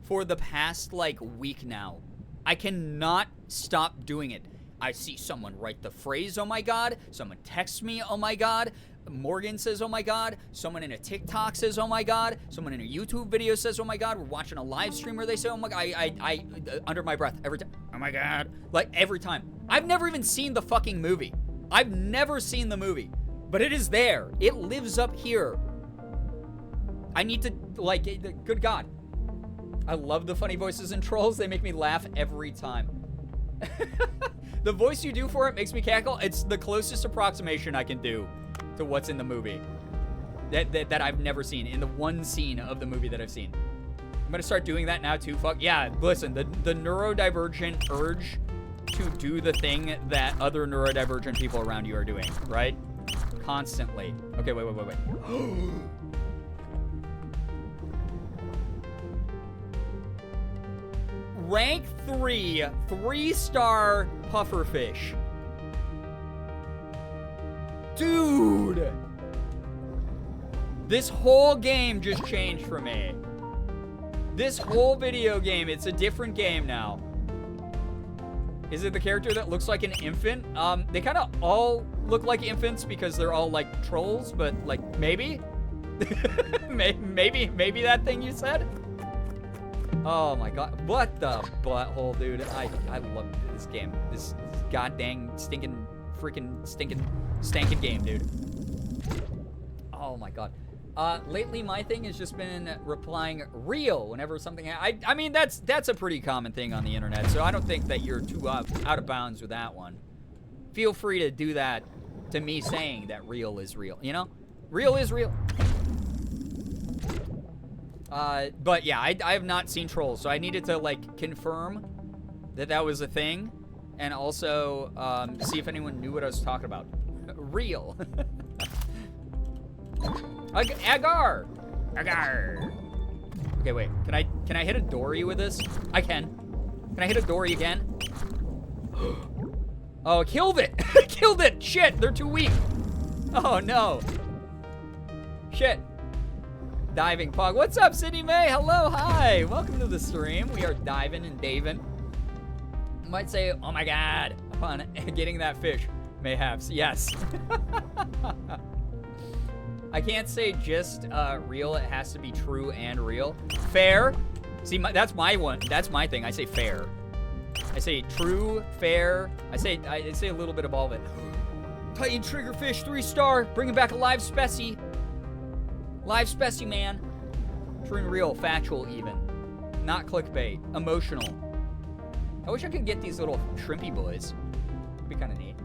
for the past like week now. I cannot stop doing it. I see someone write the phrase, oh my god. Someone texts me, oh my god. Morgan says, oh my god. Someone in a TikTok says, oh my god. Someone in a YouTube video says, oh my god. We're watching a live stream where they say, oh my god. I under my breath every time, oh my god. Like, every time. I've never even seen the fucking movie. I've never seen the movie. But it is there. It lives up here. I need to, like, good god. I love the funny voices in Trolls. They make me laugh every time. The voice you do for it makes me cackle. It's the closest approximation I can do to what's in the movie that I've never seen, in the one scene of the movie that I've seen. I'm gonna start doing that now too. Fuck yeah, listen, the neurodivergent urge to do the thing that other neurodivergent people around you are doing, right? Constantly. Okay, wait. Rank 3, 3-star pufferfish. Dude! This whole game just changed for me. This whole video game, it's a different game now. Is it the character that looks like an infant? They kind of all look like infants because they're all like trolls, but like maybe? maybe that thing you said? Oh my god. What the butthole, dude? I love this game. This goddamn stinking stankin' game, dude. Oh my god. Lately my thing has just been replying real whenever something I mean that's a pretty common thing on the internet, so I don't think that you're too out of bounds with that one. Feel free to do that to me saying that real is real, you know? Real is real. But yeah, I have not seen trolls, so I needed to like confirm that that was a thing, and also see if anyone knew what I was talking about. Real. Agar. Okay, wait. Can I hit a dory with this? I can. Can I hit a dory again? Oh, killed it. Killed it. Shit, they're too weak. Oh no. Shit. Diving Pog. What's up, Sydney May? Hello, hi. Welcome to the stream. We are diving and daving. You might say, oh my god, upon getting that fish. Mayhaps, yes. I can't say just real. It has to be true and real. Fair. See, that's my one. That's my thing. I say fair. I say true, fair. I say a little bit of all of it. Titan triggerfish, 3-star. Bringing back a live specie. Live specie, man. True and real, factual even. Not clickbait. Emotional. I wish I could get these little shrimpy boys. It'd be kind of neat.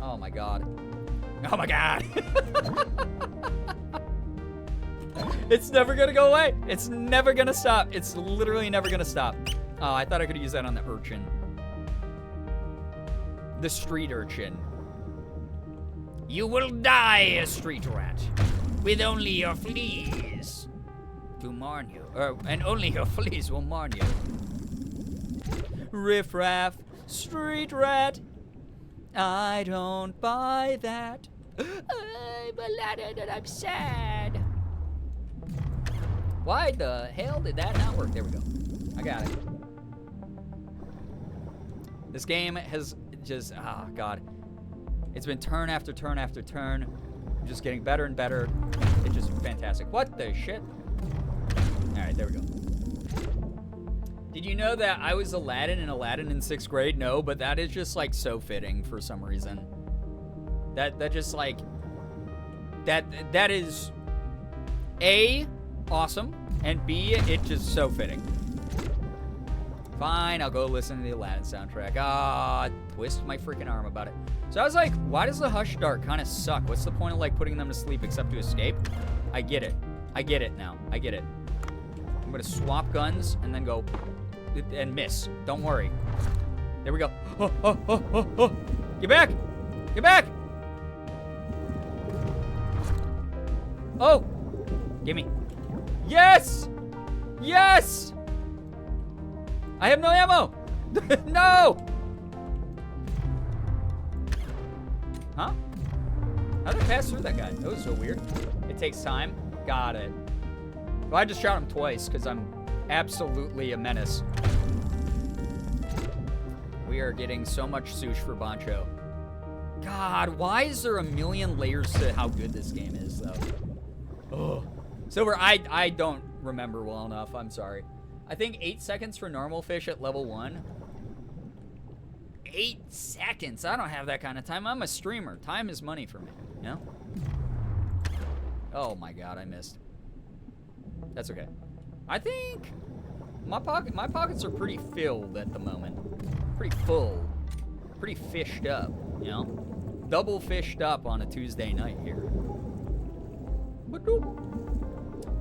Oh my god. Oh my god. It's never gonna go away. It's never gonna stop. It's literally never gonna stop. Oh, I thought I could use that on the urchin. The street urchin. You will die, a street rat, with only your fleas to mourn you. And only your fleas will mourn you. Riff raff, street rat. I don't buy that. I'm aladdin and I'm sad. Why the hell did that not work? There we go. I got it. This game has just, oh god. It's been turn after turn after turn. Just getting better and better. It's just fantastic. What the shit? Alright, there we go. Did you know that I was Aladdin in 6th grade? No, but that is just like so fitting for some reason. That just like that is A, awesome, and B, it's just so fitting. Fine, I'll go listen to the Aladdin soundtrack. Ah, twist my freaking arm about it. So I was like, why does the Hush Dark kind of suck? What's the point of like putting them to sleep except to escape? I get it. I get it now. I get it. I'm gonna swap guns and then go and miss. Don't worry. There we go. Oh, oh, oh, oh, oh. Get back! Get back! Oh! Gimme. Yes! Yes! I have no ammo! No! Huh? How did I pass through that guy? That was so weird. It takes time. Got it. Well, I just shot him twice because I'm absolutely a menace. We are getting so much sush for Bancho. God, why is there a million layers to how good this game is, though? Oh. Silver, I don't remember well enough. I'm sorry. I think 8 seconds for normal fish at level 1. 8 seconds? I don't have that kind of time. I'm a streamer. Time is money for me, you know? Oh my god, I missed. That's okay. I think my pockets are pretty filled at the moment. Pretty full. Pretty fished up, you know? Double fished up on a Tuesday night here.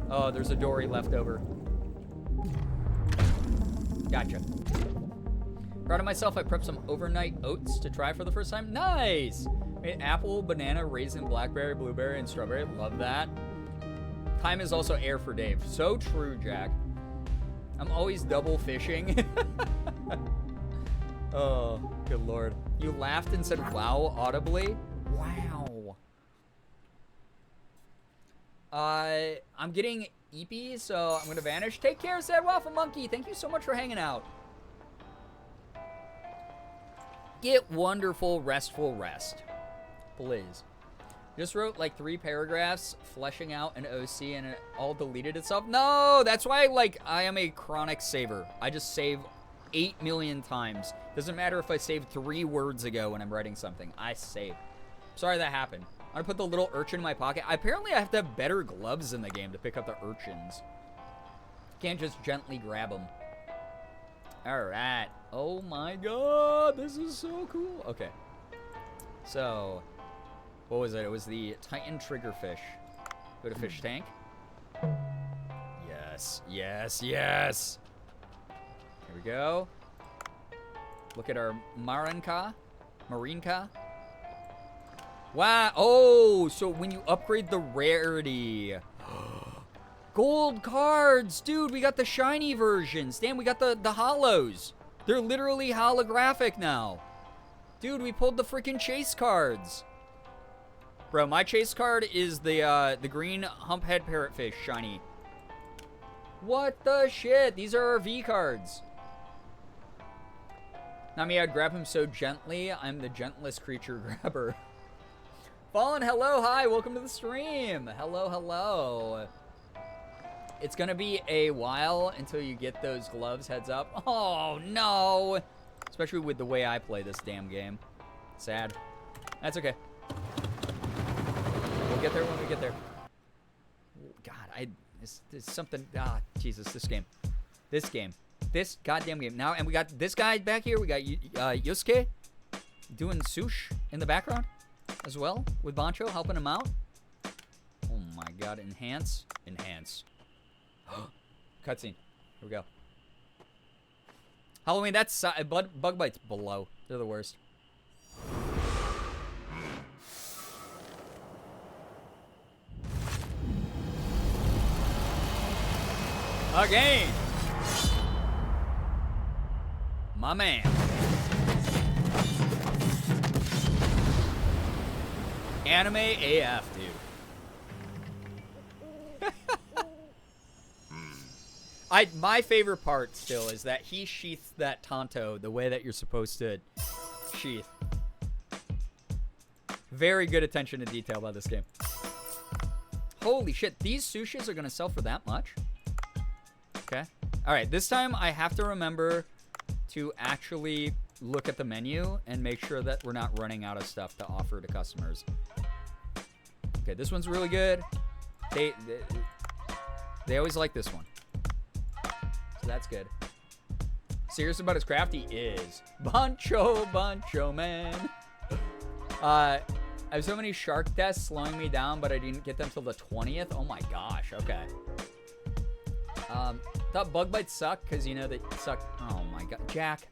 Oh, there's a dory left over. Gotcha. Proud of myself, I prepped some overnight oats to try for the first time. Nice! Made apple, banana, raisin, blackberry, blueberry, and strawberry. Love that. Time is also air for Dave. So true, Jack. I'm always double fishing. Oh, good lord. You laughed and said wow audibly? Wow. I'm getting eepy, so I'm gonna vanish. Take care, said Waffle Monkey. Thank you so much for hanging out. get wonderful, restful rest. Please. Just wrote like 3 paragraphs fleshing out an OC and it all deleted itself. No, that's why I am a chronic saver. I just save 8 million times. Doesn't matter if I saved 3 words ago when I'm writing something. I save. Sorry that happened. I'm gonna put the little urchin in my pocket. Apparently I have to have better gloves in the game to pick up the urchins. Can't just gently grab them. Alright. Oh my god, this is so cool. Okay. So, what was it? It was the Titan Triggerfish. Go to fish tank. Yes, yes, yes. Here we go. Look at our Marinka. Wow. Oh, so when you upgrade the rarity. Gold cards. Dude, we got the shiny versions. Damn, we got the hollows. They're literally holographic now. Dude, we pulled the freaking chase cards. Bro, my chase card is the green humphead parrotfish shiny. What the shit? These are our V cards. Not me, I'd grab him so gently. I'm the gentlest creature grabber. Fallen, hello, hi, welcome to the stream. Hello, hello. It's gonna be a while until you get those gloves, heads up. Oh, no. Especially with the way I play this damn game. Sad. That's okay. We'll get there when we get there. God, there's something, Jesus, this game. This goddamn game. Now, and we got this guy back here. We got Yosuke doing sush in the background as well with Bancho helping him out. Oh my god, enhance. Cutscene. Here we go. Halloween, that's bug bites below. They're the worst. Again. My man. Anime AF, dude. My favorite part still is that he sheaths that Tonto the way that you're supposed to sheath. Very good attention to detail by this game. Holy shit, these sushis are gonna sell for that much? Okay. Alright, this time I have to remember to actually look at the menu and make sure that we're not running out of stuff to offer to customers. Okay, this one's really good. They always like this one. So that's good. Serious about his craft? He is. Bancho, man. I have so many shark deaths slowing me down, but I didn't get them till the 20th. Oh my gosh, okay. Thought bug bites suck because you know they suck. Oh my god, Jack.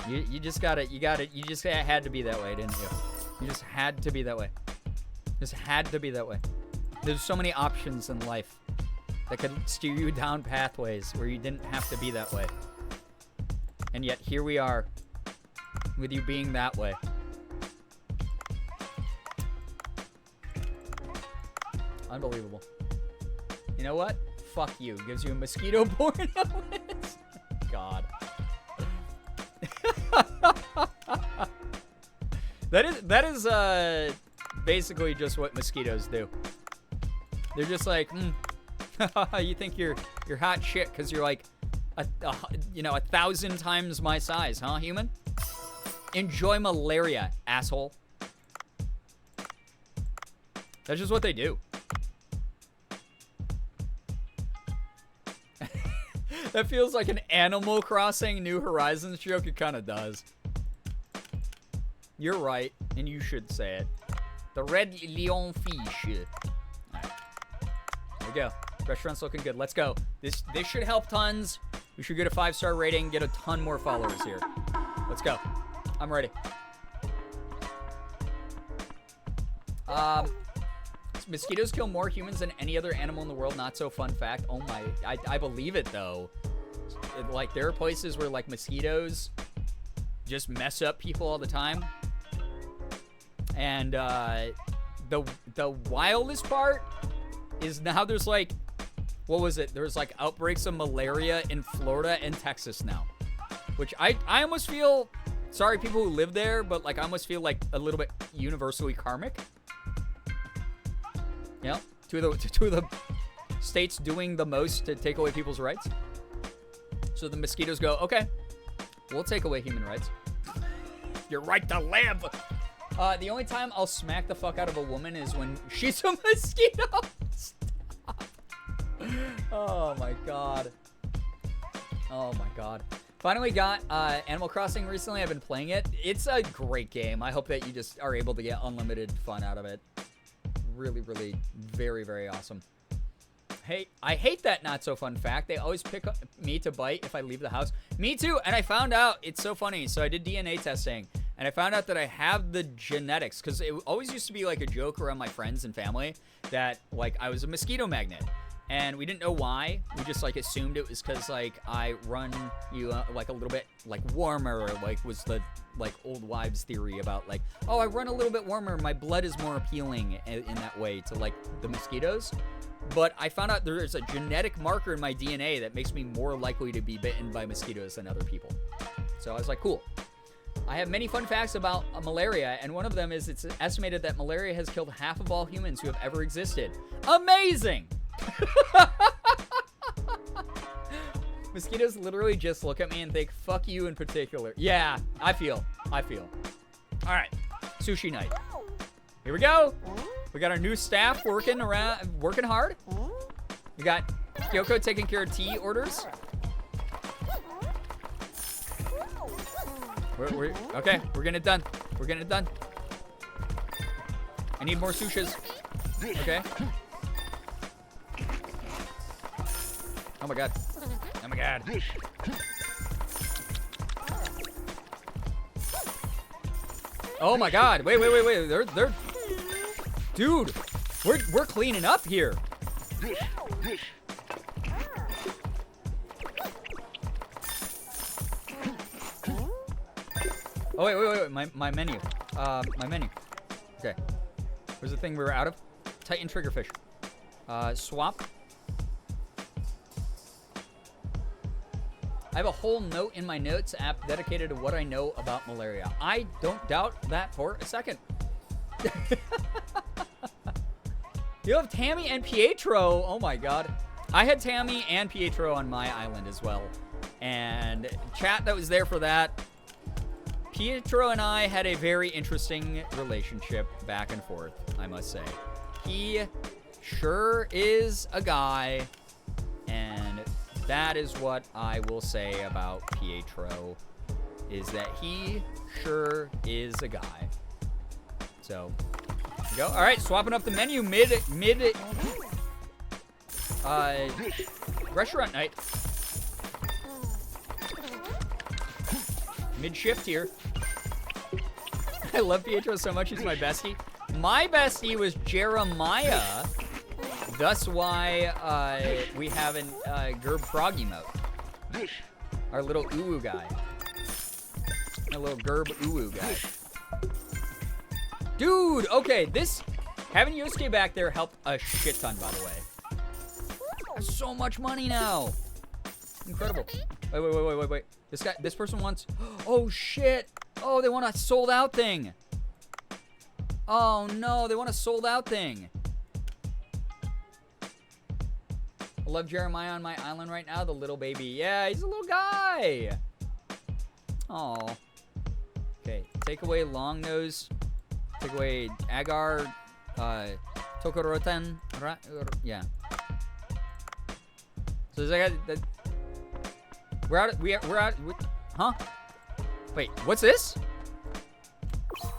You just got it. You just had to be that way, didn't you? You just had to be that way. Just had to be that way. There's so many options in life that could steer you down pathways where you didn't have to be that way. And yet here we are with you being that way. Unbelievable. You know what? Fuck you. Gives you a mosquito-borne illness. God. That is basically just what mosquitoes do. They're just like, you think you're hot shit because you're like, 1,000 times my size, huh, human? Enjoy malaria, asshole. That's just what they do. That feels like an Animal Crossing New Horizons joke. It kind of does. You're right, and you should say it. The red lion fish. All right. There we go. Restaurant's looking good. Let's go. This should help tons. We should get a 5-star rating, get a ton more followers here. Let's go. I'm ready. Mosquitoes kill more humans than any other animal in the world. Not so fun fact. Oh my, I believe it though. Like there are places where like mosquitoes just mess up people all the time. And the wildest part is now there's like what was it? There's like outbreaks of malaria in Florida and Texas now. Which I almost feel, sorry people who live there, but like I almost feel like a little bit universally karmic. Yeah, two of the states doing the most to take away people's rights. So the mosquitoes go, okay, we'll take away human rights. Your right to live. The only time I'll smack the fuck out of a woman is when she's a mosquito. Stop. Oh my god. Oh my god. Finally got Animal Crossing recently. I've been playing it. It's a great game. I hope that you just are able to get unlimited fun out of it. Really, really, very, very awesome. Hey, I hate that not so fun fact. They always pick up me to bite if I leave the house. Me too. And I found out, it's so funny. So I did DNA testing and I found out that I have the genetics, because it always used to be like a joke around my friends and family that like I was a mosquito magnet. And we didn't know why. We just like assumed it was because like I run you like a little bit like warmer, like was the like old wives theory about like, oh, I run a little bit warmer. My blood is more appealing in that way to like the mosquitoes. But I found out there is a genetic marker in my DNA that makes me more likely to be bitten by mosquitoes than other people. So I was like, cool. I have many fun facts about malaria, and one of them is it's estimated that malaria has killed half of all humans who have ever existed. Amazing! Mosquitoes literally just look at me and think, fuck you in particular. Yeah, I feel. All right, sushi night. Here we go. We got our new staff working hard. We got Kyoko taking care of tea orders. Okay, we're getting it done. I need more sushis. Okay. Oh my god. Oh my god. Wait. They're dude, we're cleaning up here. Oh wait. My menu. My menu. Okay. Where's the thing we were out of? Titan triggerfish. Swap. I have a whole note in my notes app dedicated to what I know about malaria. I don't doubt that for a second. You have Tammy and Pietro. Oh my god. I had Tammy and Pietro on my island as well. And chat that was there for that. Pietro and I had a very interesting relationship back and forth, I must say. He sure is a guy, and that is what I will say about Pietro, is that he sure is a guy. So, here we go. All right, swapping up the menu mid restaurant night. Mid-shift here. I love Pietro so much, he's my bestie. My bestie was Jeremiah. Thus why we have an Girbeagly emote. Our little uwu guy. A little Girbeagly guy. Dude, okay, this... Having Yosuke back there helped a shit ton, by the way. There's so much money now. Incredible. Wait. This person wants... Oh, shit. Oh, they want a sold out thing. Oh, no, they want a sold out thing. I love Jeremiah on my island right now, the little baby. Yeah, he's a little guy. Oh. Okay, take away long nose. Take away agar. Tokoroten. Yeah. So is that we're out. Huh? Wait, what's this?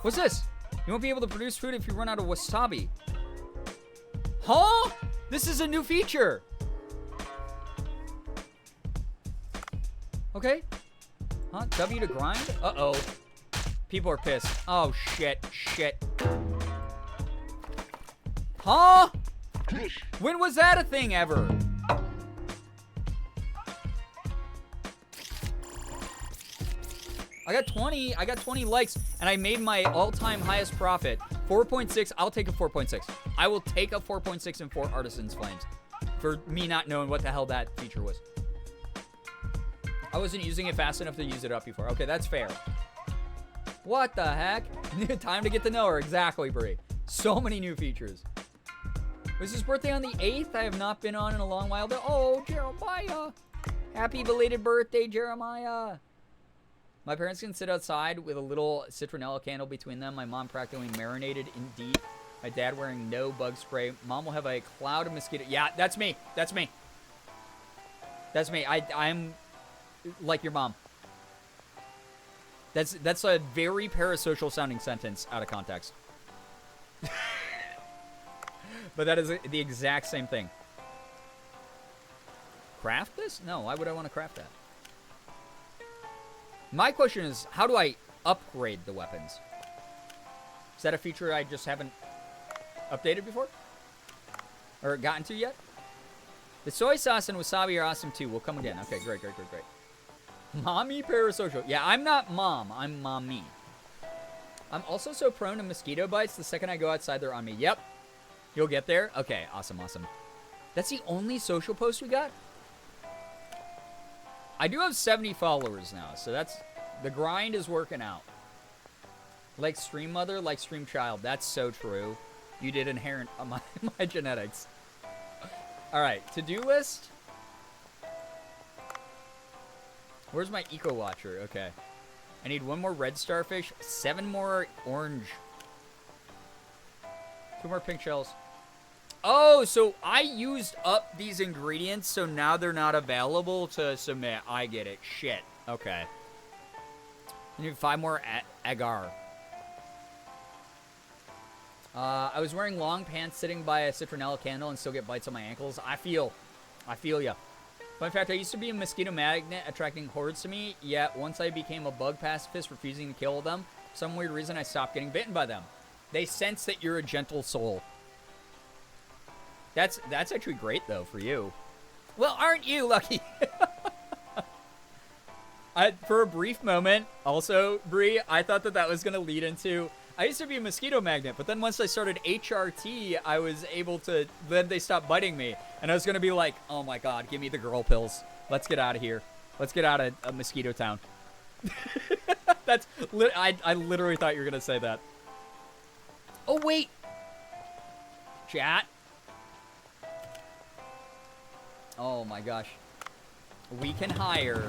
What's this? You won't be able to produce food if you run out of wasabi. Huh? This is a new feature. Okay. Huh? W to grind? Uh-oh. People are pissed. Oh, shit. Huh? When was that a thing ever? I got 20 likes, and I made my all-time highest profit. 4.6, I'll take a 4.6. I will take a 4.6 in 4 Artisan's Flames. for me not knowing what the hell that feature was. I wasn't using it fast enough to use it up before. Okay, that's fair. What the heck? Time to get to know her. Exactly, Brie. So many new features. Was his birthday on the 8th? I have not been on in a long while. Oh, Jeremiah. Happy belated birthday, Jeremiah. My parents can sit outside with a little citronella candle between them. My mom practically marinated in DEET. My dad wearing no bug spray. Mom will have a cloud of mosquito. Yeah, that's me. That's me. That's me. I'm like your mom. That's a very parasocial sounding sentence out of context. But that is the exact same thing. Craft this? No, why would I want to craft that? My question is, how do I upgrade the weapons? Is that a feature I just haven't updated before? Or gotten to yet? The soy sauce and wasabi are awesome too. We'll come again. Okay, great. Mommy parasocial. Yeah, I'm not mom. I'm mommy. I'm also so prone to mosquito bites. The second I go outside, they're on me. Yep. You'll get there? Okay, awesome. That's the only social post we got? I do have 70 followers now, so that's... The grind is working out. Like stream mother, like stream child. That's so true. You did inherit my genetics. Alright, to-do list. Where's my eco watcher? Okay. I need 1 more red starfish, 7 more orange. 2 more pink shells. Oh, so I used up these ingredients, so now they're not available to submit. I get it. Shit. Okay. I need 5 more agar. I was wearing long pants sitting by a citronella candle and still get bites on my ankles. I feel ya. Fun fact, I used to be a mosquito magnet attracting hordes to me, yet once I became a bug pacifist refusing to kill them, for some weird reason I stopped getting bitten by them. They sense that you're a gentle soul. That's actually great, though, for you. Well, aren't you lucky? For a brief moment, also, Brie, I thought that was going to lead into... I used to be a mosquito magnet, but then once I started HRT, I was able to... Then they stopped biting me. And I was going to be like, oh my god, give me the girl pills. Let's get out of here. Let's get out of Mosquito Town. I literally thought you were going to say that. Oh, wait. Chat. Oh my gosh. We can hire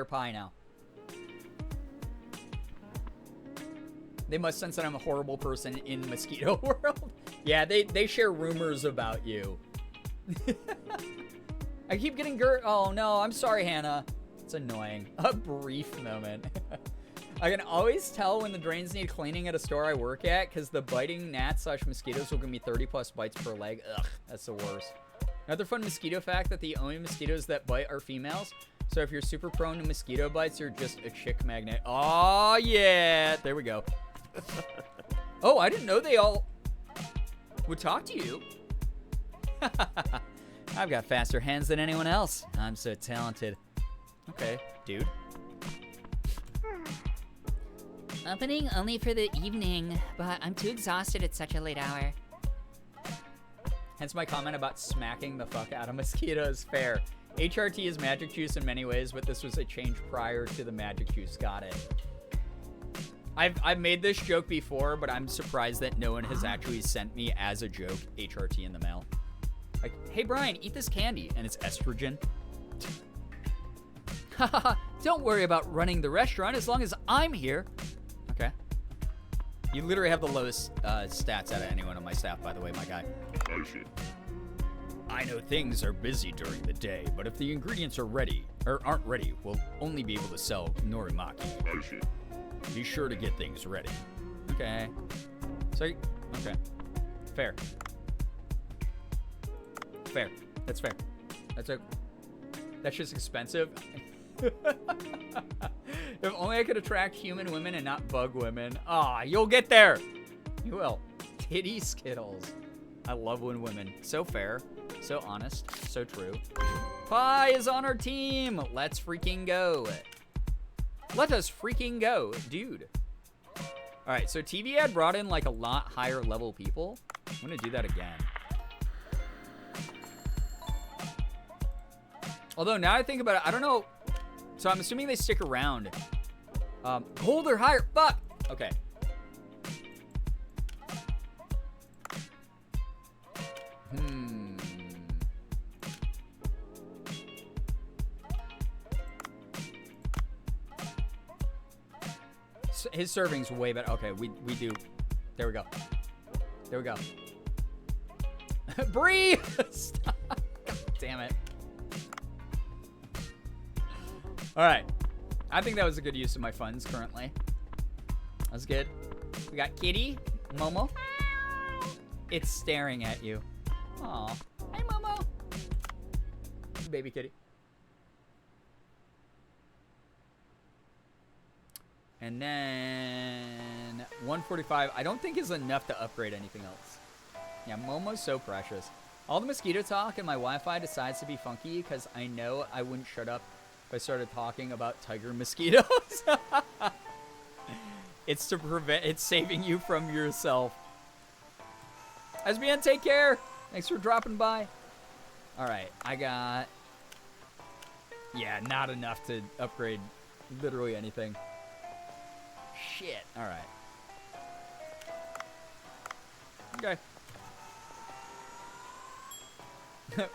Pi now. They must sense that I'm a horrible person in Mosquito World. Yeah, they share rumors about you. I keep getting Oh no, I'm sorry, Hannah. It's annoying. A brief moment. I can always tell when the drains need cleaning at a store I work at because the biting gnats/mosquitoes will give me 30 plus bites per leg. Ugh, that's the worst. Another fun mosquito fact that the only mosquitoes that bite are females. So if you're super prone to mosquito bites, you're just a chick magnet. Oh yeah, there we go. Oh, I didn't know they all would talk to you. I've got faster hands than anyone else. I'm so talented. Okay, dude. Opening only for the evening, but I'm too exhausted at such a late hour. Hence my comment about smacking the fuck out of mosquitoes. Fair. HRT is magic juice in many ways, but this was a change prior to the magic juice. Got it. I've made this joke before, but I'm surprised that no one has actually sent me as a joke HRT in the mail. Like, hey Brian, eat this candy, and it's estrogen. Haha, don't worry about running the restaurant as long as I'm here. Okay. You literally have the lowest stats out of anyone on my staff, by the way, my guy. I know things are busy during the day, but if the ingredients are ready, or aren't ready, we'll only be able to sell norimaki. Be sure to get things ready. Okay. So, okay. Fair. Fair. That's fair. That's just expensive. If only I could attract human women and not bug women. Ah, you'll get there. You will. Titty Skittles. I love when women. So fair. So honest. So true. Pi is on our team. Let's freaking go. Let us freaking go, dude. All right, so TV ad brought in like a lot higher level people. I'm gonna do that again. Although now I think about it, I don't know. So I'm assuming they stick around. Hold or higher. Fuck. Okay. His serving's way better. Okay, we do. There we go. There we go. Bree! Stop. God damn it. Alright. I think that was a good use of my funds currently. That was good. We got Kitty, Momo. It's staring at you. Aw. Hey, Momo. Baby kitty. And then 145, I don't think is enough to upgrade anything else. Yeah, Momo's so precious. All the mosquito talk and my Wi-Fi decides to be funky because I know I wouldn't shut up if I started talking about tiger mosquitoes. It's to prevent, it's saving you from yourself. SBN, take care. Thanks for dropping by. All right, I got, yeah, not enough to upgrade literally anything. Shit. All right. Okay.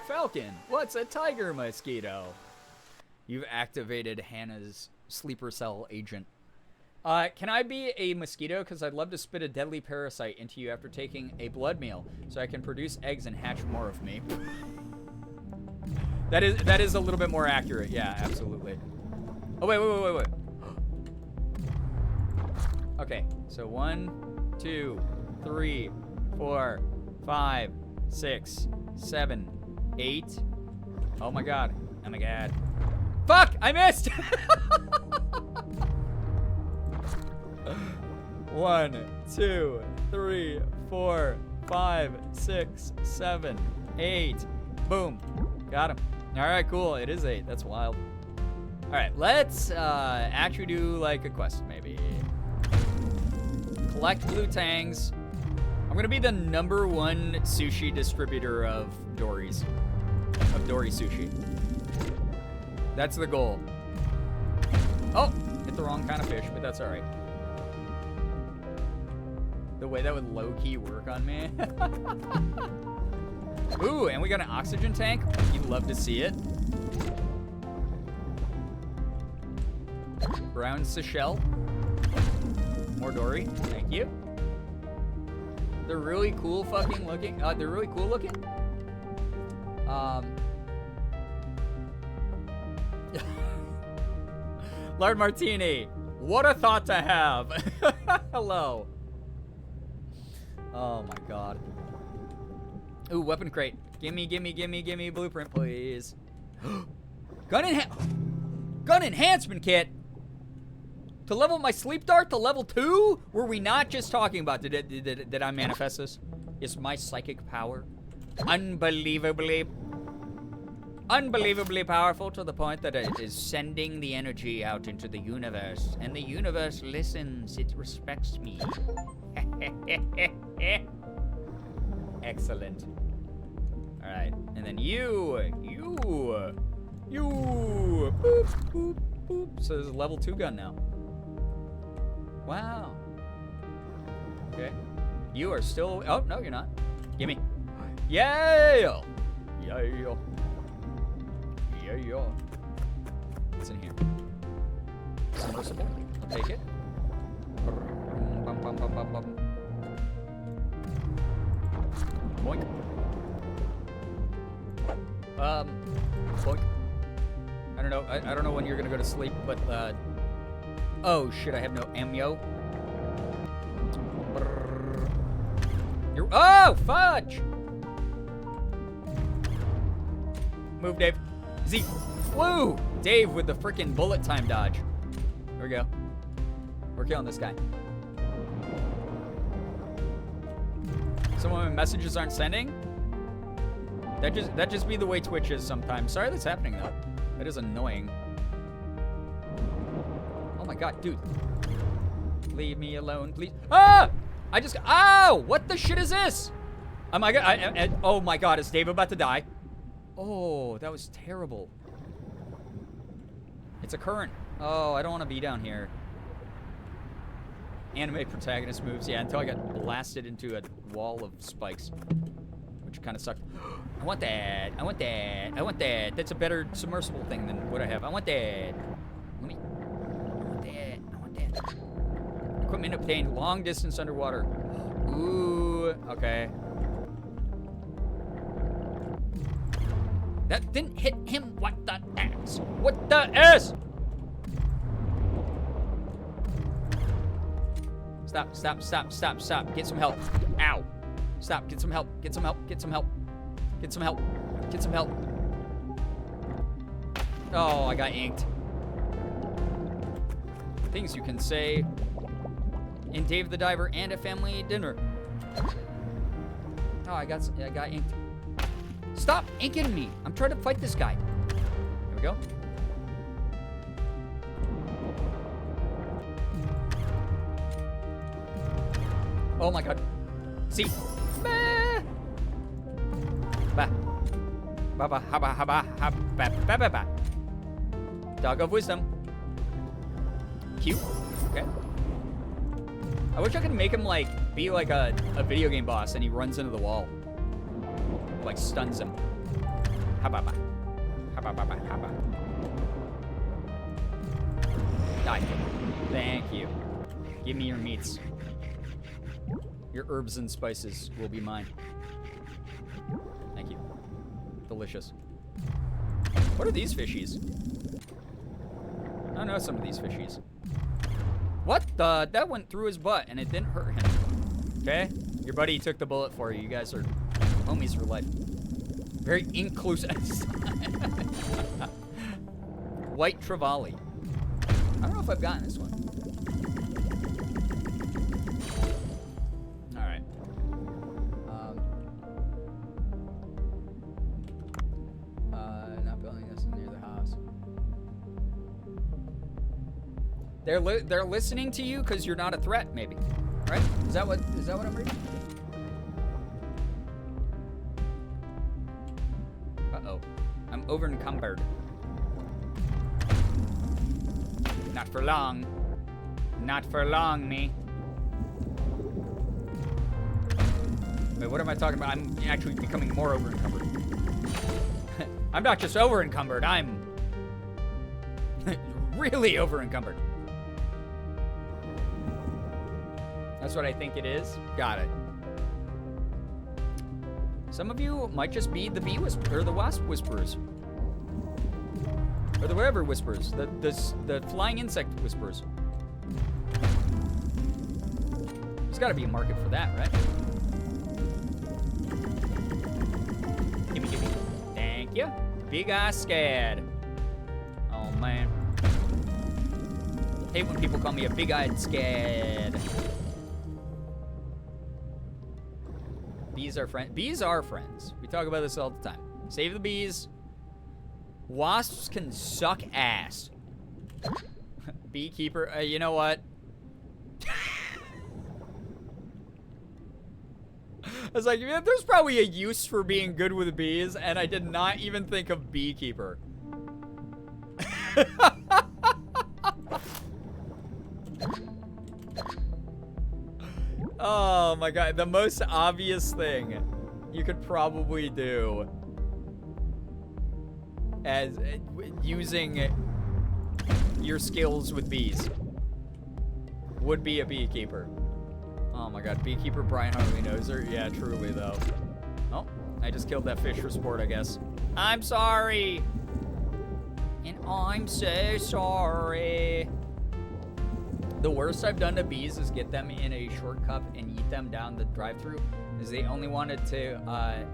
Falcon, what's a tiger mosquito? You've activated Hannah's sleeper cell agent. Can I be a mosquito? Because I'd love to spit a deadly parasite into you after taking a blood meal, so I can produce eggs and hatch more of me. That is a little bit more accurate. Yeah, absolutely. Oh wait. Okay, so 1, 2, 3, 4, 5, 6, 7, 8. Oh my god. Oh my god. Fuck! I missed! 1, 2, 3, 4, 5, 6, 7, 8. Boom. Got him. Alright, cool. It is 8. That's wild. Alright, let's actually do like a quest maybe. Collect blue tangs. I'm gonna be the #1 sushi distributor of Dory's. Of Dory Sushi. That's the goal. Oh! Hit the wrong kind of fish, but that's alright. The way that would low-key work on me. Ooh, and we got an oxygen tank. You'd love to see it. Brown Seychelles. More Dory. Thank you. They're really cool fucking looking. They're really cool looking. Lard Martini. What a thought to have. Hello. Oh my god. Ooh, weapon crate. Gimme blueprint, please. Gun enhancement kit. To level my sleep dart to level 2? Were we not just talking about, did I manifest this? Is my psychic power unbelievably powerful to the point that it is sending the energy out into the universe, and the universe listens, it respects me. Excellent. All right, and then you, boop, boop, boop. So there's a level 2 gun now. Wow. Okay. You are still, oh, no, you're not. Gimme. Yeah! Yeah. What's in here? Submersible. I'll take it. Boink. Boink. I don't know. I don't know when you're gonna go to sleep, but oh shit! I have no ammo. You're, oh fudge! Move, Dave. Z. Woo! Dave with the freaking bullet time dodge. Here we go. We're killing this guy. Some of my messages aren't sending? That just be the way Twitch is sometimes. Sorry that's happening though. That is annoying. Oh my god, dude. Leave me alone, please. Ah! I just, ow! What the shit is this? Oh my god, oh my god, is Dave about to die? Oh, that was terrible. It's a current. Oh, I don't want to be down here. Anime protagonist moves, yeah, until I got blasted into a wall of spikes. Which kind of sucked. I want that. I want that. I want that. That's a better submersible thing than what I have. I want that. Let me. I want that. I want that. Equipment obtained long distance underwater. Ooh. Okay. That didn't hit him. What the ass? What the ass? Stop, stop, stop, stop, stop. Get some help. Ow. Stop. Get some help. Get some help. Get some help. Get some help. Get some help. Oh, I got inked. Things you can say in Dave the Diver and a family dinner. Oh, I got inked. Stop inking me. I'm trying to fight this guy. There we go. Oh my god. See. Ba. Ba. Ba ba ha ba ha ba ha ba ba ba ba. Dog of wisdom. Cute. Okay. I wish I could make him like be like a video game boss and he runs into the wall. Like stuns him. Ha ba ba. Ha ba ba ba ha ba. Die. Thank you. Give me your meats. Your herbs and spices will be mine. Thank you. Delicious. What are these fishies? I know some of these fishies. What the? That went through his butt and it didn't hurt him. Okay? Your buddy took the bullet for you. You guys are homies for life. Very inclusive. White Trevally. I don't know if I've gotten this one. Alright. Not building this near the house. They're listening to you because you're not a threat, maybe. Right? Is that what I'm reading? Uh-oh. I'm over encumbered. Not for long. Not for long, me. Wait, what am I talking about? I'm actually becoming more over encumbered. I'm not just over encumbered, I'm really over encumbered. That's what I think it is. Got it. Some of you might just be the bee whisper or the wasp whisperers. Or the whatever whispers. The flying insect whispers. There's gotta be a market for that, right? Gimme, gimme. Thank you. Big eye scad. Oh man. Hate when people call me a big-eyed scad. Bees are friends. Bees are friends. We talk about this all the time. Save the bees. Wasps can suck ass. Beekeeper. You know what? I was like, yeah, there's probably a use for being good with bees, and I did not even think of beekeeper. Oh my god, the most obvious thing you could probably do as using your skills with bees would be a beekeeper. Oh my god, beekeeper Brian Harley knows her. Yeah, truly though. Oh, I just killed that fish for sport, I guess. I'm sorry. And I'm so sorry. The worst I've done to bees is get them in a short cup and eat them down the drive-thru, because they only wanted to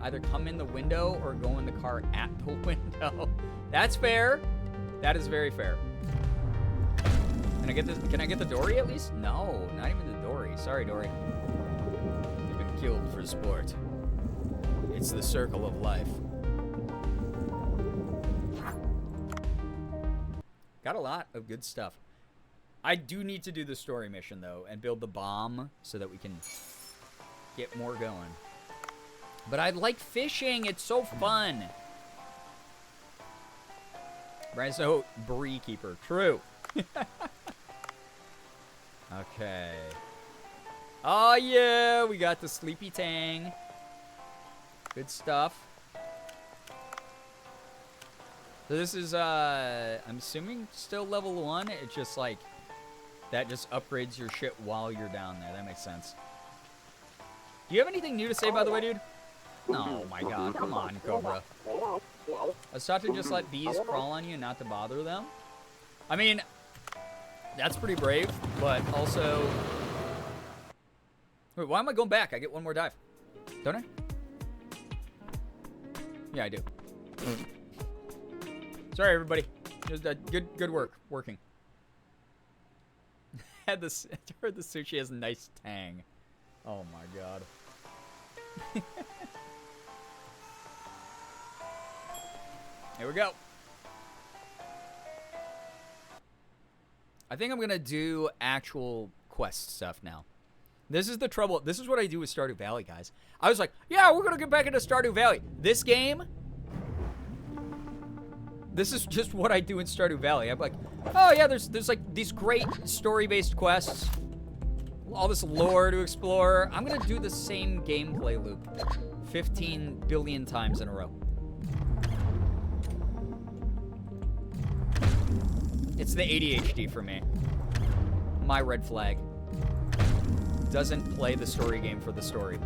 either come in the window or go in the car at the window. That's fair. That is very fair. Can I get this? Can I get the Dory at least? No, not even the Dory. Sorry, Dory. They've been killed for sport. It's the circle of life. Got a lot of good stuff. I do need to do the story mission, though, and build the bomb so that we can get more going. But I like fishing. It's so fun. Right, so Bree Keeper. True. Okay. Oh, yeah. We got the Sleepy Tang. Good stuff. So this is, I'm assuming still level 1. It's just like, that just upgrades your shit while you're down there. That makes sense. Do you have anything new to say, by the way, dude? Oh my god, come on, Cobra. I was taught to just let bees crawl on you and not to bother them. I mean, that's pretty brave, but also... Wait, why am I going back? I get one more dive. Don't I? Yeah, I do. Sorry, everybody. Just, good work. Working. I heard the sushi has a nice tang. Oh my god. Here we go. I think I'm gonna do actual quest stuff now. This is the trouble. This is what I do with Stardew Valley, guys. I was like, yeah, we're gonna get back into Stardew Valley. This game, this is just what I do in Stardew Valley. I'm like, oh yeah, there's like these great story-based quests, all this lore to explore. I'm gonna do the same gameplay loop 15 billion times in a row. It's the ADHD for me. My red flag. Doesn't play the story game for the story.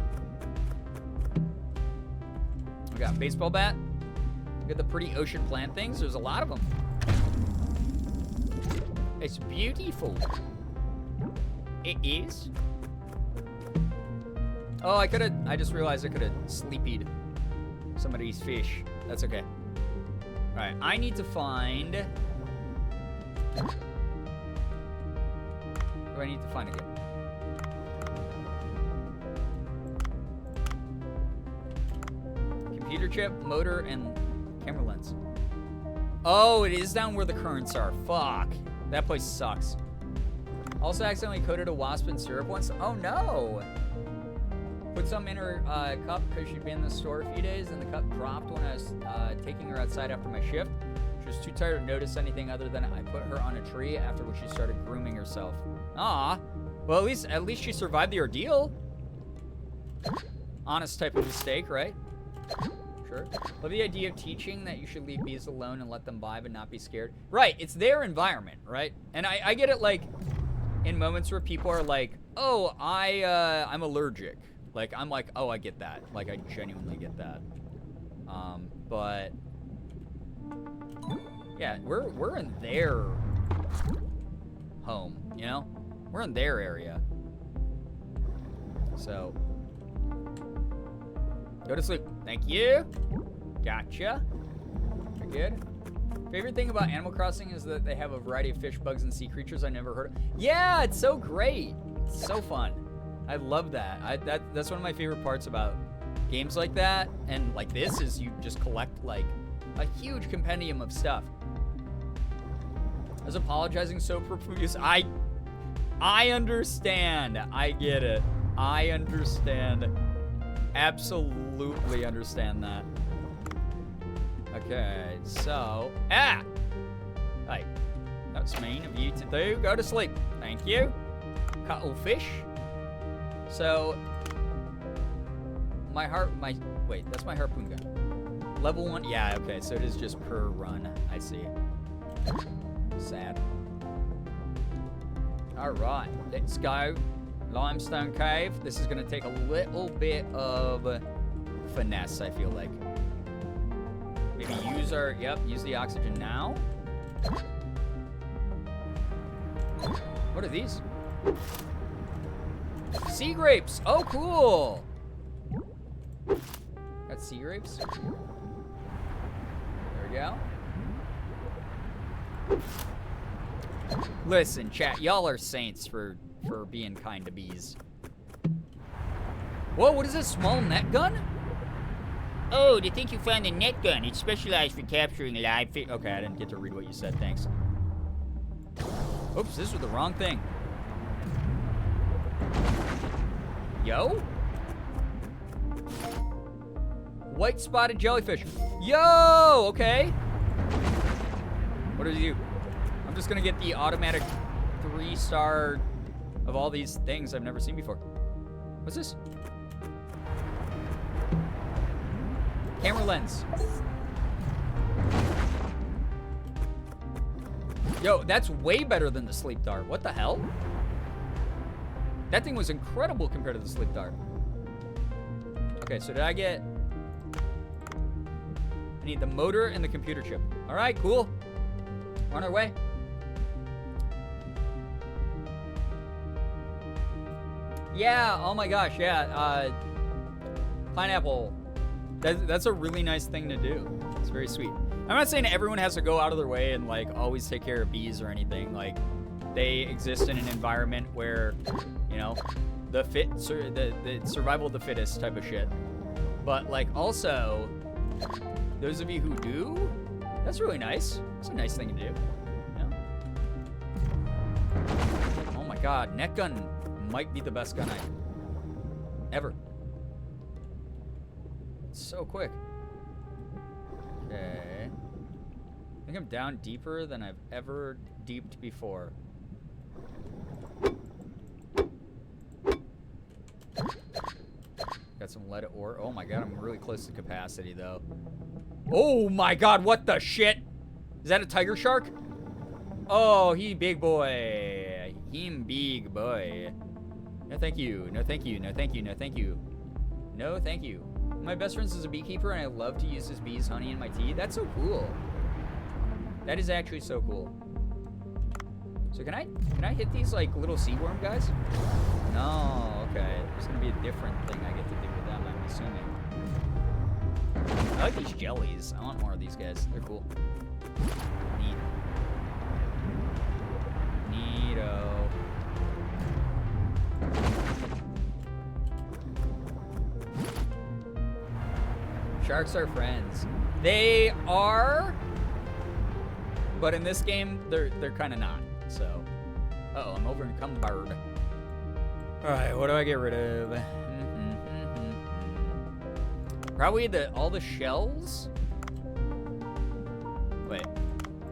We got a baseball bat. We got the pretty ocean plant things. There's a lot of them. It's beautiful. It is. Oh, I just realized I could have sleepied some of these fish. That's okay. All right, I need to find... What do I need to find again? Computer chip, motor, and camera lens. Oh, it is down where the currents are. Fuck. That place sucks. Also accidentally coated a wasp in syrup once. Oh no! Put some in her cup because she'd been in the store a few days, and the cup dropped when I was taking her outside after my shift. She was too tired to notice anything other than I put her on a tree, after which she started grooming herself. Aw. Well, at least she survived the ordeal. Honest type of mistake, right? Sure. Love the idea of teaching that you should leave bees alone and let them vibe and not be scared. Right, it's their environment, right? And I get it, like, in moments where people are like, oh, I'm allergic. Like, I'm like, oh, I get that. Like, I genuinely get that. But... yeah, we're in their home, you know? We're in their area. So, go to sleep. Thank you. Gotcha. You're good. Favorite thing about Animal Crossing is that they have a variety of fish, bugs, and sea creatures I never heard of. Yeah, it's so great. It's so fun. I love that. That's one of my favorite parts about games like that. And like this is you just collect like a huge compendium of stuff. I was apologizing so profuse. I understand. I get it. I understand. Absolutely understand that. Okay, so... Ah! Hey, that's mean of you to do. Go to sleep. Thank you. Cuttlefish. So... Wait, that's my harpoon gun. Level 1? Yeah, okay, so it is just per run. I see. Sad. Alright, let's go. Limestone cave. This is going to take a little bit of finesse, I feel like. Maybe use the oxygen now. What are these? Sea grapes. Oh, cool. Got sea grapes. There we go. Listen, chat, y'all are saints for being kind to bees. Whoa, what is this, small net gun? Oh, they think you found a net gun. It's specialized for capturing live fish. Okay, I didn't get to read what you said, thanks. Oops, this was the wrong thing. Yo? White spotted jellyfish. Yo, okay. What are you? I'm just gonna get the automatic 3-star of all these things I've never seen before. What's this? Camera lens. Yo, that's way better than the sleep dart. What the hell? That thing was incredible compared to the sleep dart. Okay, so did I get... I need the motor and the computer chip. All right, cool. We're on our way. Yeah, oh my gosh, yeah. Pineapple. That's a really nice thing to do. It's very sweet. I'm not saying everyone has to go out of their way and like always take care of bees or anything. Like they exist in an environment where, you know, the survival of the fittest type of shit. But like also, those of you who do, that's really nice. It's a nice thing to do. You know? Oh my god, net gun might be the best gun ever. It's so quick. Okay. I think I'm down deeper than I've ever deeped before. Got some lead ore. Oh my god, I'm really close to capacity though. Oh my god, what the shit? Is that a tiger shark? Oh, he big boy. Him big boy. No thank you. No thank you. No thank you. No thank you. No thank you. My best friend is a beekeeper and I love to use his bees' honey in my tea. That's so cool. That is actually so cool. So can I hit these like little sea worm guys? No, okay. There's gonna be a different thing I get to do with them, I'm assuming. I like these jellies. I want more of these guys. They're cool. Neat. Neato. Sharks are friends. They are, but in this game, they're kind of not. So, uh-oh, I'm over encumbered. All right, what do I get rid of? Probably all the shells. Wait.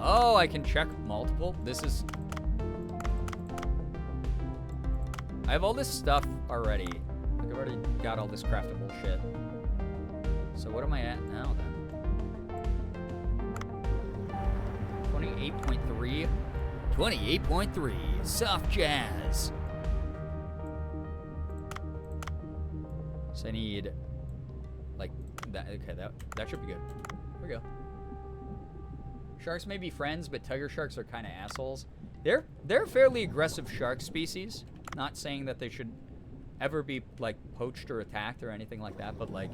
Oh, I can check multiple. This is. I have all this stuff already. Like I've already got all this craftable shit. So what am I at now then? 28.3. 28.3. Soft jazz. So I need like that. Okay, that should be good. There we go. Sharks may be friends, but tiger sharks are kind of assholes. They're a fairly aggressive shark species. Not saying that they should ever be like poached or attacked or anything like that, but like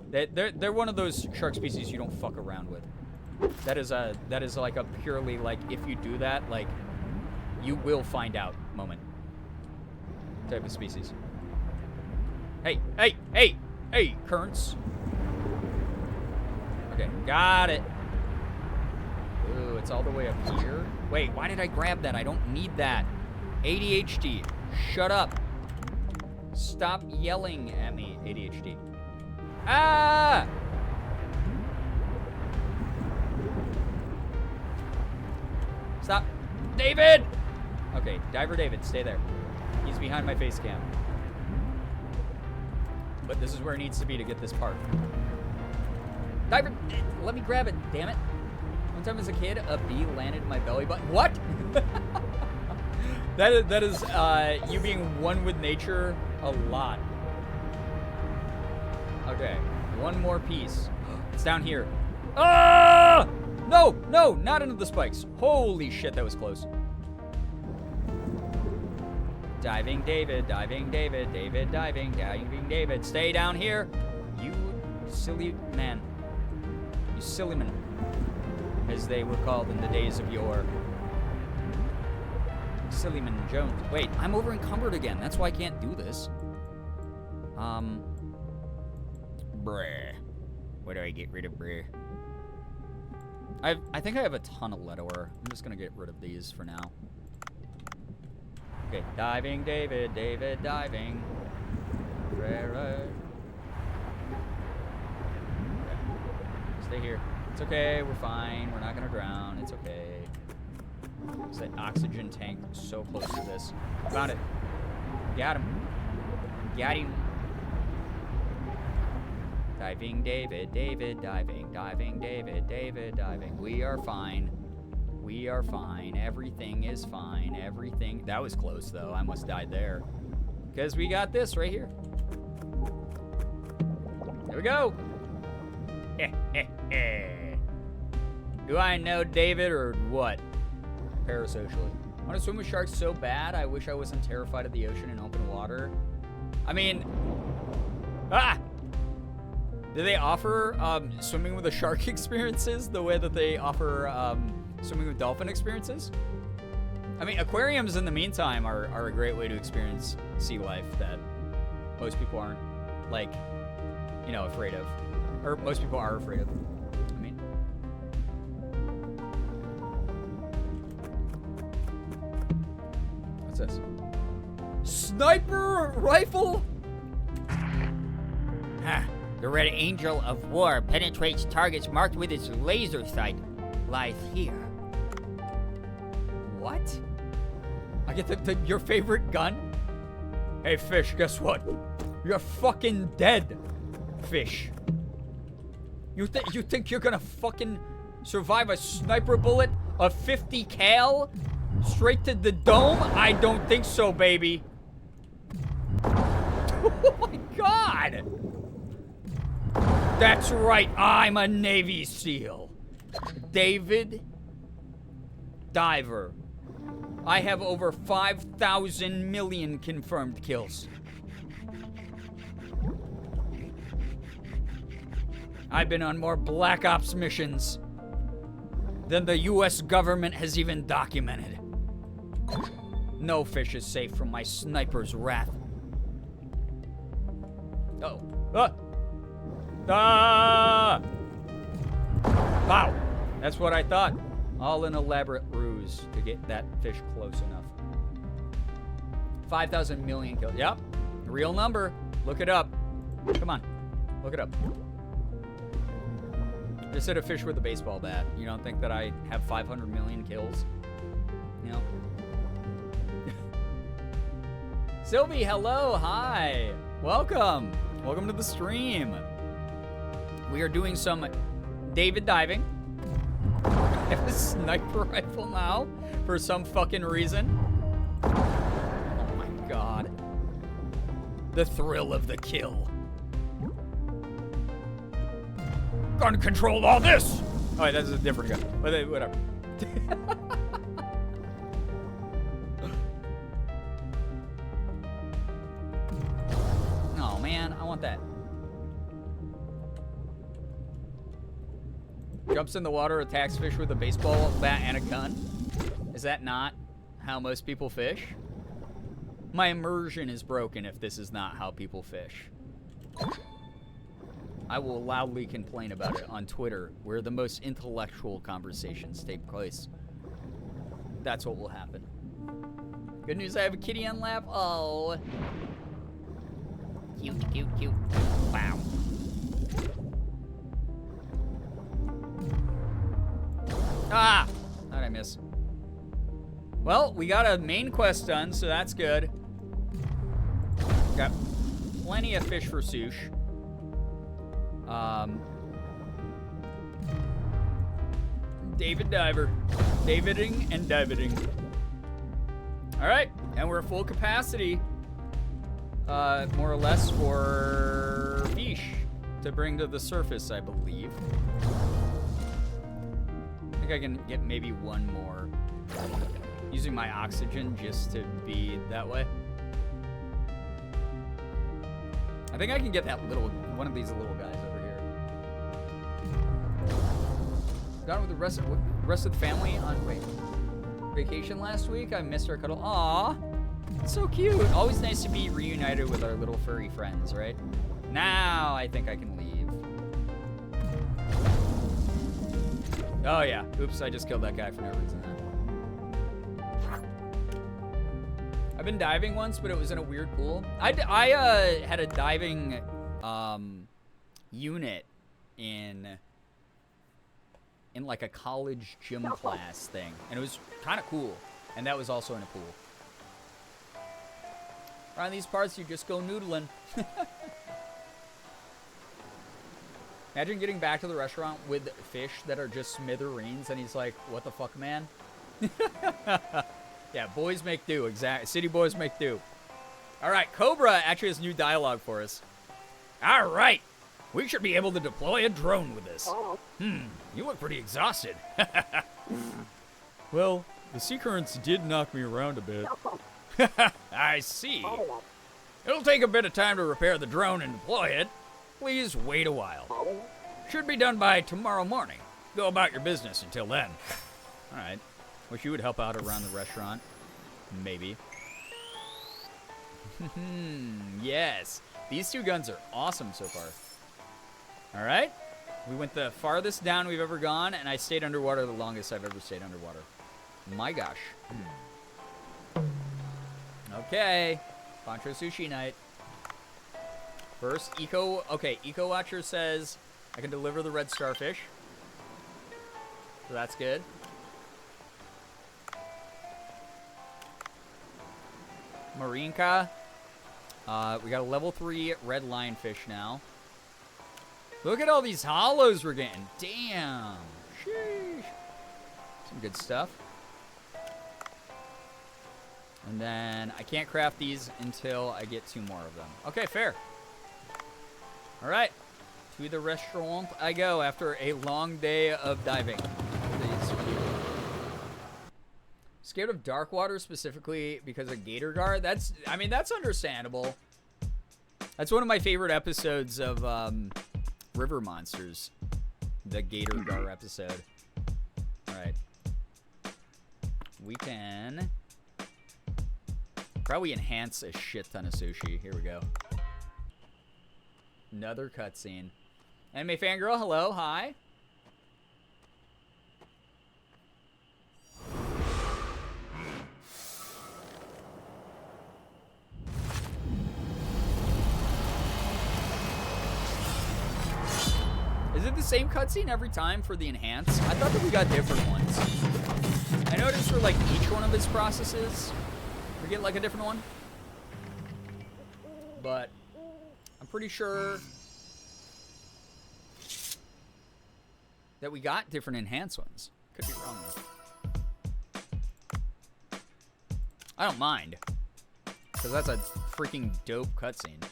they're one of those shark species you don't fuck around with. That is like a purely like if you do that, like you will find out moment type of species. Hey, hey, hey, hey, currents. Okay, got it. Ooh, it's all the way up here. Wait, why did I grab that? I don't need that. ADHD, shut up. Stop yelling at me, ADHD. Ah! Stop. David! Okay, Diver David, stay there. He's behind my face cam. But this is where it needs to be to get this part. Diver, let me grab it, damn it. One time as a kid, a bee landed in my belly button. What? that is you being one with nature a lot. Okay, one more piece. It's down here. Ah! No, no, not into the spikes. Holy shit, that was close. Diving David, diving David, David diving, diving David. Stay down here, you silly man. You silly man, as they were called in the days of yore. Sillyman Jones. Wait, I'm over encumbered again. That's why I can't do this. Bruh. Where do I get rid of bruh? I think I have a ton of lead ore. I'm just gonna get rid of these for now. Okay, diving David, David diving. Stay here. It's okay. We're fine. We're not gonna drown. It's okay. There's that oxygen tank so close to this. Found it. Got him. Got him. Diving, David, David, diving, diving, David, David, diving. We are fine. We are fine. Everything is fine. Everything. That was close, though. I almost died there. Because we got this right here. There we go. Do I know David or what? Parasocially. I want to swim with sharks so bad, I wish I wasn't terrified of the ocean and open water. I mean... Do they offer swimming with a shark experiences the way that they offer swimming with dolphin experiences? I mean, aquariums in the meantime are a great way to experience sea life that most people aren't, like, you know, afraid of. Or most people are afraid of. I mean... What's this? Sniper rifle? The Red Angel of War penetrates targets marked with its laser sight. Lies here. What? I get your favorite gun? Hey, fish, guess what? You're fucking dead, fish. You think you're gonna fucking survive a sniper bullet of 50 cal straight to the dome? I don't think so, baby. Oh my god! That's right, I'm a Navy SEAL. David Diver. I have over 5,000 million confirmed kills. I've been on more Black Ops missions than the US government has even documented. No fish is safe from my sniper's wrath. Uh-oh. Ah! Wow. That's what I thought. All an elaborate ruse to get that fish close enough. 5,000 million kills. Yep. Real number. Look it up. Come on. Look it up. Just hit a fish with a baseball bat. You don't think that I have 500 million kills? You know? Sylvie, hello. Hi. Welcome. Welcome to the stream. We are doing some David diving. I have a sniper rifle now for some fucking reason. Oh my god. The thrill of the kill. Gun control all this! Oh, wait, that's a different gun. But whatever. Oh man, I want that. Jumps in the water, attacks fish with a baseball bat and a gun. Is that not how most people fish? My immersion is broken if this is not how people fish. I will loudly complain about it on Twitter, where the most intellectual conversations take place. That's what will happen. Good news, I have a kitty on lap. Oh. Cute, cute, cute. Wow. Ah! How'd I miss? Well, we got a main quest done, so that's good. Got plenty of fish for sushi. David Diver. Daviding and dividing. Alright, and we're at full capacity. More or less for fish to bring to the surface, I believe. I think I can get maybe one more. Using my oxygen just to be that way. I think I can get that little, one of these little guys over here. Got with the rest of the family on vacation last week. I missed our cuddle. Aw, so cute. Always nice to be reunited with our little furry friends, right? Now I think I can leave. Oh yeah. Oops, I just killed that guy for no reason. I've been diving once, but it was in a weird pool. I had a diving unit in in like a college gym class thing. And it was kind of cool. And that was also in a pool. Around these parts, you just go noodling. Imagine getting back to the restaurant with fish that are just smithereens, and he's like, what the fuck, man? Yeah, boys make do. Exactly. City boys make do. All right, Cobra actually has new dialogue for us. All right. We should be able to deploy a drone with this. You look pretty exhausted. Well, the sea currents did knock me around a bit. I see. It'll take a bit of time to repair the drone and deploy it. Please wait a while. Should be done by tomorrow morning. Go about your business until then. All right. Wish you would help out around the restaurant. Maybe. Yes. These two guns are awesome so far. All right. We went the farthest down we've ever gone, and I stayed underwater the longest I've ever stayed underwater. My gosh. Okay. Poncho Sushi night. First, Eco Watcher says I can deliver the red starfish. So that's good. Marinka. We got a level 3 red lionfish now. Look at all these hollows we're getting. Damn. Sheesh. Some good stuff. And then I can't craft these until I get 2 more of them. Okay, fair. All right. To the restaurant I go after a long day of diving. Scared of dark water specifically because of gator gar? That's understandable. That's one of my favorite episodes of River Monsters. The gator gar episode. All right. We can probably enhance a shit ton of sushi. Here we go. Another cutscene. Anime fangirl, hello, hi. Is it the same cutscene every time for the enhance? I thought that we got different ones. I noticed for like each one of his processes, we get like a different one. But I'm pretty sure that we got different enhanced ones. Could be wrong though. I don't mind, because that's a freaking dope cutscene.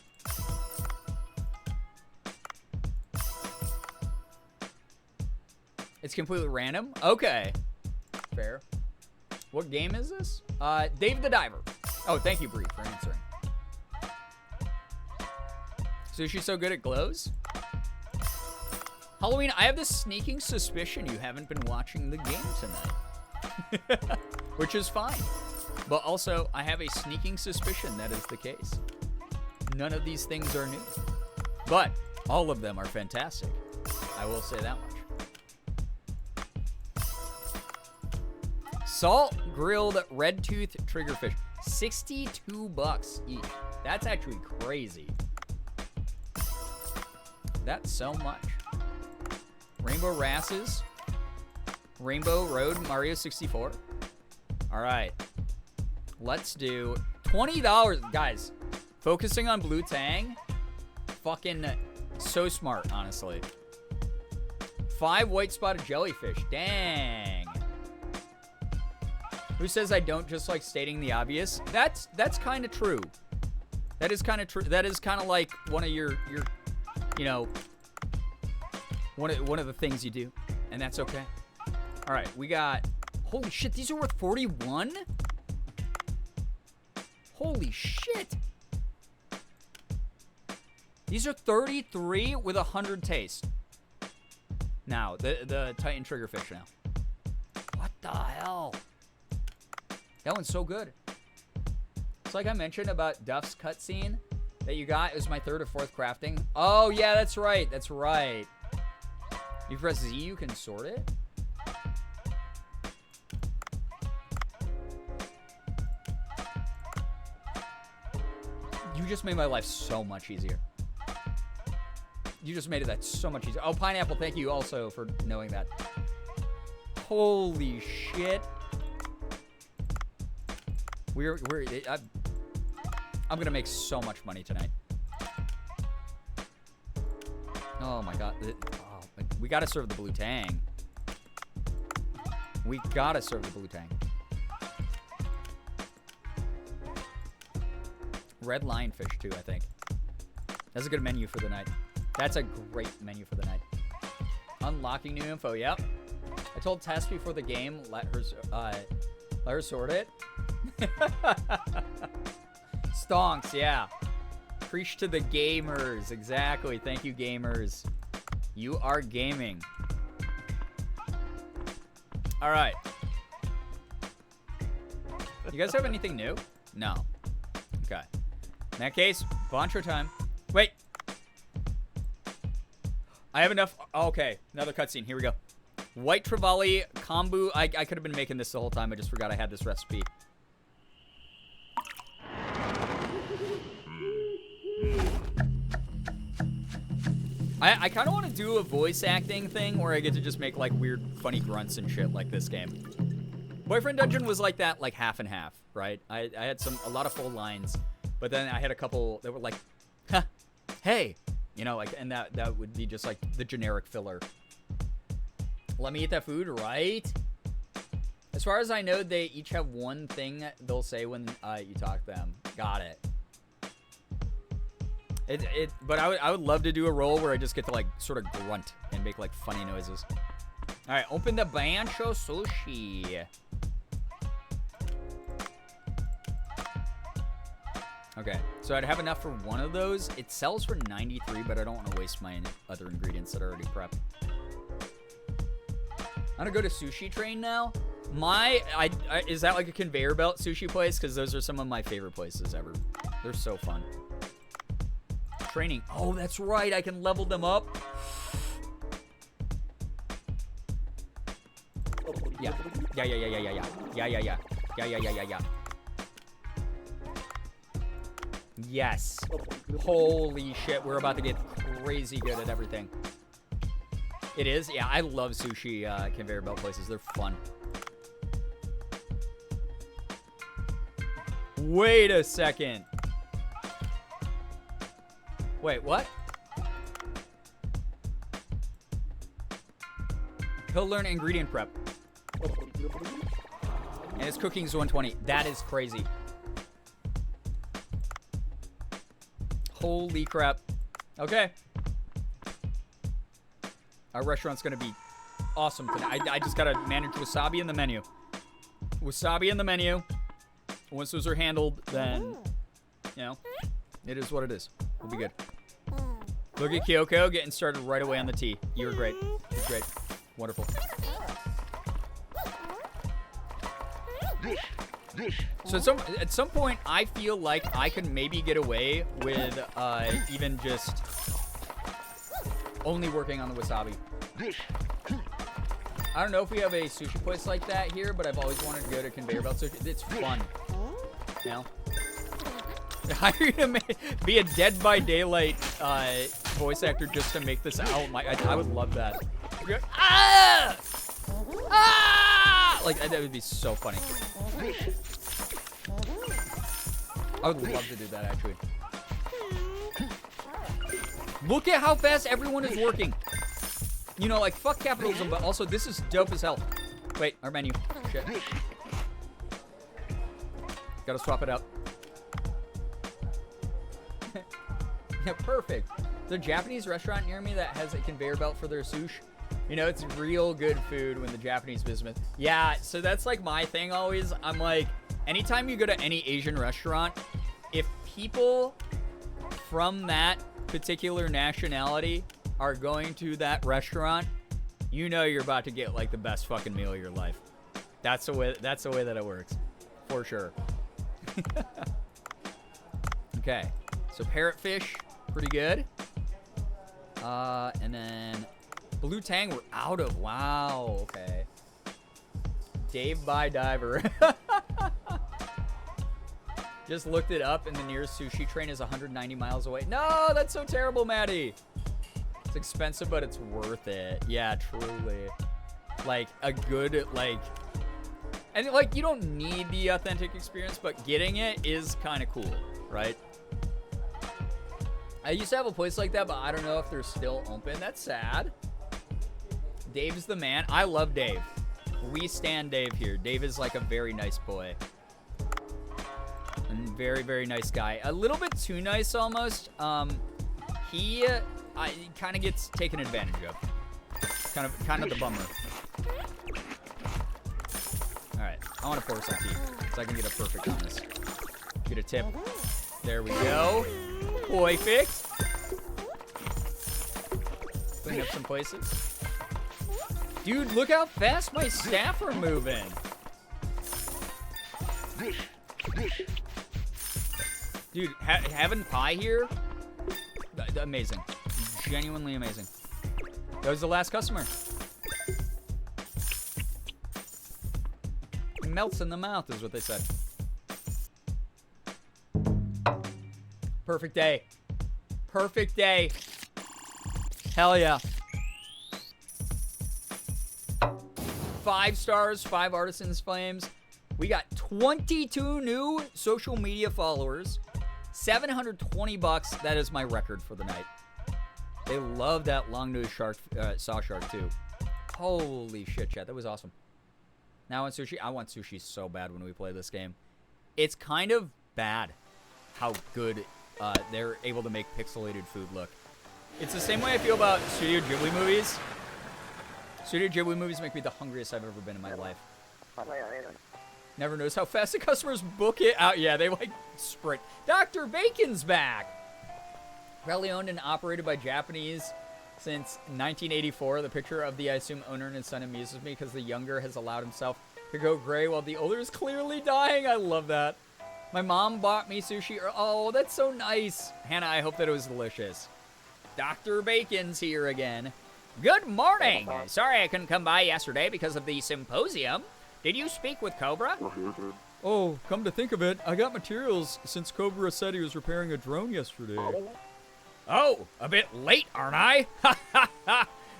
It's completely random? Okay. Fair. What game is this? Dave the Diver. Oh, thank you, Bree, for answering. Sushi's so good it glows? Halloween, I have this sneaking suspicion you haven't been watching the game tonight. Which is fine. But also, I have a sneaking suspicion that is the case. None of these things are new. But all of them are fantastic. I will say that much. Salt grilled red tooth triggerfish. $62 each. That's actually crazy. That's so much. Rainbow Rasses. Rainbow Road Mario 64. All right. Let's do $20. Guys, focusing on Blue Tang. Fucking so smart, honestly. 5 white spotted jellyfish. Dang. Who says I don't just like stating the obvious? That's kind of true. That is kind of true. That is kind of like one of your you know, one of the things you do, and that's okay. All right, we got. Holy shit, these are worth 41. Holy shit. These are 33 with 100 taste. Now the Titan triggerfish now. What the hell? That one's so good. It's like I mentioned about Duff's cutscene that you got. It was my 3rd or 4th crafting. Oh, yeah, that's right. That's right. You press Z, you can sort it. You just made my life so much easier. You just made that so much easier. Oh, Pineapple, thank you also for knowing that. Holy shit. I'm gonna make so much money tonight. Oh my god. We gotta serve the blue tang. We gotta serve the blue tang. Red lionfish too, I think. That's a good menu for the night. That's a great menu for the night. Unlocking new info, yep. I told Tess before the game, let her sort it. Stonks, yeah. Preach to the gamers, exactly. Thank you, gamers. You are gaming. All right. You guys have anything new? No. Okay. In that case, Boncho time. Wait. I have enough. Okay, another cutscene. Here we go. White Trevally kombu. I could have been making this the whole time. I just forgot I had this recipe. I kind of want to do a voice acting thing where I get to just make like weird, funny grunts and shit like this game. Boyfriend Dungeon was like that, like half and half, right? I had a lot of full lines, but then I had a couple that were like, huh, hey, you know, like, and that would be just like the generic filler. Let me eat that food, right? As far as I know, they each have one thing they'll say when you talk to them. Got it. But I would love to do a role where I just get to like sort of grunt and make like funny noises. All right, open the Bancho Sushi. Okay, so I'd have enough for one of those. It sells for 93, but I don't want to waste my other ingredients that are already prepped. I'm gonna go to Sushi Train now. Is that like a conveyor belt sushi place? Because those are some of my favorite places ever. They're so fun. Training. Oh, that's right. I can level them up. Yeah. Yes. Holy shit. We're about to get crazy good at everything. It is? Yeah, I love sushi conveyor belt places. They're fun. Wait a second. Wait, what? He'll learn ingredient prep. And his cooking's 120. That is crazy. Holy crap. Okay. Our restaurant's gonna be awesome today. I just gotta manage wasabi in the menu. Wasabi in the menu. Once those are handled, then, you know, it is what it is. We'll be good. Look at Kyoko getting started right away on the tea. You were great. You're great. Wonderful. So at some point, I feel like I could maybe get away with even just only working on the wasabi. I don't know if we have a sushi place like that here, but I've always wanted to go to conveyor belt sushi. It's fun. You know? Hire you to be a Dead by Daylight voice actor just to make this out. I would love that. Ah! Ah! Like, that would be so funny. I would love to do that, actually. Look at how fast everyone is working. You know, like, fuck capitalism, but also this is dope as hell. Wait, our menu. Shit. Gotta swap it out. Yeah, perfect. There's a Japanese restaurant near me that has a conveyor belt for their sushi. You know, it's real good food when the Japanese business. Yeah, so that's like my thing always. I'm like, anytime you go to any Asian restaurant, if people from that particular nationality are going to that restaurant, you know you're about to get like the best fucking meal of your life. That's the way that it works. For sure. Okay. So parrotfish, pretty good. And then blue tang we're out of. Wow, okay. Dave by Diver. Just looked it up and the nearest sushi train is 190 miles away. No, that's so terrible, Maddie. It's expensive, but it's worth it. Yeah, truly. like a good like, and like you don't need the authentic experience, but getting it is kind of cool, right? I used to have a place like that, but I don't know if they're still open. That's sad. Dave's the man. I love Dave. We stand Dave here. Dave is like a very nice boy. And very, very nice guy. A little bit too nice almost. He kind of gets taken advantage of. Kind of the bummer. All right, I want to pour some tea so I can get a perfect on this. Get a tip. There we go. Perfect. Clean up some places. Dude, look how fast my staff are moving. Dude, having pie here, amazing. Genuinely amazing. That was the last customer. It melts in the mouth is what they said. Perfect day. Perfect day. Hell yeah. 5 stars, 5 artisans flames. We got 22 new social media followers. $720. That is my record for the night. They love that long-nosed shark, saw shark too. Holy shit, chat. That was awesome. Now I want sushi. I want sushi so bad when we play this game. It's kind of bad how good they're able to make pixelated food look. It's the same way I feel about Studio Ghibli movies. Studio Ghibli movies make me the hungriest I've ever been in my life. Never knows how fast the customers book it out. Yeah, they like sprint. Dr. Bacon's back. Probably owned and operated by Japanese since 1984. The picture of the, I assume, owner and his son amuses me because the younger has allowed himself to go gray while the older is clearly dying. I love that. My mom bought me sushi. Oh, that's so nice. Hannah, I hope that it was delicious. Dr. Bacon's here again. Good morning. Sorry I couldn't come by yesterday because of the symposium. Did you speak with Cobra? Oh, come to think of it, I got materials since Cobra said he was repairing a drone yesterday. Oh, a bit late, aren't I?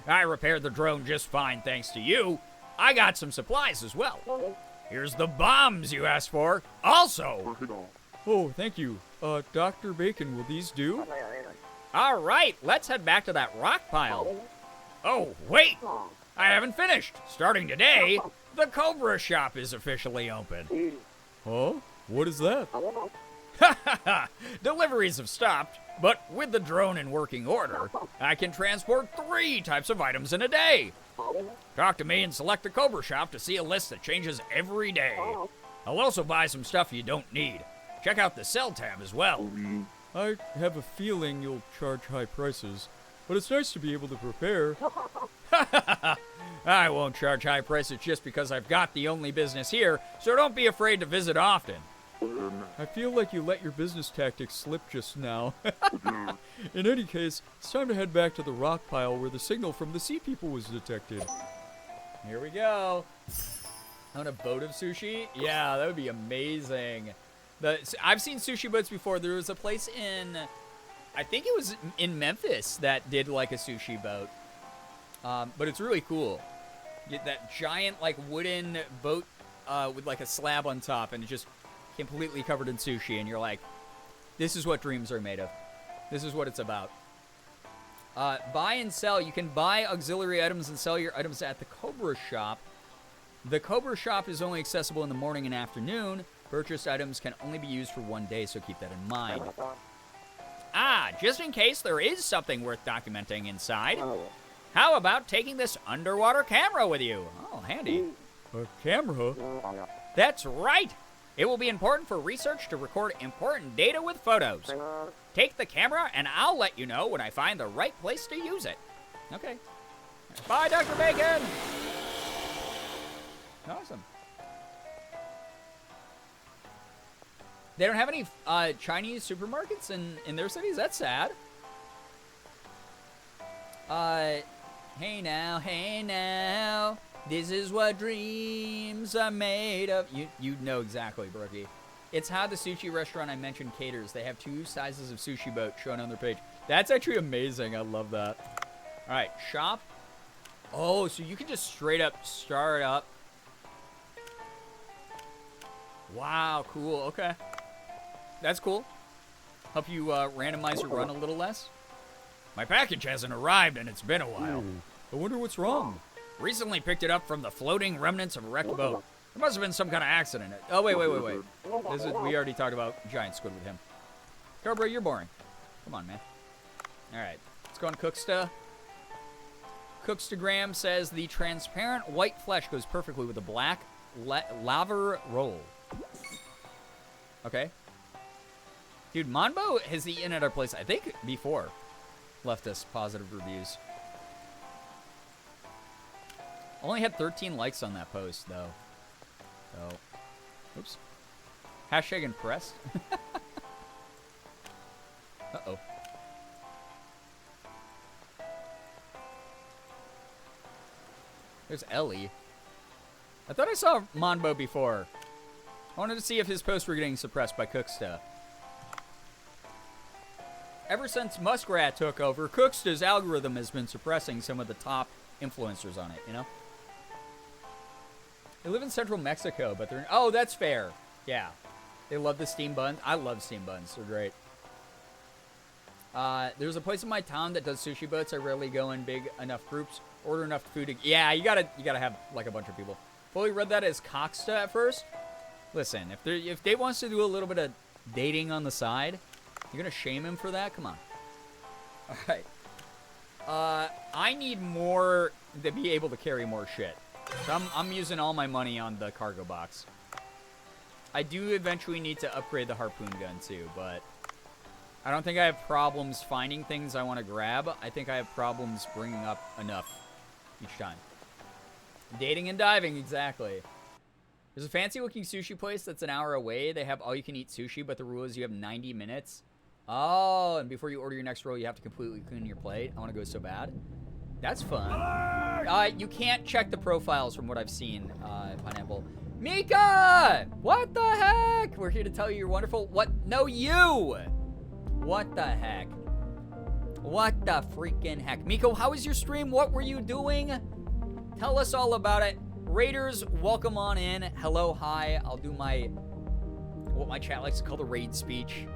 I repaired the drone just fine thanks to you. I got some supplies as well. Here's the bombs you asked for. Also. Oh, thank you. Dr. Bacon, will these do? All right, let's head back to that rock pile. Oh, wait. I haven't finished. Starting today, the Cobra shop is officially open. Huh? What is that? Deliveries have stopped, but with the drone in working order, I can transport 3 types of items in a day. Talk to me and select the Cobra shop to see a list that changes every day. I'll also buy some stuff you don't need. Check out the sell tab as well. I have a feeling you'll charge high prices, but it's nice to be able to prepare. I won't charge high prices just because I've got the only business here, so don't be afraid to visit often. I feel like you let your business tactics slip just now. In any case, it's time to head back to the rock pile where the signal from the sea people was detected. Here we go. On a boat of sushi? Yeah, that would be amazing. I've seen sushi boats before. There was a place in, I think it was in Memphis that did like a sushi boat. But it's really cool. Get that giant like wooden boat with like a slab on top and it just completely covered in sushi, and you're like, this is what dreams are made of. This is what it's about. Buy and sell. You can buy auxiliary items and sell your items at the Cobra shop. The Cobra shop is only accessible in the morning and afternoon. Purchased items can only be used for 1 day, so keep that in mind. Just in case there is something worth documenting inside, how about taking this underwater camera with you? Oh, handy. A camera? That's right. It will be important for research to record important data with photos. Take the camera, and I'll let you know when I find the right place to use it. Okay. Bye, Dr. Bacon! Awesome. They don't have any Chinese supermarkets in their cities? That's sad. Hey now. This is what dreams are made of. You know exactly, Brookie. It's how the sushi restaurant I mentioned caters. They have 2 sizes of sushi boat shown on their page. That's actually amazing. I love that. All right, shop. Oh, so you can just straight up start up. Wow, cool. Okay. That's cool. Help you randomize your run a little less. My package hasn't arrived and it's been a while. I wonder what's wrong. Recently picked it up from the floating remnants of a wrecked boat. There must have been some kind of accident. Oh, wait. We already talked about giant squid with him. Cobra, you're boring. Come on, man. All right. Let's go on Cooksta. Cookstagram says the transparent white flesh goes perfectly with the black laver roll. Okay. Dude, Monbo has eaten at our place, I think, before. Left us positive reviews. Only had 13 likes on that post, though. So, oops. Hashtag impressed. Uh-oh. There's Ellie. I thought I saw Monbo before. I wanted to see if his posts were getting suppressed by Cooksta. Ever since Muskrat took over, Cooksta's algorithm has been suppressing some of the top influencers on it, you know? They live in central Mexico, but they're... Oh, that's fair. Yeah. They love the steam buns. I love steam buns. They're great. There's a place in my town that does sushi boats. I rarely go in big enough groups. Order enough food to... Yeah, you gotta have, like, a bunch of people. Fully read that as Cocksta at first. Listen, if Dave wants to do a little bit of dating on the side... You're gonna shame him for that? Come on. All right. I need more to be able to carry more shit. So I'm using all my money on the cargo box. I do eventually need to upgrade the harpoon gun too, but I don't think I have problems finding things I want to grab. I think I have problems bringing up enough each time. Dating and diving, exactly. There's a fancy-looking sushi place that's an hour away. They have all-you-can-eat sushi, but the rule is you have 90 minutes. Oh, and before you order your next roll, you have to completely clean your plate. I want to go so bad. That's fun. You can't check the profiles from what I've seen, Pineapple. Mika! What the heck? We're here to tell you you're wonderful. What? No, you! What the heck? What the freaking heck? Miko, how was your stream? What were you doing? Tell us all about it. Raiders, welcome on in. Hello, hi. I'll do what my chat likes to call the raid speech.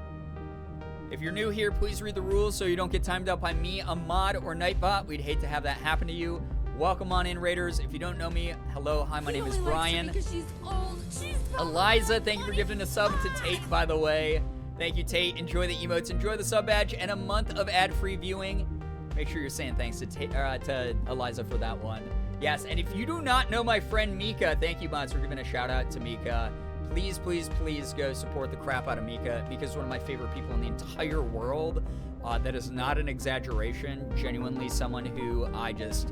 If you're new here, please read the rules so you don't get timed out by me, a mod, or Nightbot. We'd hate to have that happen to you. Welcome on in, Raiders. If you don't know me, hello, hi, my name is Brian. She's old. She's Eliza, thank you for giving a sub to Tate, by the way. Thank you, Tate. Enjoy the emotes, enjoy the sub badge, and a month of ad-free viewing. Make sure you're saying thanks to Eliza for that one. Yes, and if you do not know my friend Mika, thank you, mods, for giving a shout-out to Mika. Please, please, please go support the crap out of Mika. Mika's one of my favorite people in the entire world. That is not an exaggeration. Genuinely someone who I just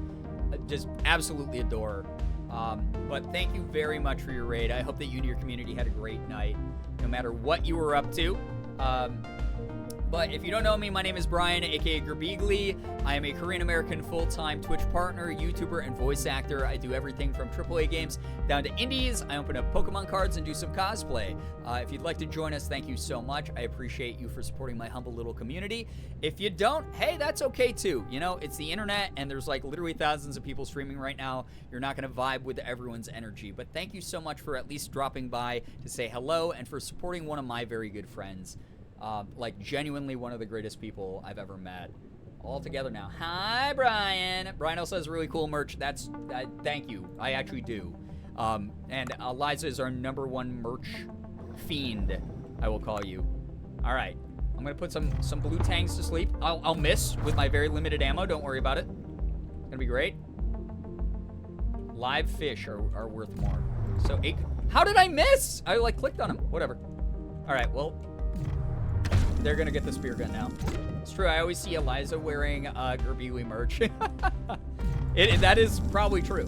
absolutely adore. But thank you very much for your raid. I hope that you and your community had a great night, no matter what you were up to. But if you don't know me, my name is Brian, aka Girbeagly. I am a Korean-American full-time Twitch partner, YouTuber, and voice actor. I do everything from AAA games down to indies. I open up Pokemon cards and do some cosplay. If you'd like to join us, thank you so much. I appreciate you for supporting my humble little community. If you don't, hey, that's okay too. You know, it's the internet, and there's like literally thousands of people streaming right now. You're not going to vibe with everyone's energy. But thank you so much for at least dropping by to say hello and for supporting one of my very good friends. Like, genuinely one of the greatest people I've ever met. All together now. Hi, Brian. Brian also has really cool merch. Thank you. I actually do. And Eliza is our #1 merch fiend, I will call you. All right. I'm going to put some blue tangs to sleep. I'll miss with my very limited ammo. Don't worry about it. It's going to be great. Live fish are worth more. So, how did I miss? I, clicked on them. Whatever. All right, well... They're gonna get the spear gun now. It's true, I always see Eliza wearing Girbeagly merch. That is probably true.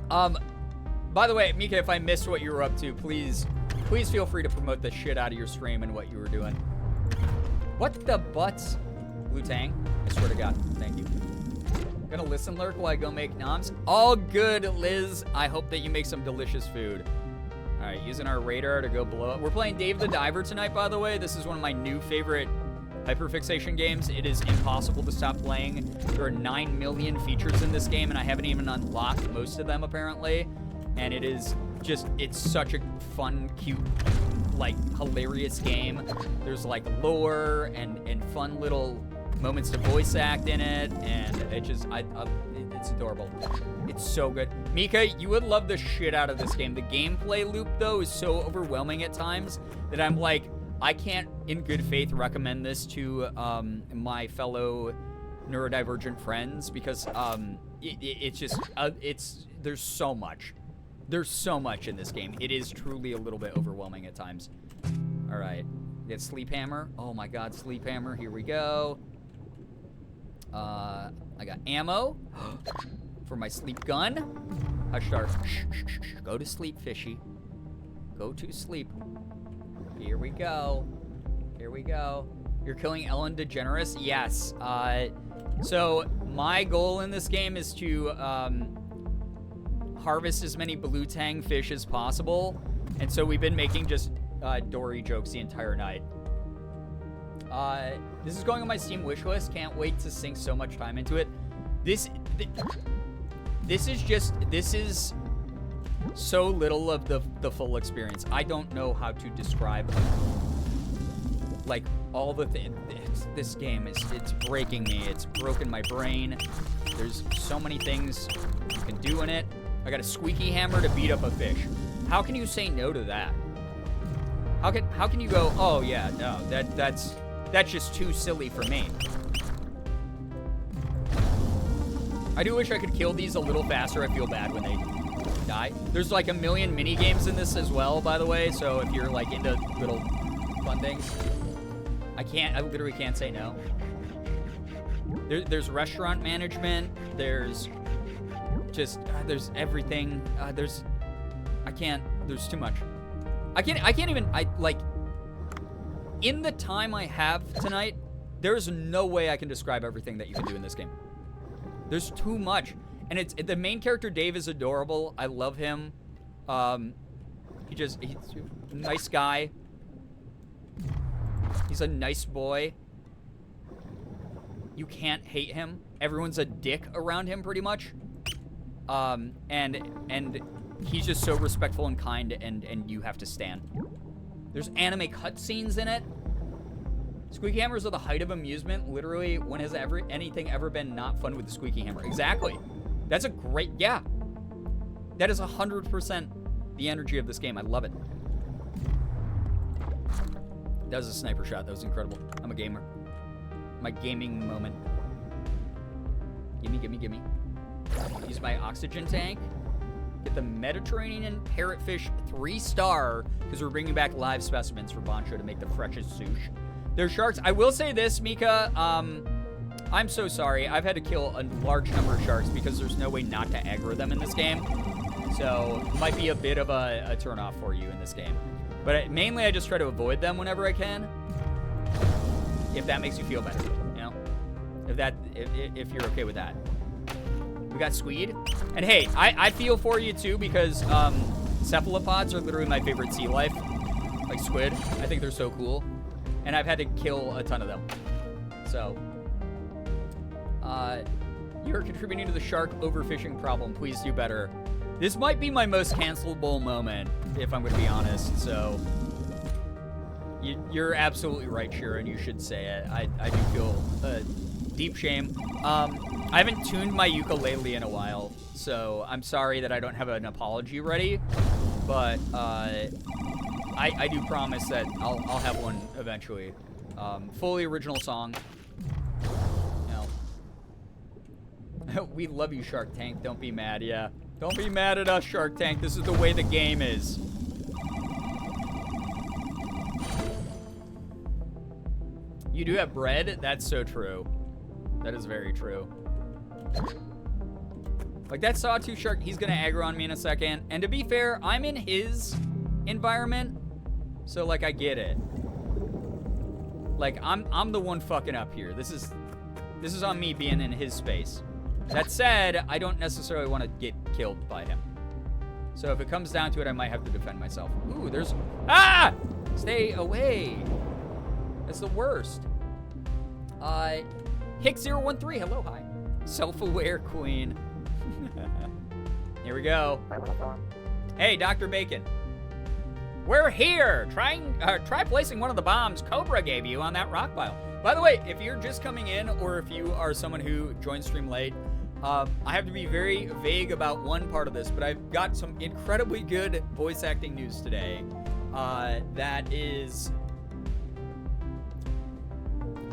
By the way, Mika, if I missed what you were up to, please feel free to promote the shit out of your stream and what you were doing. What the butts? Blue Tang, I swear to God, thank you. Gonna listen lurk while I go make noms. All good, Liz. I hope that you make some delicious food. All right, using our radar to go blow up. We're playing Dave the Diver tonight, by the way. This is one of my new favorite hyperfixation games, it is impossible to stop playing. There are 9 million features in this game, and I haven't even unlocked most of them, apparently. And it is just, it's such a fun, cute, like, hilarious game. There's, like, lore and fun little moments to voice act in it, and it just, it's adorable. It's so good. Mika, you would love the shit out of this game. The gameplay loop, though, is so overwhelming at times that I'm like, I can't, in good faith, recommend this to my fellow neurodivergent friends because it's just, there's so much. There's so much in this game. It is truly a little bit overwhelming at times. All right. We got Sleep Hammer. Oh my God, Sleep Hammer. Here we go. I got ammo for my sleep gun. Hush, start. Go to sleep, fishy. Go to sleep. Here we go. Here we go. You're killing Ellen DeGeneres? Yes. So my goal in this game is to harvest as many blue tang fish as possible. And so we've been making just Dory jokes the entire night. This is going on my Steam wish list. Can't wait to sink so much time into it. This is so little of the full experience. I don't know how to describe like all the things. This game it's breaking me. It's broken my brain. There's so many things you can do in it. I got a squeaky hammer to beat up a fish. How can you say no to that? How can you go, oh yeah, no, that's just too silly for me. I do wish I could kill these a little faster. I feel bad when they die. There's like a million mini games in this as well, by the way, so if you're like into little fun things, I literally can't say no. There's restaurant management, there's just, there's everything, there's too much. I can't even, in the time I have tonight, there's no way I can describe everything that you can do in this game. There's too much. And the main character, Dave, is adorable. I love him. He's a nice guy. He's a nice boy. You can't hate him. Everyone's a dick around him, pretty much. And he's just so respectful and kind, and you have to stand. There's anime cutscenes in it. Squeaky hammers are the height of amusement. Literally, when has anything ever been not fun with the squeaky hammer? Exactly. That's a great, yeah. That is 100% the energy of this game. I love it. That was a sniper shot. That was incredible. I'm a gamer. My gaming moment. Gimme, gimme, gimme. Use my oxygen tank. Get the Mediterranean parrotfish 3-star because we're bringing back live specimens for Bancho to make the freshest sushi. They're sharks. I will say this, Mika. I'm so sorry. I've had to kill a large number of sharks because there's no way not to aggro them in this game. So it might be a bit of a turnoff for you in this game. But mainly I just try to avoid them whenever I can. If that makes you feel better, you know? If you're okay with that. We got squid. And hey, I feel for you too because cephalopods are literally my favorite sea life. Like squid. I think they're so cool. And I've had to kill a ton of them. So, you're contributing to the shark overfishing problem. Please do better. This might be my most cancelable moment, if I'm going to be honest. So, you're absolutely right, Sharon. You should say it. I do feel deep shame. I haven't tuned my ukulele in a while, so I'm sorry that I don't have an apology ready. But, I do promise that I'll have one eventually. Fully original song. You know. We love you, Shark Tank. Don't be mad, yeah. Don't be mad at us, Shark Tank. This is the way the game is. You do have bread? That's so true. That is very true. Like, that sawtooth shark, he's gonna aggro on me in a second. And to be fair, I'm in his environment. So, like, I get it. Like, I'm the one fucking up here. This is on me being in his space. That said, I don't necessarily want to get killed by him. So if it comes down to it, I might have to defend myself. Ooh, there's... Ah! Stay away. That's the worst. Hick013, hello, hi. Self-aware queen. Here we go. Hey, Dr. Bacon. We're here. Try placing one of the bombs Cobra gave you on that rock pile. By the way, if you're just coming in or if you are someone who joined stream late, I have to be very vague about one part of this, but I've got some incredibly good voice acting news today. That is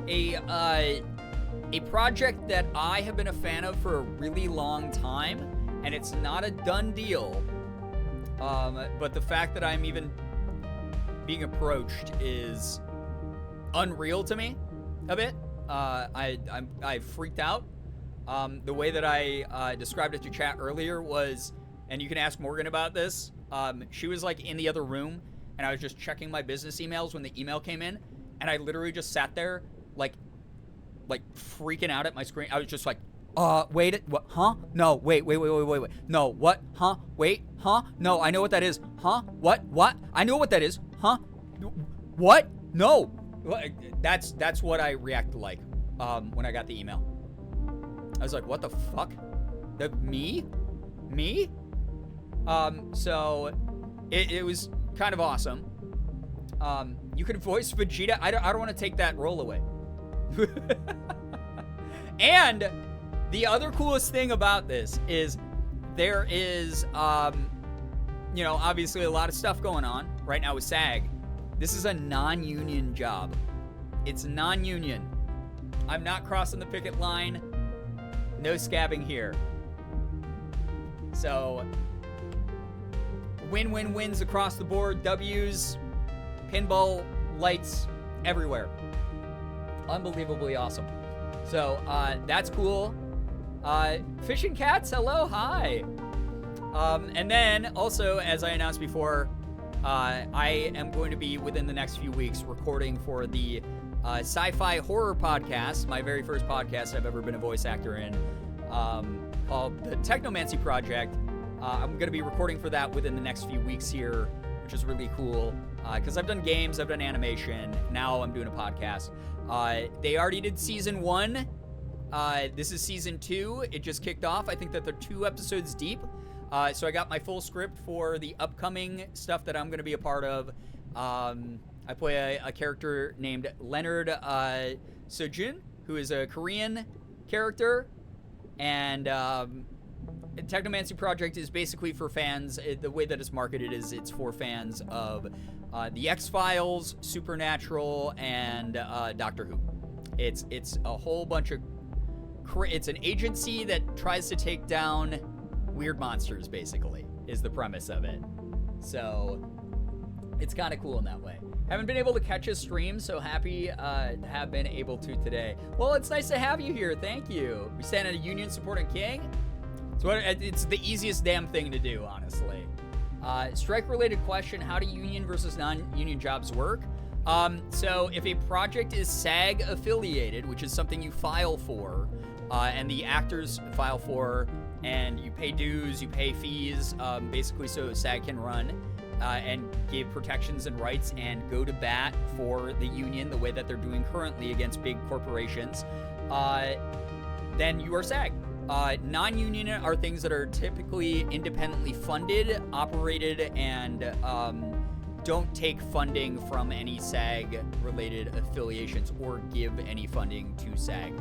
a project that I have been a fan of for a really long time, and it's not a done deal. But the fact that I'm even being approached is unreal to me a bit. I freaked out. The way that I described it to chat earlier was, and you can ask Morgan about this, she was like in the other room, and I was just checking my business emails when the email came in, and I literally just sat there like freaking out at my screen. I was just like, wait, what, huh? No, wait. No, what? Huh? Wait, huh? No, I know what that is. Huh? What? I know what that is. Huh? What? No. That's what I reacted like, when I got the email. I was like, what the fuck? Me? So it was kind of awesome. You could voice Vegeta. I don't want to take that role away. And the other coolest thing about this is there is, obviously a lot of stuff going on right now with SAG. This is a non-union job. It's non-union. I'm not crossing the picket line. No scabbing here. So, win-win-wins across the board. W's, pinball, lights, everywhere. Unbelievably awesome. So, that's cool. Fishing Cats, hello, hi. And then, also, as I announced before, I am going to be, within the next few weeks, recording for the sci-fi horror podcast, my very first podcast I've ever been a voice actor in, called The Technomancy Project. I'm going to be recording for that within the next few weeks here, which is really cool, because I've done games, I've done animation, now I'm doing a podcast. They already did season 1. This is season 2. It just kicked off. I think that they're 2 episodes deep. So I got my full script for the upcoming stuff that I'm going to be a part of. I play a character named Leonard Sojun, who is a Korean character. And Technomancy Project is basically for fans. The way that it's marketed is it's for fans of The X-Files, Supernatural, and Doctor Who. It's a whole bunch of... It's an agency that tries to take down weird monsters, basically, is the premise of it. So it's kind of cool in that way. Haven't been able to catch a stream, so happy to have been able to today. Well, it's nice to have you here. Thank you. We stand at a union supporting King. It's the easiest damn thing to do, honestly. Strike-related question, how do union versus non-union jobs work? So if a project is SAG affiliated, which is something you file for, and the actors file for, and you pay dues, you pay fees, basically so SAG can run and give protections and rights and go to bat for the union the way that they're doing currently against big corporations, then you are SAG. Non-union are things that are typically independently funded, operated, and don't take funding from any SAG-related affiliations or give any funding to SAG.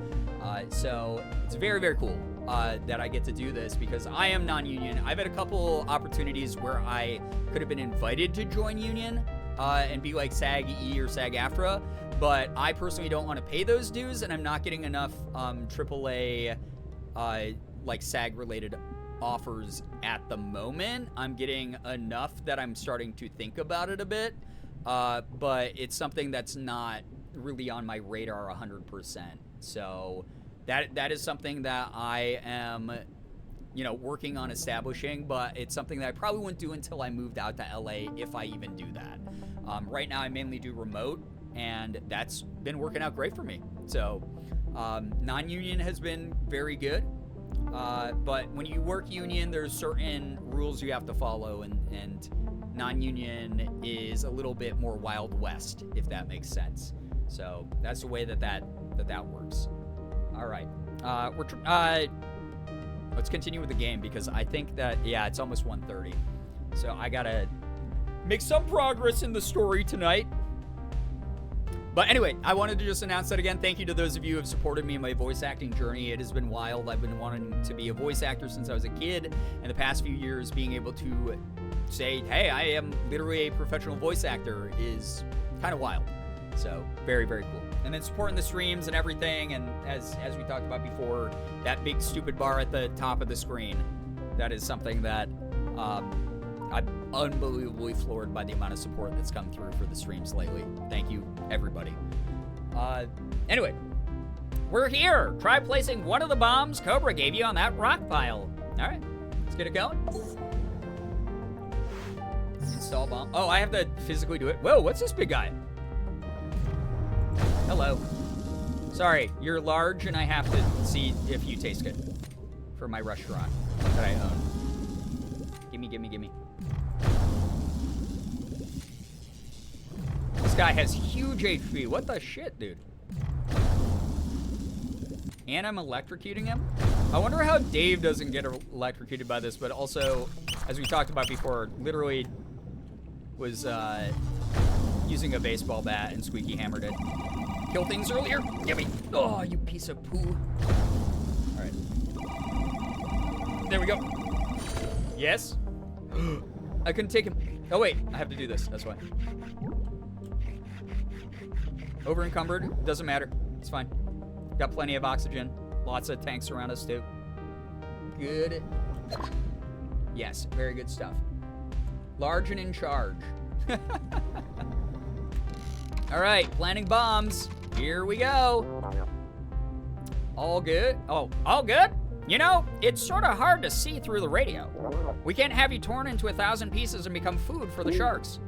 So it's very, very cool that I get to do this because I am non-union. I've had a couple opportunities where I could have been invited to join union and be like SAG-E or SAG-AFTRA, but I personally don't want to pay those dues, and I'm not getting enough AAA like SAG-related offers at the moment. I'm getting enough that I'm starting to think about it a bit, but it's something that's not really on my radar 100%. So that is something that I am, working on establishing, but it's something that I probably wouldn't do until I moved out to LA, if I even do that. Right now I mainly do remote, and that's been working out great for me. So non-union has been very good. But when you work union, there's certain rules you have to follow, and non-union is a little bit more Wild West, if that makes sense. So that's the way that works. All right. Let's continue with the game because I think that, yeah, it's almost 1:30. So I gotta make some progress in the story tonight. But anyway, I wanted to just announce that again. Thank you to those of you who have supported me in my voice acting journey. It has been wild. I've been wanting to be a voice actor since I was a kid. In the past few years, being able to say, hey, I am literally a professional voice actor is kind of wild. So very, very cool. And then supporting the streams and everything. And as we talked about before, that big stupid bar at the top of the screen. That is something that I'm unbelievably floored by the amount of support that's come through for the streams lately. Thank you, everybody. Anyway, we're here. Try placing one of the bombs Cobra gave you on that rock pile. All right, let's get it going. Install bomb. Oh, I have to physically do it. Whoa, what's this big guy? Hello. Sorry, you're large and I have to see if you taste good for my restaurant that I own. Gimme. This guy has huge HP. What the shit, dude? And I'm electrocuting him? I wonder how Dave doesn't get electrocuted by this, but also, as we talked about before, literally was using a baseball bat and squeaky hammered it. Kill things earlier. Gimme. Oh, you piece of poo. All right. There we go. Yes. I couldn't take him. Oh, wait. I have to do this. That's why. Over encumbered. Doesn't matter. It's fine. Got plenty of oxygen. Lots of tanks around us, too. Good. Yes. Very good stuff. Large and in charge. All right. Planting bombs. Here we go. All good? Oh, all good? You know, it's sort of hard to see through the radio. We can't have you torn into 1,000 pieces and become food for the sharks.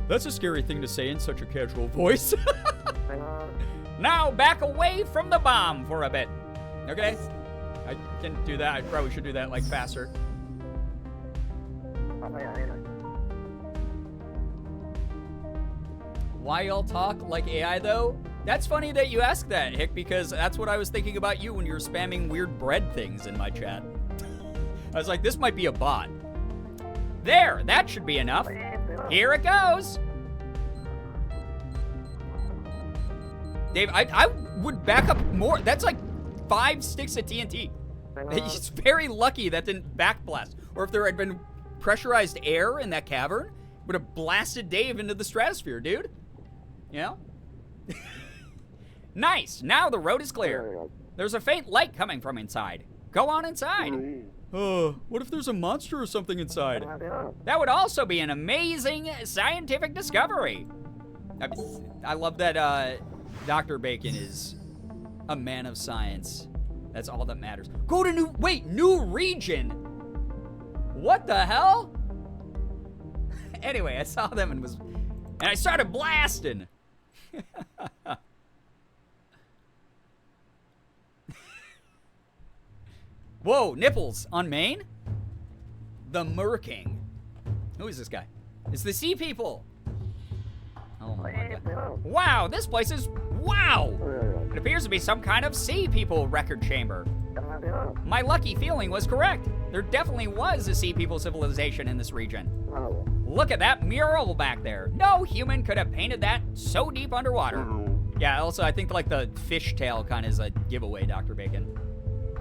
That's a scary thing to say in such a casual voice. Now, back away from the bomb for a bit. Okay? I can do that. I probably should do that, like, faster. Why y'all talk like AI, though? That's funny that you asked that, Hick, because that's what I was thinking about you when you were spamming weird bread things in my chat. I was like, this might be a bot. There, that should be enough. Here it goes. Dave, I would back up more. That's like 5 sticks of TNT. It's very lucky that didn't backblast. Or if there had been pressurized air in that cavern, would have blasted Dave into the stratosphere, dude. You know? Nice. Now the road is clear. There's a faint light coming from inside. Go on inside. What if there's a monster or something inside? That would also be an amazing scientific discovery. I love that Dr. Bacon is a man of science. That's all that matters. Go to new region. What the hell? Anyway, I saw them and I started blasting. Whoa, nipples on Maine? The Merking. Who is this guy? It's the Sea People. Oh my god. Wow, this place is... Wow! It appears to be some kind of Sea People record chamber. My lucky feeling was correct. There definitely was a Sea People civilization in this region. Look at that mural back there. No human could have painted that so deep underwater. Yeah, also, I think like the fishtail kind of is a giveaway, Dr. Bacon.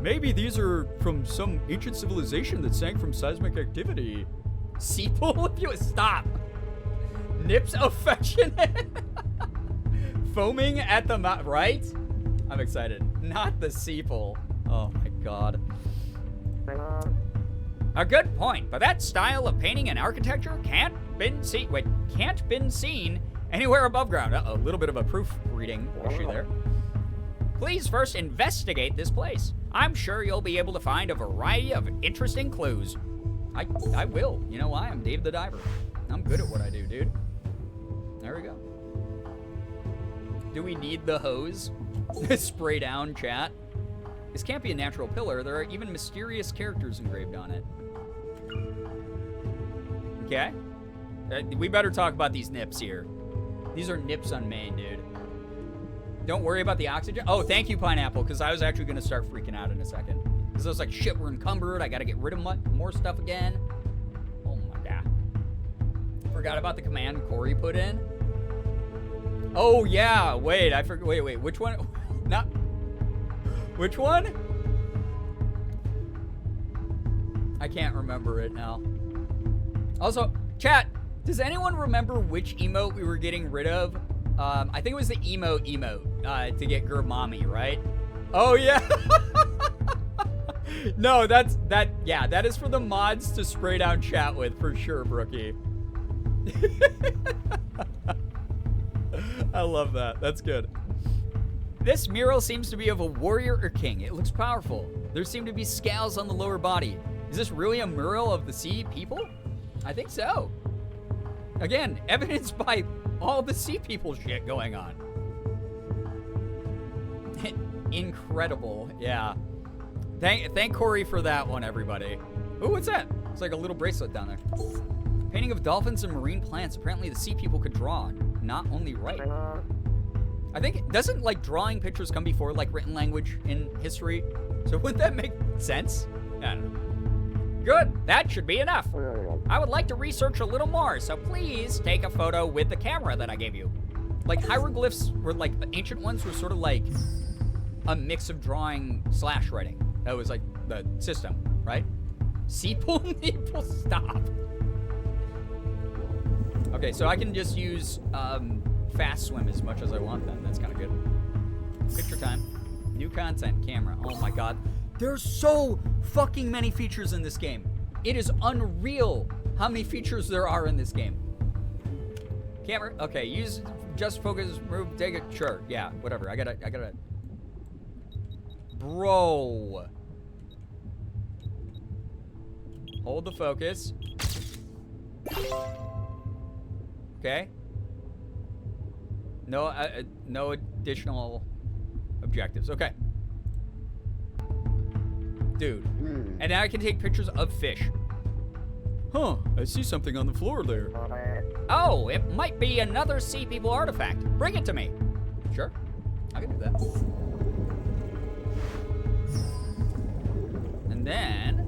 Maybe these are from some ancient civilization that sank from seismic activity. Seapool? If you stop. Nips affectionate. Foaming at the mouth, right? I'm excited. Not the seapool. Oh my god. A good point, but that style of painting and architecture can't been seen anywhere above ground. A little bit of a proofreading issue there. Please first investigate this place. I'm sure you'll be able to find a variety of interesting clues. I will. You know why? I'm Dave the Diver. I'm good at what I do, dude. There we go. Do we need the hose? Spray down, chat. This can't be a natural pillar. There are even mysterious characters engraved on it. Okay. We better talk about these nips here. These are nips on Maine, dude. Don't worry about the oxygen. Oh, thank you, Pineapple, because I was actually going to start freaking out in a second. Because I was like, shit, we're encumbered. I got to get rid of more stuff again. Oh, my God. Forgot about the command Corey put in. Oh, yeah. Wait, I forgot. Wait. Which one? Not. Which one? I can't remember it now. Also, chat, does anyone remember which emote we were getting rid of? I think it was the emote to get Girbeagly, right? Oh, yeah. No, that is for the mods to spray down chat with, for sure, Brookie. I love that. That's good. This mural seems to be of a warrior or king. It looks powerful. There seem to be scales on the lower body. Is this really a mural of the sea people? I think so. Again, evidenced by all the sea people shit going on. Incredible. Yeah. Thank Corey for that one, everybody. Ooh, what's that? It's like a little bracelet down there. Painting of dolphins and marine plants. Apparently the sea people could draw, not only write. I think, doesn't like drawing pictures come before like written language in history? So wouldn't that make sense? I don't know. Good, that should be enough. I would like to research a little more, so please take a photo with the camera that I gave you. Like hieroglyphs were like, the ancient ones were sort of like a mix of drawing / writing. That was like the system, right? Seapool people, stop. Okay, so I can just use fast swim as much as I want then. That's kind of good. Picture time. New content, camera. Oh my God. There's so fucking many features in this game. It is unreal how many features there are in this game. Camera. Okay, use just focus, move, take it. Sure. Yeah, whatever. I gotta. Bro. Hold the focus. Okay. No additional objectives. Okay. Dude. And now I can take pictures of fish. Huh, I see something on the floor there. Oh, it might be another sea people artifact. Bring it to me. Sure. I can do that. And then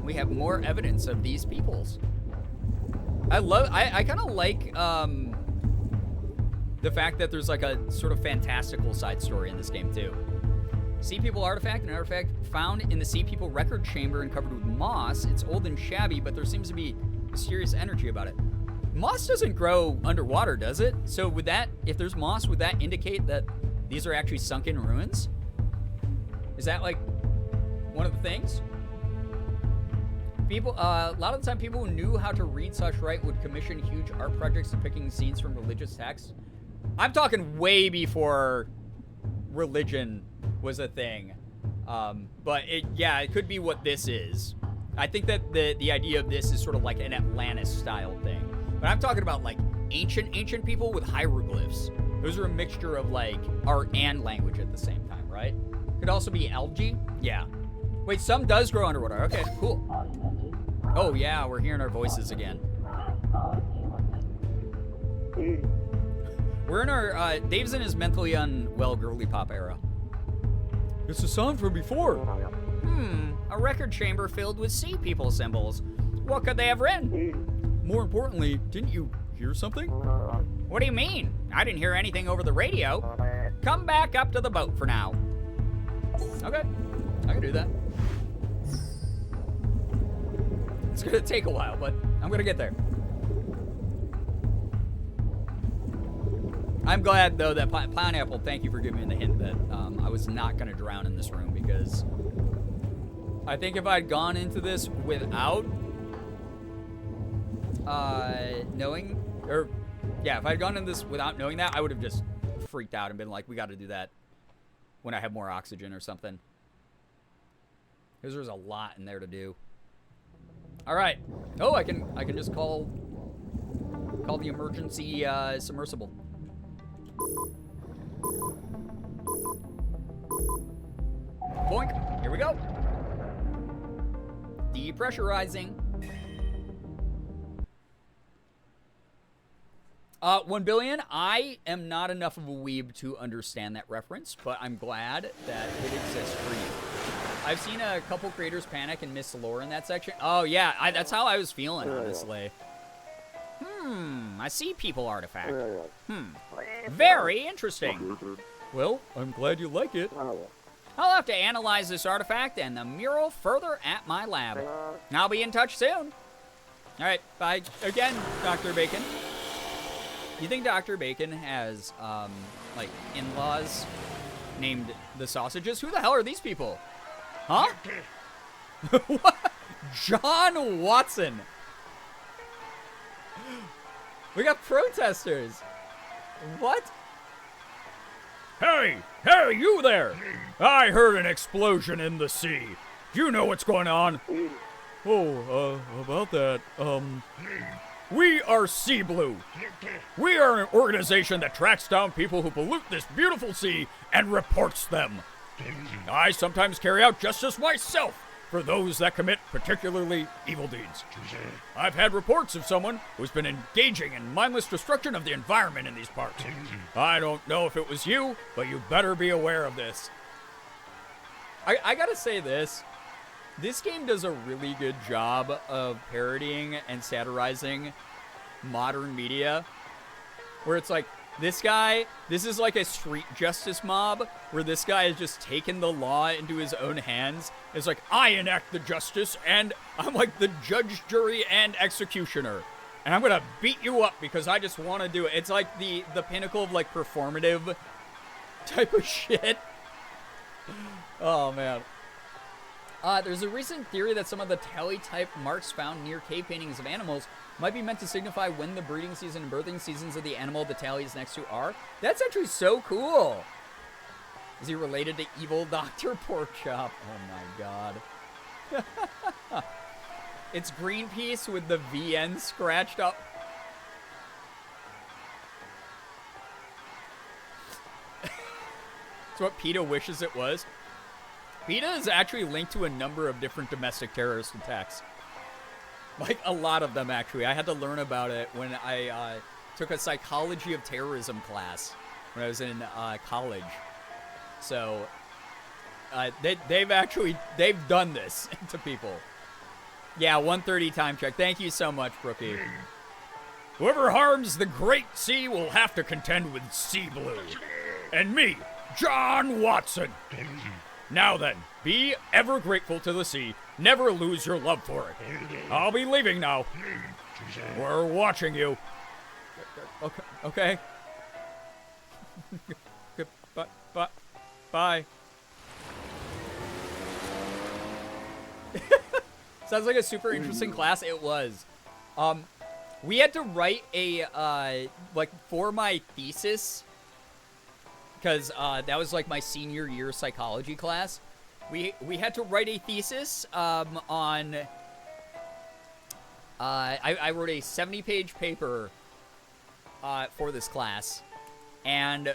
we have more evidence of these peoples. I kind of like the fact that there's like a sort of fantastical side story in this game too. Sea People artifact, an artifact found in the Sea People record chamber and covered with moss. It's old and shabby, but there seems to be mysterious energy about it. Moss doesn't grow underwater, does it? So would that, if there's moss, would that indicate that these are actually sunken ruins? Is that like one of the things? People, a lot of the time people who knew how to read / write would commission huge art projects depicting scenes from religious texts. I'm talking way before religion was a thing. But it could be what this is. I think that the idea of this is sort of like an Atlantis style thing. But I'm talking about like ancient people with hieroglyphs. Those are a mixture of like art and language at the same time, right? Could also be algae. Yeah. Wait, some does grow underwater. Okay, cool. Oh yeah, we're hearing our voices again. We're in our, Dave's in his mentally unwell girly pop era. It's a song from before. A record chamber filled with sea people symbols. What could they have written? More importantly, didn't you hear something? What do you mean? I didn't hear anything over the radio. Come back up to the boat for now. Okay, I can do that. It's gonna take a while, but I'm gonna get there. I'm glad, though, that Pineapple, thank you for giving me the hint that I was not going to drown in this room, because I think if I'd gone into this without knowing, if I'd gone into this without knowing that, I would have just freaked out and been like, we got to do that when I have more oxygen or something. Because there's a lot in there to do. All right. Oh, I can just call the emergency submersible. Boink. Here we go. Depressurizing. 1 billion. I am not enough of a weeb to understand that reference, but I'm glad that it exists for you. I've seen a couple creators panic and miss lore in that section. Oh, yeah, that's how I was feeling, honestly. I see people artifact. Very interesting. Well, I'm glad you like it. I'll have to analyze this artifact and the mural further at my lab. I'll be in touch soon. All right, bye again, Dr. Bacon. You think Dr. Bacon has, like, in-laws named the Sausages? Who the hell are these people? Huh? What? John Watson. We got protesters. What? Hey, you there! I heard an explosion in the sea. Do you know what's going on? Oh, about that, we are Sea Blue. We are an organization that tracks down people who pollute this beautiful sea and reports them. I sometimes carry out justice myself for those that commit particularly evil deeds. I've had reports of someone who's been engaging in mindless destruction of the environment in these parks. I don't know if it was you, but you better be aware of this. I gotta say this. This game does a really good job of parodying and satirizing modern media. Where it's like, this is like a street justice mob, where this guy has just taken the law into his own hands. It's like, I enact the justice, and I'm like the judge, jury, and executioner. And I'm gonna beat you up because I just want to do it. It's like the pinnacle of, like, performative type of shit. Oh, man. There's a recent theory that some of the tally-type marks found near cave paintings of animals might be meant to signify when the breeding season and birthing seasons of the animal the tally is next to are. That's actually so cool. Is he related to evil Dr. Porkchop? Oh my god. It's Greenpeace with the VN scratched up. It's what PETA wishes it was. PETA is actually linked to a number of different domestic terrorist attacks. Like, a lot of them, actually. I had to learn about it when I took a psychology of terrorism class when I was in college. So, they've done this to people. Yeah, 1:30 time check. Thank you so much, Brookie. Whoever harms the great sea will have to contend with Sea Blue. And me, John Watson. Now then, be ever grateful to the sea. Never lose your love for it. I'll be leaving now. We're watching you. Okay. Bye. Sounds like a super interesting class. It was. We had to write a, like, for my thesis, because that was, like, my senior year psychology class. We had to write a thesis on, I wrote a 70-page paper for this class, and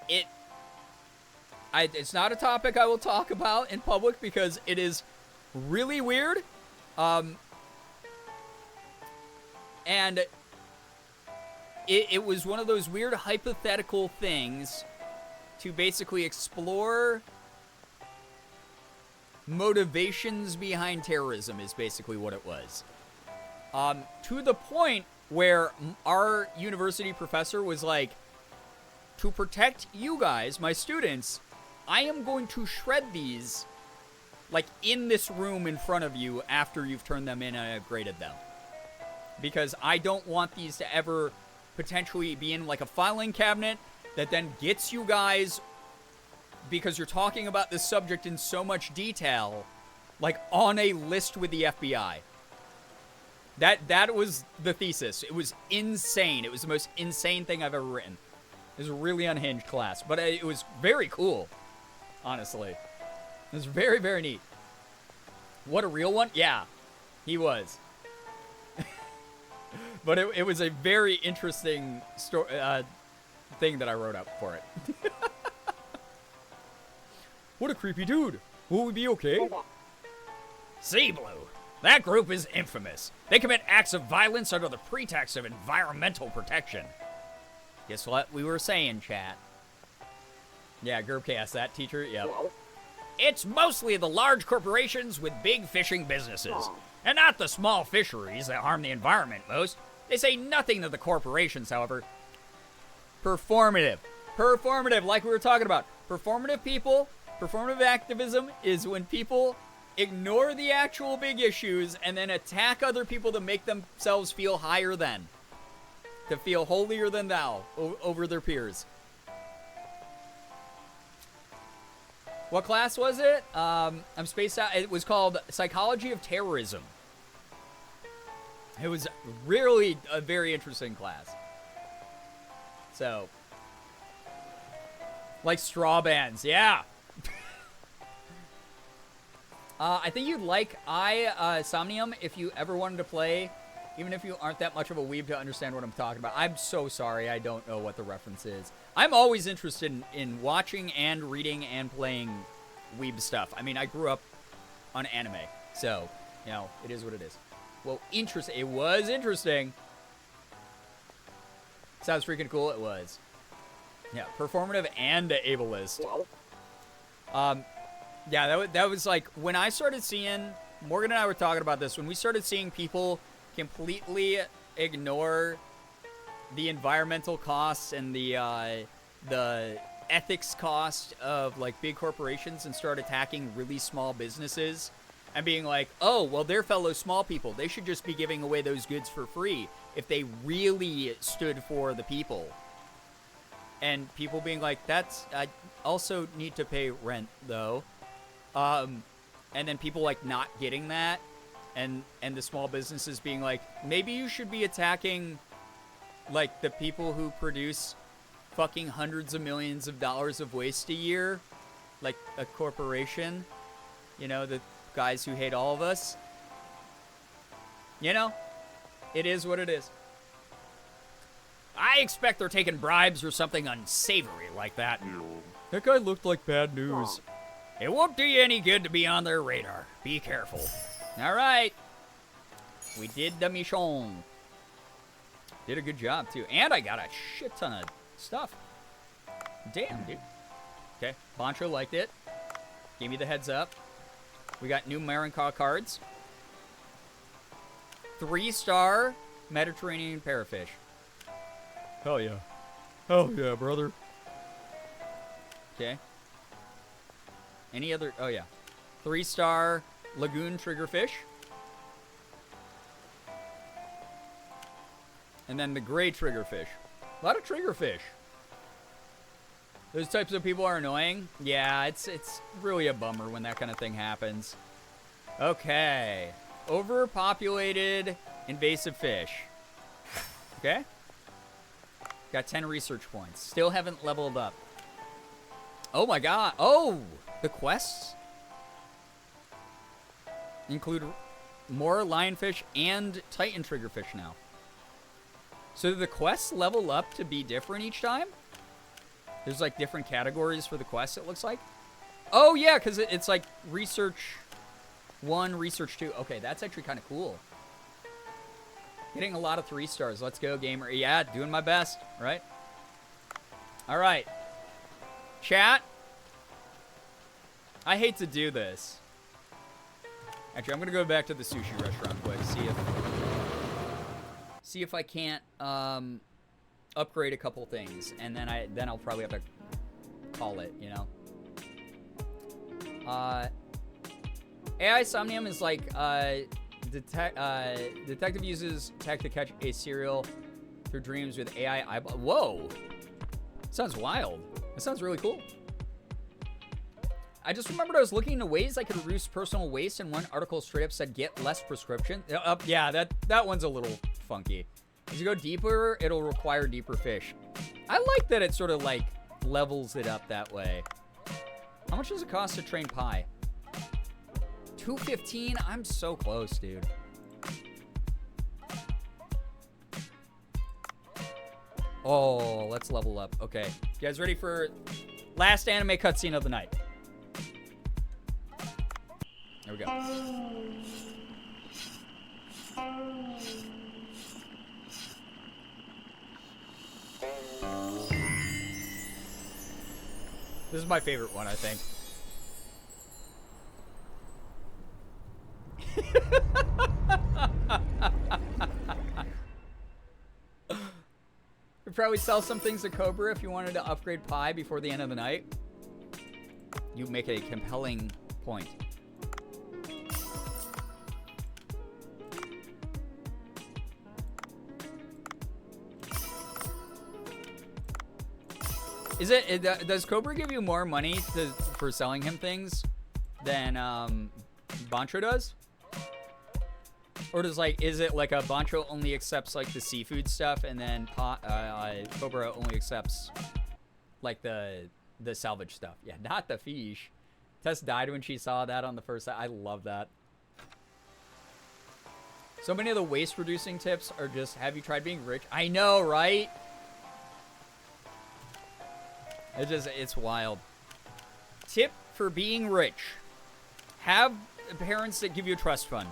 it's not a topic I will talk about in public because it is really weird, and it was one of those weird hypothetical things to basically explore motivations behind terrorism is basically what it was. To the point where our university professor was like, to protect you guys, my students, I am going to shred these, like, in this room in front of you after you've turned them in and upgraded them. Because I don't want these to ever potentially be in, like, a filing cabinet that then gets you guys, because you're talking about this subject in so much detail, like, on a list with the FBI. That was the thesis. It was insane. It was the most insane thing I've ever written. It was a really unhinged class, but it was very cool, honestly. It was very, very neat. What, a real one? Yeah, he was. But it was a very interesting thing that I wrote up for it. What a creepy dude. Will we be okay? Sea Blue. That group is infamous. They commit acts of violence under the pretext of environmental protection. Guess what we were saying, chat? Yeah, Gerbcast, that teacher, yep. It's mostly the large corporations with big fishing businesses, and not the small fisheries that harm the environment most. They say nothing to the corporations, however. Performative. Performative, like we were talking about. Performative people, performative activism is when people ignore the actual big issues and then attack other people to make themselves feel higher than. To feel holier than thou over their peers. What class was it? I'm spaced out. It was called Psychology of Terrorism. It was really a very interesting class. So, like straw bands, yeah. I think you'd like Somnium if you ever wanted to play, even if you aren't that much of a weeb to understand what I'm talking about. I'm so sorry, I don't know what the reference is. I'm always interested in watching and reading and playing weeb stuff. I mean, I grew up on anime, so, you know, it is what it is. Well, it was interesting. Sounds freaking cool, it was. Yeah, performative and ableist. Yeah, that was like, when I started seeing, Morgan and I were talking about this, when we started seeing people completely ignore the environmental costs and the ethics cost of, like, big corporations and start attacking really small businesses and being like, oh, well, they're fellow small people. They should just be giving away those goods for free if they really stood for the people. And people being like, I also need to pay rent, though. And then people, like, not getting that. And the small businesses being like, maybe you should be attacking, like, the people who produce fucking hundreds of millions of dollars of waste a year. Like a corporation. You know, the guys who hate all of us. You know, it is what it is. I expect they're taking bribes or something unsavory like that. That guy looked like bad news. It won't do you any good to be on their radar. Be careful. All right. We did the mission. Did a good job, too. And I got a shit ton of stuff. Damn, dude. Okay, Boncho liked it. Gave me the heads up. We got new Marincaw cards. 3-star Mediterranean Parafish. Hell yeah. Hell yeah, brother. Okay. Any other... Oh, yeah. 3-star Lagoon Triggerfish. And then the gray Triggerfish. A lot of Triggerfish. Those types of people are annoying. Yeah, it's really a bummer when that kind of thing happens. Okay. Overpopulated invasive fish. Okay. Got 10 research points. Still haven't leveled up. Oh my god. Oh! The quests include more lionfish and titan triggerfish now. So do the quests level up to be different each time? There's like different categories for the quests, it looks like. Oh yeah, because it's like research 1, research 2. Okay, that's actually kind of cool. Getting a lot of 3 stars. Let's go, gamer. Yeah, doing my best, right? All right. Chat. I hate to do this. Actually, I'm going to go back to the sushi restaurant quick. See if I can't upgrade a couple things. And then I'll probably have to call it, you know? AI Somnium is like... detective uses tech to catch a serial through dreams with AI eyeball. Whoa! Sounds wild. That sounds really cool. I just remembered I was looking into ways I could reduce personal waste, and one article straight up said get less prescription. Yeah, that one's a little funky. As you go deeper, it'll require deeper fish. I like that it sort of like levels it up that way. How much does it cost to train Pi? $215? I'm so close, dude. Oh, let's level up. Okay. You guys ready for last anime cutscene of the night? There we go. This is my favorite one, I think. You'd probably sell some things to Cobra if you wanted to upgrade Pi before the end of the night. You make a compelling point. Does Cobra give you more money for selling him things than Bancho does? Or is it like a Bancho only accepts like the seafood stuff and then Cobra only accepts like the salvage stuff? Yeah, not the fish. Tess died when she saw that on the first. I love that. So many of the waste reducing tips are just, have you tried being rich? I know, right? It's wild. Tip for being rich. Have parents that give you a trust fund.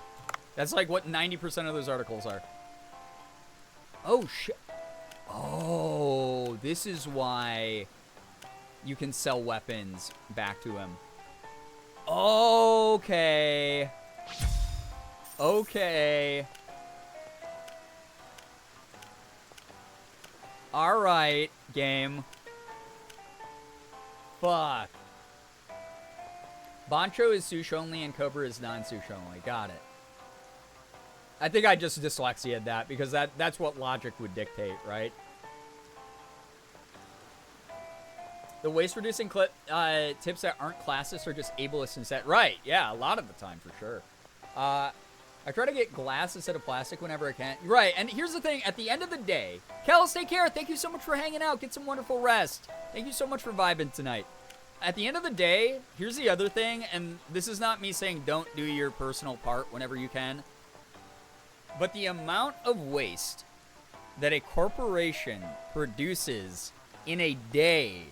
That's like what 90% of those articles are. Oh, shit. Oh, this is why you can sell weapons back to him. Okay. Okay. All right, game. Fuck. Bancho is sushi only and Cobra is non-sushi only. Got it. I think I just dyslexia'd that because that's what logic would dictate, right? The waste-reducing tips that aren't classist are just ableist instead. Right, yeah, a lot of the time for sure. I try to get glass instead of plastic whenever I can. Right, and here's the thing. At the end of the day, Kells, take care. Thank you so much for hanging out. Get some wonderful rest. Thank you so much for vibing tonight. At the end of the day, here's the other thing, and this is not me saying don't do your personal part whenever you can, but the amount of waste that a corporation produces in a day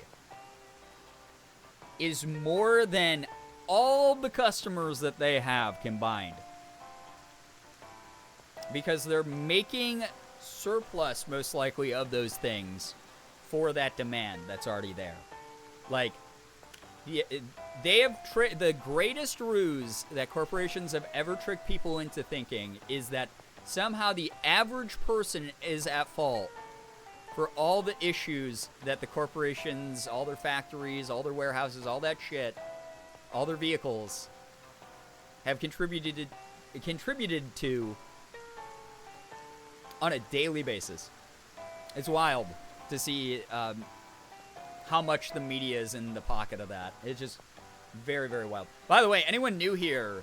is more than all the customers that they have combined. Because they're making surplus, most likely, of those things for that demand that's already there. Like, they have the greatest ruse that corporations have ever tricked people into thinking is that somehow the average person is at fault for all the issues that the corporations, all their factories, all their warehouses, all that shit, all their vehicles have contributed to on a daily basis. It's wild to see how much the media is in the pocket of that. It's just very, very wild. By the way, anyone new here,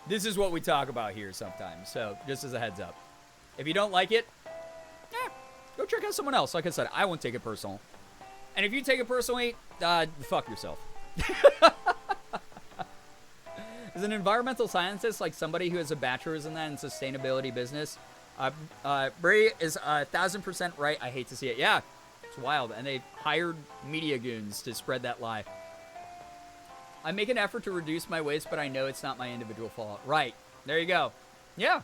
this is what we talk about here sometimes. So just as a heads up. If you don't like it, go check out someone else. Like I said, I won't take it personal. And if you take it personally, fuck yourself. As an environmental scientist, like somebody who has a bachelor's in that in sustainability business, Bray is 1,000% right. I hate to see it. Yeah, it's wild. And they hired media goons to spread that lie. I make an effort to reduce my waste, but I know it's not my individual fault. Right. There you go. Yeah.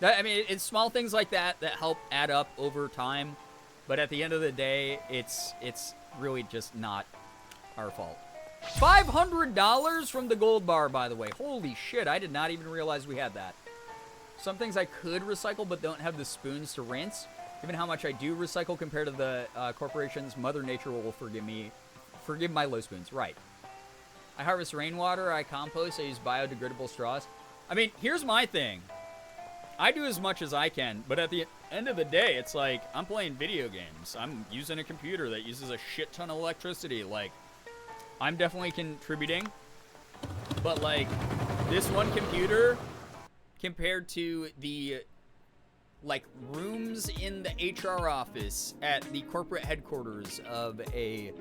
I mean, it's small things like that that help add up over time. But at the end of the day, it's really just not our fault. $500 from the gold bar, by the way. Holy shit, I did not even realize we had that. Some things I could recycle but don't have the spoons to rinse. Given how much I do recycle compared to the corporations, Mother Nature will forgive my low spoons. Right. I harvest rainwater, I compost, I use biodegradable straws. I mean, here's my thing. I do as much as I can, but at the end of the day, it's like, I'm playing video games. I'm using a computer that uses a shit ton of electricity. Like, I'm definitely contributing. But, like, this one computer, compared to the, like, rooms in the HR office at the corporate headquarters of a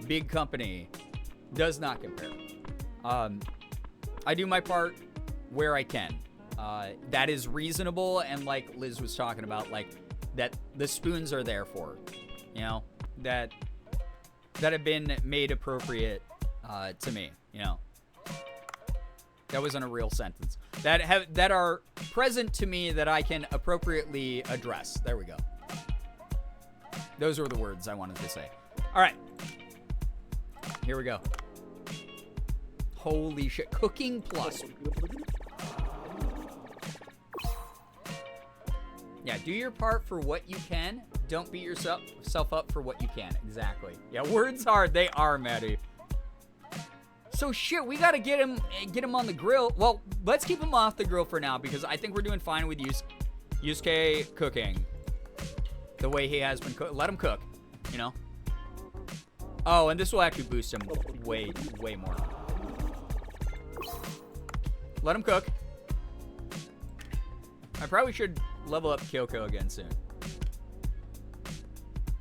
big company, does not compare. I do my part where I can. That is reasonable, and like Liz was talking about, like, that the spoons are there for, you know, that have been made appropriate to me, you know. That wasn't a real sentence. That are present to me that I can appropriately address. There we go. Those were the words I wanted to say. All right. Here we go. Holy shit. Cooking plus. Yeah, do your part for what you can. Don't beat yourself up for what you can. Exactly. Yeah, words hard. They are, Maddie. So shit, we gotta get him on the grill. Well, let's keep him off the grill for now because I think we're doing fine with Yusuke cooking the way he has been cooked. Let him cook, you know. Oh, and this will actually boost him way more. Let him cook. I probably should level up Kyoko again soon.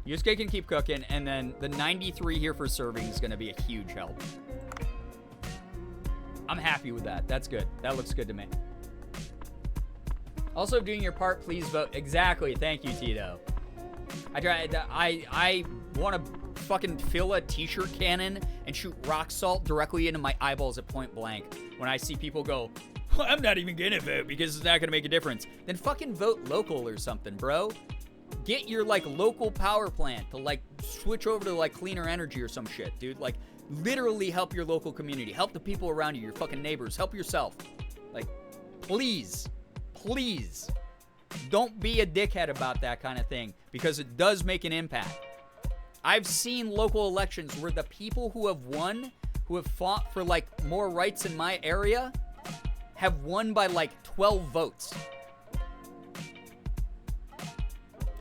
Yusuke can keep cooking, and then the 93 here for serving is going to be a huge help. I'm happy with that. That's good. That looks good to me. Also, doing your part, please vote. Exactly. Thank you, Tito. I want to fucking fill a t-shirt cannon and shoot rock salt directly into my eyeballs at point blank when I see people go, I'm not even gonna vote because it's not gonna make a difference. Then fucking vote local or something, bro. Get your, like, local power plant to, like, switch over to, like, cleaner energy or some shit, dude. Like, literally help your local community. Help the people around you, your fucking neighbors. Help yourself. Like, please, please, don't be a dickhead about that kind of thing because it does make an impact. I've seen local elections where the people who have won, who have fought for, like, more rights in my area, have won by, like, 12 votes.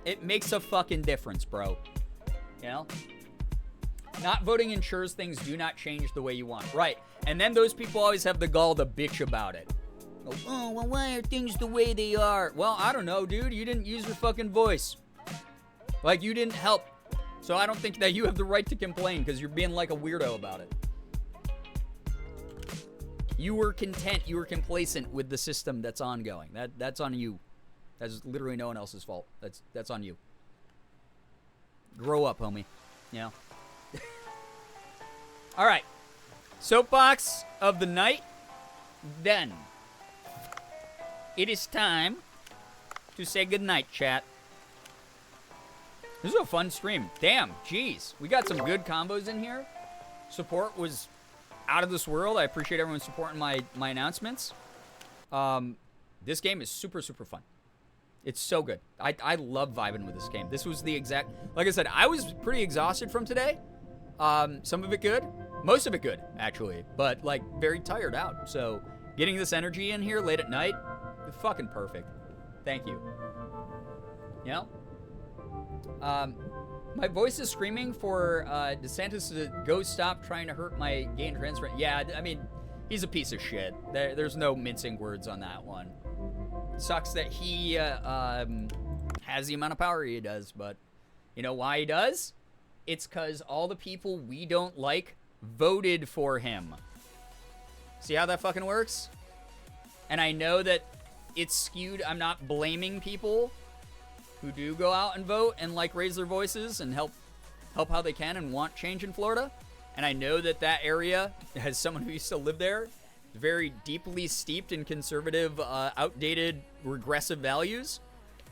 It makes a fucking difference, bro. You know? Not voting ensures things do not change the way you want. Right. And then those people always have the gall to bitch about it. Oh, well, why are things the way they are? Well, I don't know, dude. You didn't use your fucking voice. Like, you didn't help. So I don't think that you have the right to complain because you're being like a weirdo about it. You were content. You were complacent with the system that's ongoing. That's on you. That's literally no one else's fault. That's on you. Grow up, homie. You know? All right. Soapbox of the night. Done. It is time to say goodnight, chat. This is a fun stream. Damn, jeez. We got some good combos in here. Support was out of this world. I appreciate everyone supporting my announcements. This game is super, super fun. It's so good. I love vibing with this game. This was the exact... Like I said, I was pretty exhausted from today. Some of it good. Most of it good, actually. But, like, very tired out. So, getting this energy in here late at night, fucking perfect. Thank you. You know? My voice is screaming for DeSantis to go stop trying to hurt my gay and trans friend. Yeah, I mean, he's a piece of shit. There's no mincing words on that one. Sucks that he has the amount of power he does, but you know why he does? It's because all the people we don't like voted for him. See how that fucking works? And I know that it's skewed. I'm not blaming people who do go out and vote and, like, raise their voices and help how they can and want change in Florida. And I know that that area, as someone who used to live there, very deeply steeped in conservative, outdated, regressive values.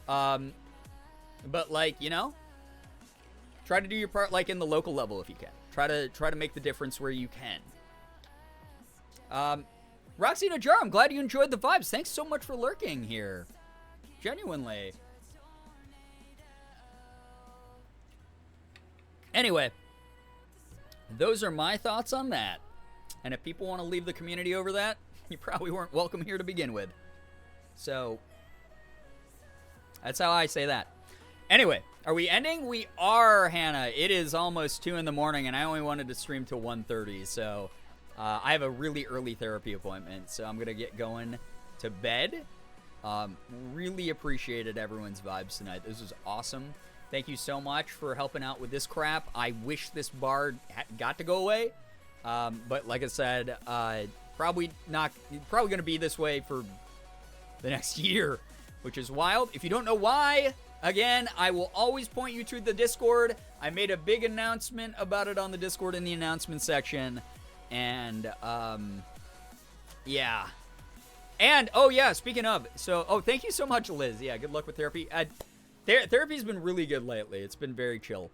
But, like, you know, try to do your part, like, in the local level if you can. Try to make the difference where you can. Roxy Najar, I'm glad you enjoyed the vibes. Thanks so much for lurking here. Genuinely. Anyway, those are my thoughts on that. And if people want to leave the community over that, you probably weren't welcome here to begin with. So, that's how I say that. Anyway, are we ending? We are, Hannah. It is almost 2 in the morning, and I only wanted to stream till 1:30. So, I have a really early therapy appointment, so I'm going to get going to bed. Really appreciated everyone's vibes tonight. This was awesome. Thank you so much for helping out with this crap. I wish this bar got to go away. But like I said, probably going to be this way for the next year, which is wild. If you don't know why, again, I will always point you to the Discord. I made a big announcement about it on the Discord in the announcement section. And Yeah. And, oh yeah, speaking of, so, oh, thank you so much, Liz. Yeah, good luck with therapy. Therapy's been really good lately. It's been very chill.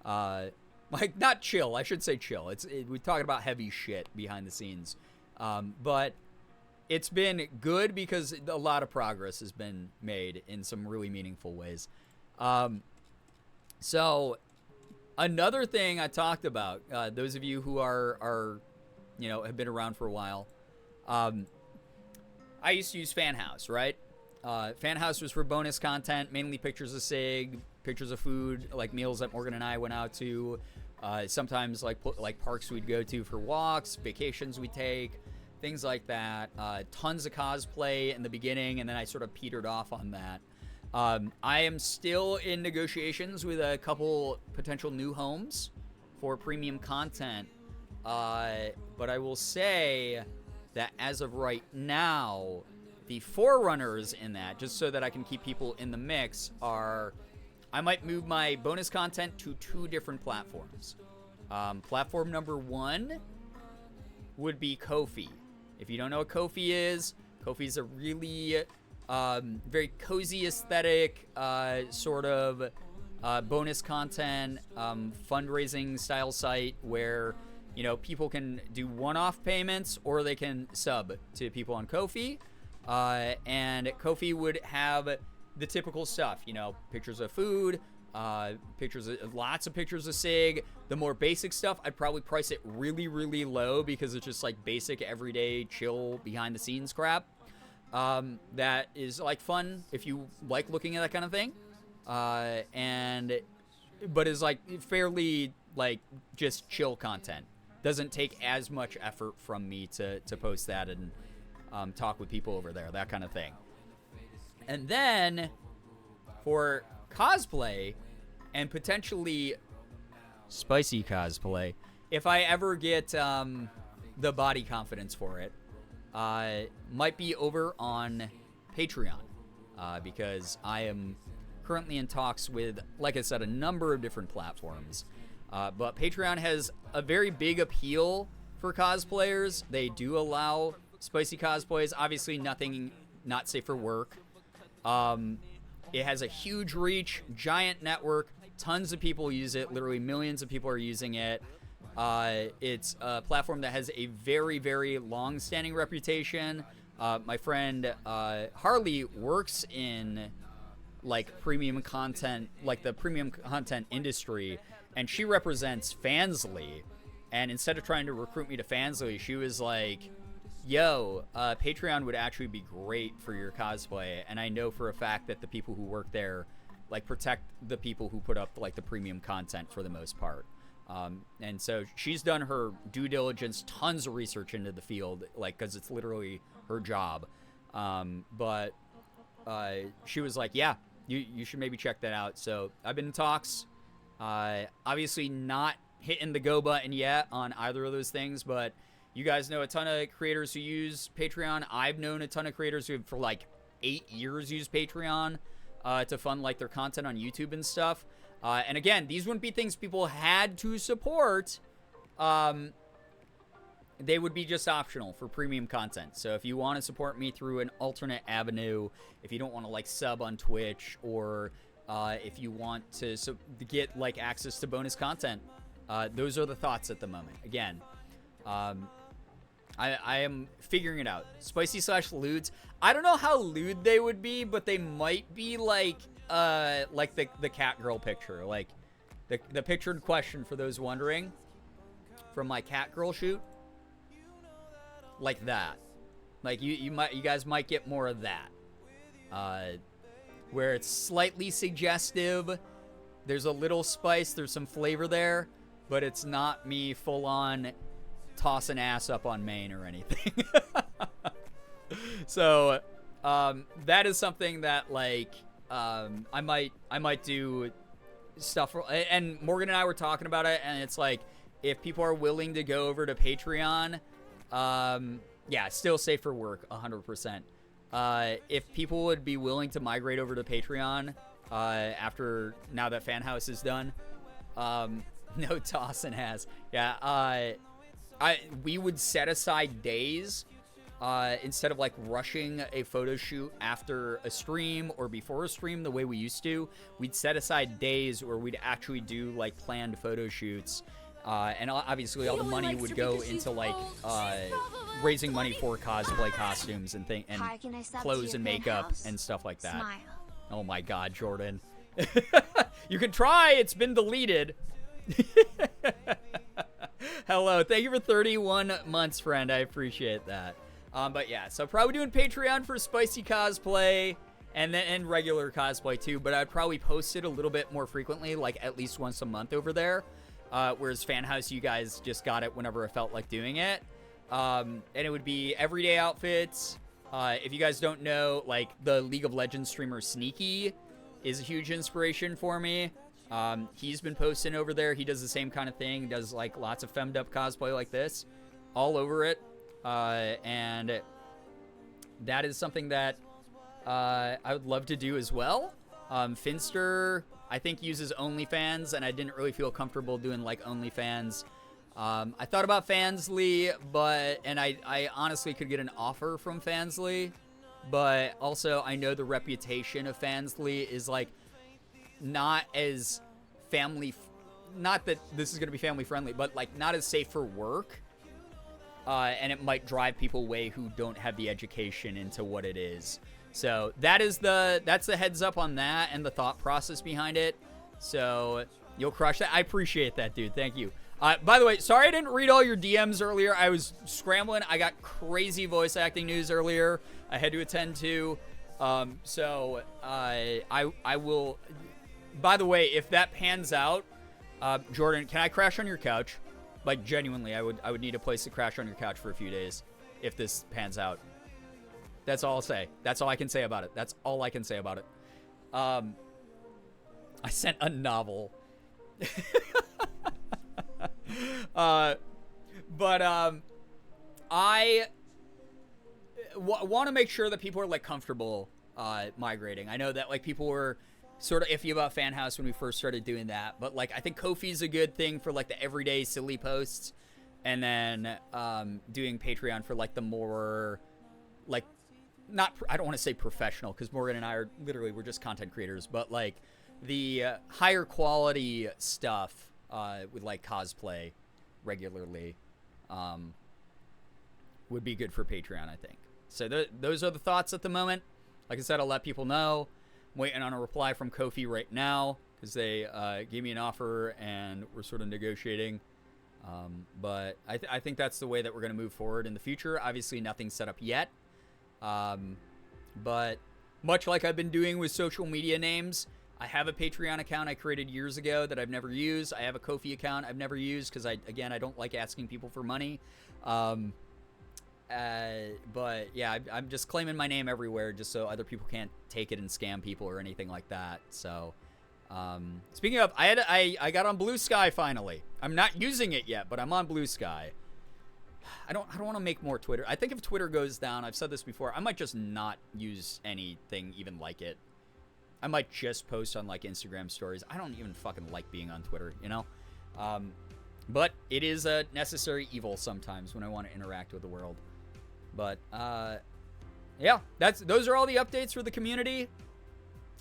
Like, not chill, I should say chill. We're talking about heavy shit behind the scenes. But it's been good because a lot of progress has been made in some really meaningful ways. So, another thing I talked about, those of you who are, you know, have been around for a while, I used to use FanHouse, right? FanHouse was for bonus content, mainly pictures of SIG, pictures of food, like meals that Morgan and I went out to. Sometimes like parks we'd go to for walks, vacations we take, things like that. Tons of cosplay in the beginning, and then I sort of petered off on that. I am still in negotiations with a couple potential new homes for premium content. But I will say that as of right now, the forerunners in that, just so that I can keep people in the mix, are I might move my bonus content to 2 different platforms. Platform number 1 would be Ko-fi. If you don't know what Ko-fi is a really very cozy aesthetic sort of bonus content fundraising style site where, you know, people can do one-off payments or they can sub to people on Ko-fi. And Ko-fi would have the typical stuff, you know, pictures of food, lots of pictures of SIG. The more basic stuff, I'd probably price it really, really low because it's just like basic, everyday, chill, behind-the-scenes crap. That is like fun if you like looking at that kind of thing. But is like fairly like just chill content. Doesn't take as much effort from me to post that and talk with people over there, that kind of thing. And then for cosplay and potentially spicy cosplay, if I ever get the body confidence for it, might be over on Patreon, because I am currently in talks with, like I said, a number of different platforms. But Patreon has a very big appeal for cosplayers. They do allow spicy cosplays. Obviously, nothing not safe for work. It has a huge reach, giant network. Tons of people use it. Literally millions of people are using it. It's a platform that has a very, very long-standing reputation. My friend Harley works in like premium content, like the premium content industry, and she represents Fansly. And instead of trying to recruit me to Fansly, she was like, yo, Patreon would actually be great for your cosplay. And I know for a fact that the people who work there like protect the people who put up like the premium content for the most part. And so she's done her due diligence, tons of research into the field, like, because it's literally her job. But she was like, yeah, you should maybe check that out. So I've been in talks. Obviously not hitting the go button yet on either of those things, but you guys know a ton of creators who use Patreon. I've known a ton of creators who for like 8 years use Patreon to fund like their content on YouTube and stuff. And again, these wouldn't be things people had to support. They would be just optional for premium content. So if you want to support me through an alternate avenue, if you don't want to like sub on Twitch, or if you want to get like access to bonus content, those are the thoughts at the moment. Again, I am figuring it out. Spicy / lewds. I don't know how lewd they would be, but they might be like the cat girl picture, like the picture in question, for those wondering, from my cat girl shoot, like that. Like you guys might get more of that, where it's slightly suggestive. There's a little spice, there's some flavor there, but it's not me full on tossing ass up on Maine or anything. So that is something that like I might do stuff for, and Morgan and I were talking about it, and it's like, if people are willing to go over to Patreon, yeah, still safe for work 100%. If people would be willing to migrate over to Patreon after, now that FanHouse is done, no tossing ass. Yeah, we would set aside days instead of like rushing a photo shoot after a stream or before a stream the way we used to, we'd set aside days where we'd actually do like planned photo shoots. And obviously all the money would go into like raising money for cosplay costumes and Hi, can I stop to clothes your and makeup penthouse? and stuff like that. Smile. Oh my god, Jordan. You can try, it's been deleted. Hello, thank you for 31 months, friend. I appreciate that. But yeah, so probably doing Patreon for spicy cosplay and regular cosplay too, but I'd probably post it a little bit more frequently, like at least once a month over there. Whereas Fan House, you guys just got it whenever I felt like doing it. And it would be everyday outfits. If you guys don't know, like the League of Legends streamer Sneaky is a huge inspiration for me. He's been posting over there. He does the same kind of thing. Does like lots of femmed up cosplay like this, all over it. And that is something that I would love to do as well. Finster, I think, uses OnlyFans, and I didn't really feel comfortable doing like OnlyFans. I thought about Fansly, and I honestly could get an offer from Fansly, but also I know the reputation of Fansly is like not as not that this is going to be family friendly, but like not as safe for work. And it might drive people away who don't have the education into what it is. So that's the heads up on that and the thought process behind it. So you'll crush that. I appreciate that, dude. Thank you. By the way, sorry I didn't read all your DMs earlier. I was scrambling. I got crazy voice acting news earlier I had to attend to. So I will. By the way, if that pans out, Jordan, can I crash on your couch? Like, genuinely, I would need a place to crash on your couch for a few days if this pans out. That's all I'll say. That's all I can say about it. That's all I can say about it. I sent a novel. But I want to make sure that people are like comfortable migrating. I know that like people were sort of iffy about Fan House when we first started doing that, but like I think Ko-fi's a good thing for like the everyday silly posts, and then doing Patreon for like the more like I don't want to say professional, because Morgan and I are literally, we're just content creators, but like the higher quality stuff with like cosplay regularly would be good for Patreon, I think. So those are the thoughts at the moment. Like I said, I'll let people know. I'm waiting on a reply from Ko-fi right now because they gave me an offer and we're sort of negotiating. But I think that's the way that we're going to move forward in the future. Obviously, nothing's set up yet. But much like I've been doing with social media names, I have a Patreon account I created years ago that I've never used. I have a Ko-fi account I've never used because I don't like asking people for money. But yeah, I'm just claiming my name everywhere just so other people can't take it and scam people or anything like that. So, speaking of, I got on Blue Sky finally. I'm not using it yet, but I'm on Blue Sky. I don't want to make more Twitter. I think if Twitter goes down, I've said this before, I might just not use anything even like it. I might just post on like Instagram stories. I don't even fucking like being on Twitter, you know? But it is a necessary evil sometimes when I want to interact with the world. But yeah, those are all the updates for the community.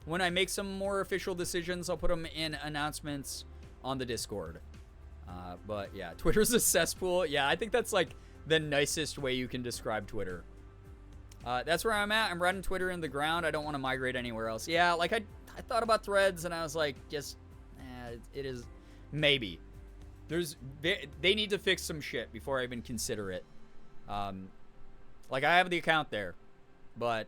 When I make some more official decisions, I'll put them in announcements on the Discord. But yeah, Twitter's a cesspool. Yeah, I think that's like the nicest way you can describe Twitter. That's where I'm at. I'm running Twitter in the ground. I don't want to migrate anywhere else. Yeah, like I thought about Threads and I was like, just, it is, maybe. They need to fix some shit before I even consider it. Like I have the account there, but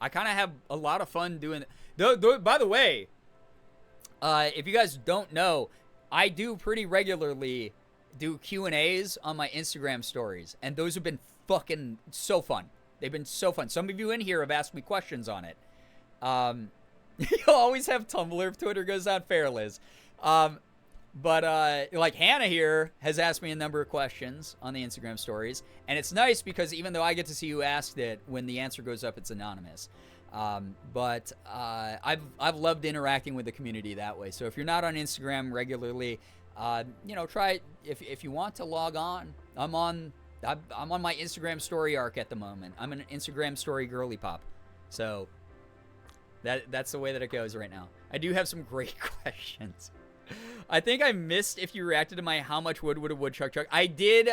I kind of have a lot of fun doing it. By the way, if you guys don't know, I do pretty regularly do Q&As on my Instagram stories, and those have been fucking so fun. They've been so fun. Some of you in here have asked me questions on it. You'll always have Tumblr if Twitter goes on fair, Liz. But like Hannah here has asked me a number of questions on the Instagram stories, and it's nice because even though I get to see who asked it, when the answer goes up, it's anonymous. But I've loved interacting with the community that way. So if you're not on Instagram regularly, try if you want to log on. I'm on I'm on my Instagram story arc at the moment. I'm an Instagram story girly pop. So that's the way that it goes right now. I do have some great questions. I think I missed if you reacted to my how much wood would a woodchuck chuck. I did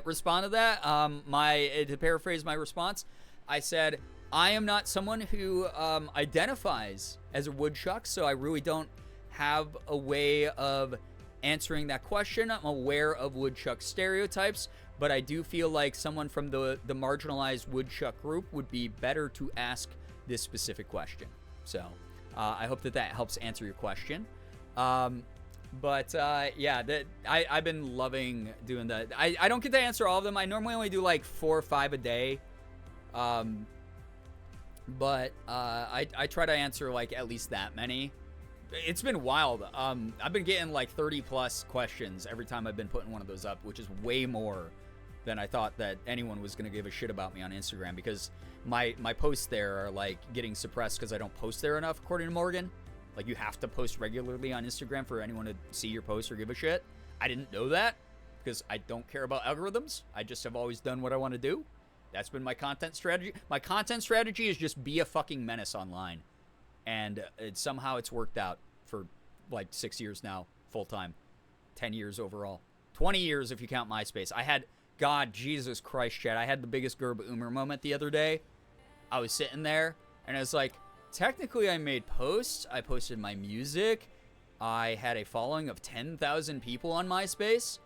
respond to that. To paraphrase my response, I said, I am not someone who identifies as a woodchuck, so I really don't have a way of answering that question. I'm aware of woodchuck stereotypes, but I do feel like someone from the marginalized woodchuck group would be better to ask this specific question. So I hope that helps answer your question. Yeah, I've been loving doing that. I don't get to answer all of them. I normally only do like 4 or 5 a day. But I try to answer like at least that many. It's been wild. I've been getting like 30 plus questions every time I've been putting one of those up, which is way more than I thought that anyone was going to give a shit about me on Instagram, because my posts there are like getting suppressed because I don't post there enough, according to Morgan. Like, you have to post regularly on Instagram for anyone to see your post or give a shit. I didn't know that because I don't care about algorithms. I just have always done what I want to do. That's been my content strategy. My content strategy is just be a fucking menace online. And somehow it's worked out for like 6 years now, full time. 10 years overall. 20 years if you count MySpace. I had, God, Jesus Christ, Chad. I had the biggest Gerbeagly moment the other day. I was sitting there and I was like, technically I made posts. I posted my music. I had a following of 10,000 people on MySpace.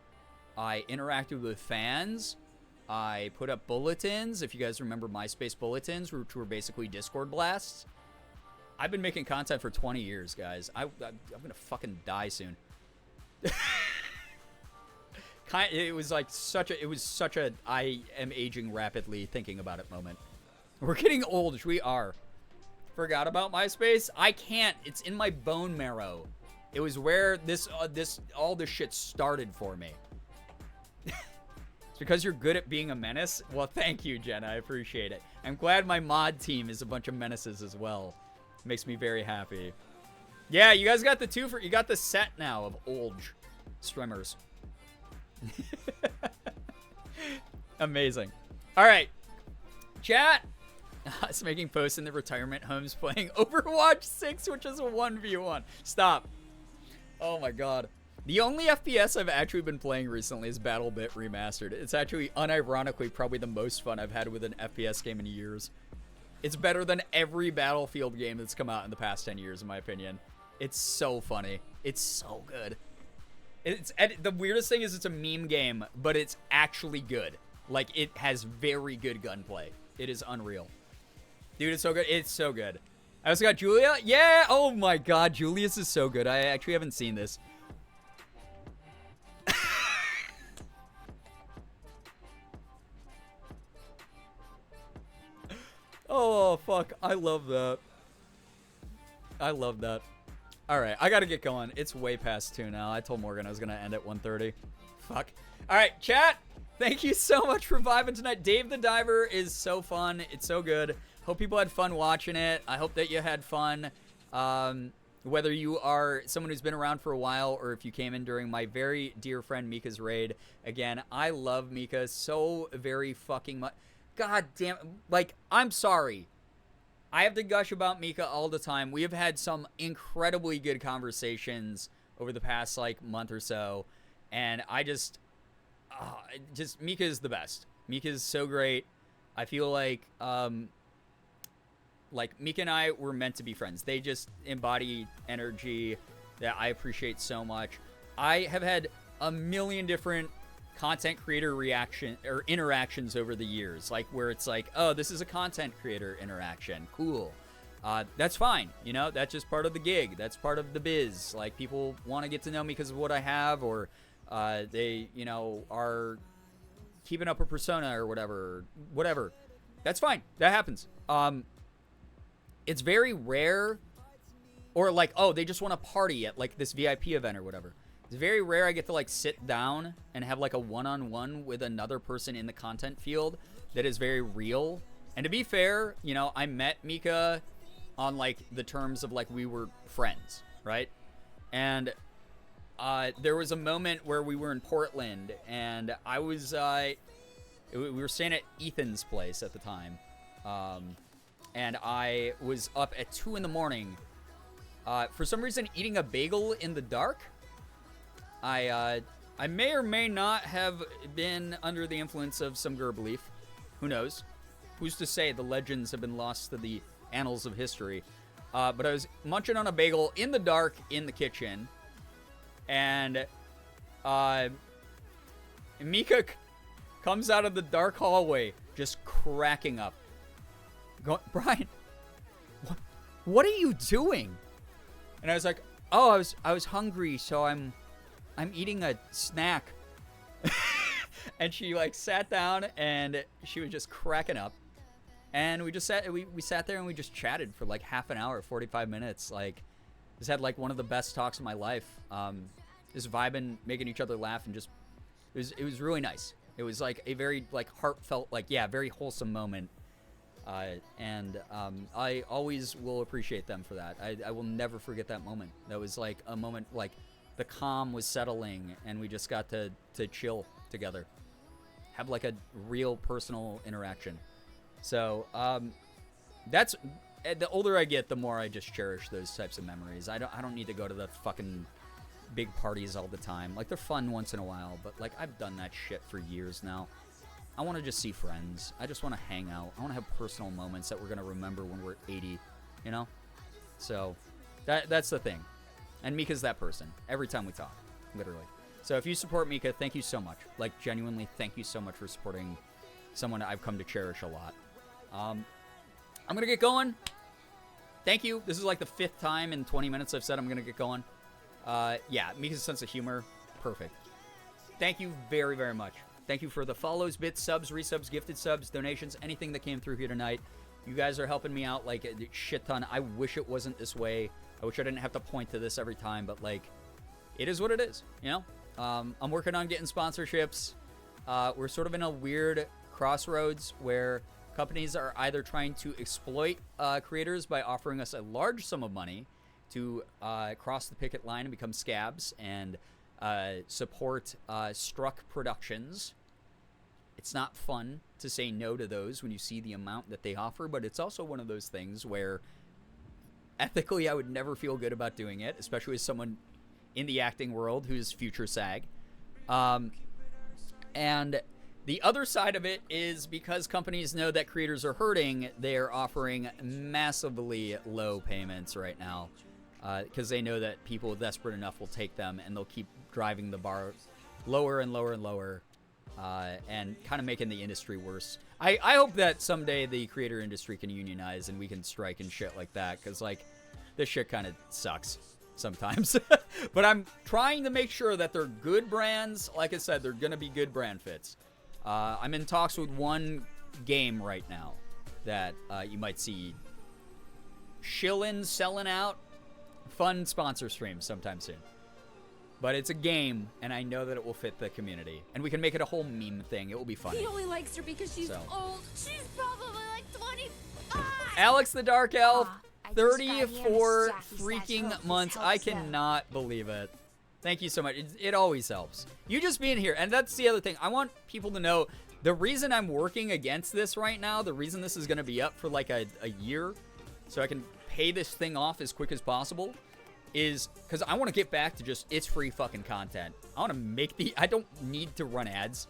I interacted with fans. I put up bulletins, if you guys remember MySpace bulletins, which were basically Discord blasts. I've been making content for 20 years, guys. I'm gonna fucking die soon. It was such a I am aging rapidly thinking about it moment. We're getting old, we are. Forgot about MySpace? I can't. It's in my bone marrow. It was where all this shit started for me. It's because you're good at being a menace? Well, thank you, Jenna. I appreciate it. I'm glad my mod team is a bunch of menaces as well. Makes me very happy. Yeah, you guys got you got the set now of old streamers. Amazing. All right. Chat. Us making posts in the retirement homes playing Overwatch 6, which is a 1v1. Stop. Oh my god. The only FPS I've actually been playing recently is BattleBit Remastered. It's actually, unironically, probably the most fun I've had with an FPS game in years. It's better than every Battlefield game that's come out in the past 10 years, in my opinion. It's so funny. It's so good. The weirdest thing is it's a meme game, but it's actually good. Like, it has very good gunplay. It is unreal. Dude, it's so good. It's so good. I also got Julia. Yeah! Oh my god, Julius is so good. I actually haven't seen this. Oh, fuck. I love that. I love that. Alright, I gotta get going. It's way past 2 now. I told Morgan I was gonna end at 1:30. Fuck. Alright, chat! Thank you so much for vibing tonight. Dave the Diver is so fun. It's so good. Hope people had fun watching it. I hope that you had fun. Whether you are someone who's been around for a while or if you came in during my very dear friend Mika's raid. Again, I love Mika so very fucking much. God damn. Like, I'm sorry. I have to gush about Mika all the time. We have had some incredibly good conversations over the past, like, month or so. And I just Mika is the best. Mika is so great. I feel like Mika and I were meant to be friends. They just embody energy that I appreciate so much. I have had a million different content creator interactions over the years, like where it's like, oh, this is a content creator interaction, cool. That's fine, you know, that's just part of the gig, that's part of the biz. Like, people want to get to know me because of what I have, or they, you know, are keeping up a persona or whatever. That's fine, that happens. It's very rare, or like, oh, they just want to party at like this VIP event or whatever. It's very rare I get to like sit down and have like a one-on-one with another person in the content field that is very real. And to be fair, you know, I met Mika on like the terms of like we were friends, right? And there was a moment where we were in Portland and I was we were staying at Ethan's place at the time. And I was up at 2 in the morning. For some reason, eating a bagel in the dark. I may or may not have been under the influence of some Girbeagly. Who knows? Who's to say? The legends have been lost to the annals of history. But I was munching on a bagel in the dark in the kitchen. And Mika comes out of the dark hallway just cracking up. Brian, what are you doing? And I was like, oh, I was hungry, so I'm eating a snack. And she like sat down and she was just cracking up. And we just sat there and we just chatted for like half an hour, 45 minutes. Like, just had like one of the best talks of my life. Just vibing, making each other laugh, and just it was really nice. It was like a very like heartfelt, like, yeah, very wholesome moment. And I always will appreciate them for that. I will never forget that moment. That was like a moment like the calm was settling and we just got to chill together. Have like a real personal interaction. So that's, the older I get, the more I just cherish those types of memories. I don't need to go to the fucking big parties all the time. Like, they're fun once in a while, but like I've done that shit for years now. I want to just see friends. I just want to hang out. I want to have personal moments that we're going to remember when we're 80, you know? So that's the thing. And Mika's that person every time we talk, literally. So if you support Mika, thank you so much. Like, genuinely, thank you so much for supporting someone I've come to cherish a lot. I'm going to get going. Thank you. This is like the 5th time in 20 minutes I've said I'm going to get going. Yeah, Mika's sense of humor, perfect. Thank you very, very much. Thank you for the follows, bits, subs, resubs, gifted subs, donations, anything that came through here tonight. You guys are helping me out like a shit ton. I wish it wasn't this way. I wish I didn't have to point to this every time, but like, it is what it is, you know? I'm working on getting sponsorships. We're sort of in a weird crossroads where companies are either trying to exploit creators by offering us a large sum of money to cross the picket line and become scabs and support Struck Productions. It's not fun to say no to those when you see the amount that they offer, but it's also one of those things where ethically I would never feel good about doing it, especially as someone in the acting world who's future SAG. And the other side of it is because companies know that creators are hurting, they're offering massively low payments right now because they know that people desperate enough will take them, and they'll keep driving the bar lower and lower and lower and kind of making the industry worse. I hope that someday the creator industry can unionize and we can strike and shit like that, because like this shit kind of sucks sometimes. But I'm trying to make sure that they're good brands. Like I said, they're going to be good brand fits. I'm in talks with one game right now that you might see shillin' selling out. Fun sponsor streams sometime soon. But it's a game, and I know that it will fit the community. And we can make it a whole meme thing. It will be funny. He only likes her because she's old. She's probably like 25. Alex the Dark Elf, I just got here, 34 Miss Jackie freaking says, months. helps I you. cannot believe it. Thank you so much. It always helps. You just being here, and that's the other thing. I want people to know the reason I'm working against this right now, the reason this is going to be up for like a year so I can pay this thing off as quick as possible, is because I want to get back to just, it's free fucking content. I want to make I don't need to run ads.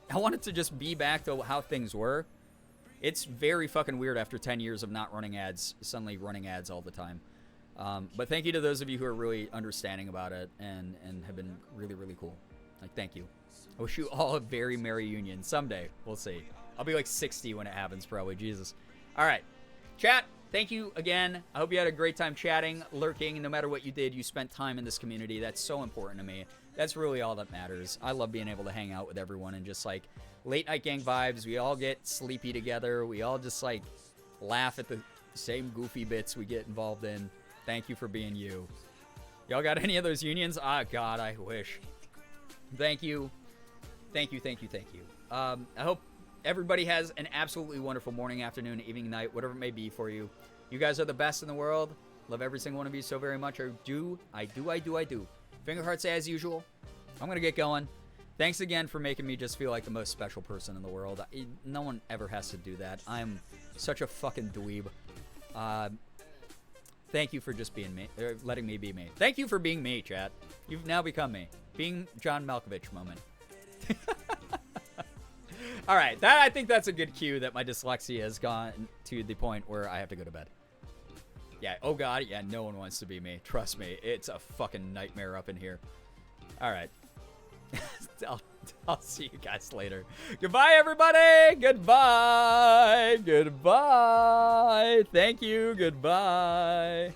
I want it to just be back to how things were. It's very fucking weird after 10 years of not running ads, suddenly running ads all the time. But thank you to those of you who are really understanding about it and have been really, really cool. Like, thank you. I wish you all a very merry union. Someday. We'll see. I'll be like 60 when it happens, probably. Jesus. All right. Chat, thank you again. I hope you had a great time chatting, lurking. No matter what you did, you spent time in this community. That's so important to me. That's really all that matters. I love being able to hang out with everyone and just like late night gang vibes. We all get sleepy together. We all just like laugh at the same goofy bits we get involved in. Thank you for being you. Y'all got any of those unions? Ah, God, I wish. Thank you. Thank you, thank you, thank you. I hope everybody has an absolutely wonderful morning, afternoon, evening, night, whatever it may be for you. You guys are the best in the world. Love every single one of you so very much. I do. Finger hearts as usual. I'm going to get going. Thanks again for making me just feel like the most special person in the world. No one ever has to do that. I'm such a fucking dweeb. Thank you for just being me, letting me be me. Thank you for being me, chat. You've now become me. Being John Malkovich moment. All right, I think that's a good cue that my dyslexia has gone to the point where I have to go to bed. Yeah, oh god, yeah, no one wants to be me. Trust me, it's a fucking nightmare up in here. All right. I'll see you guys later. Goodbye, everybody. Goodbye. Goodbye. Thank you. Goodbye.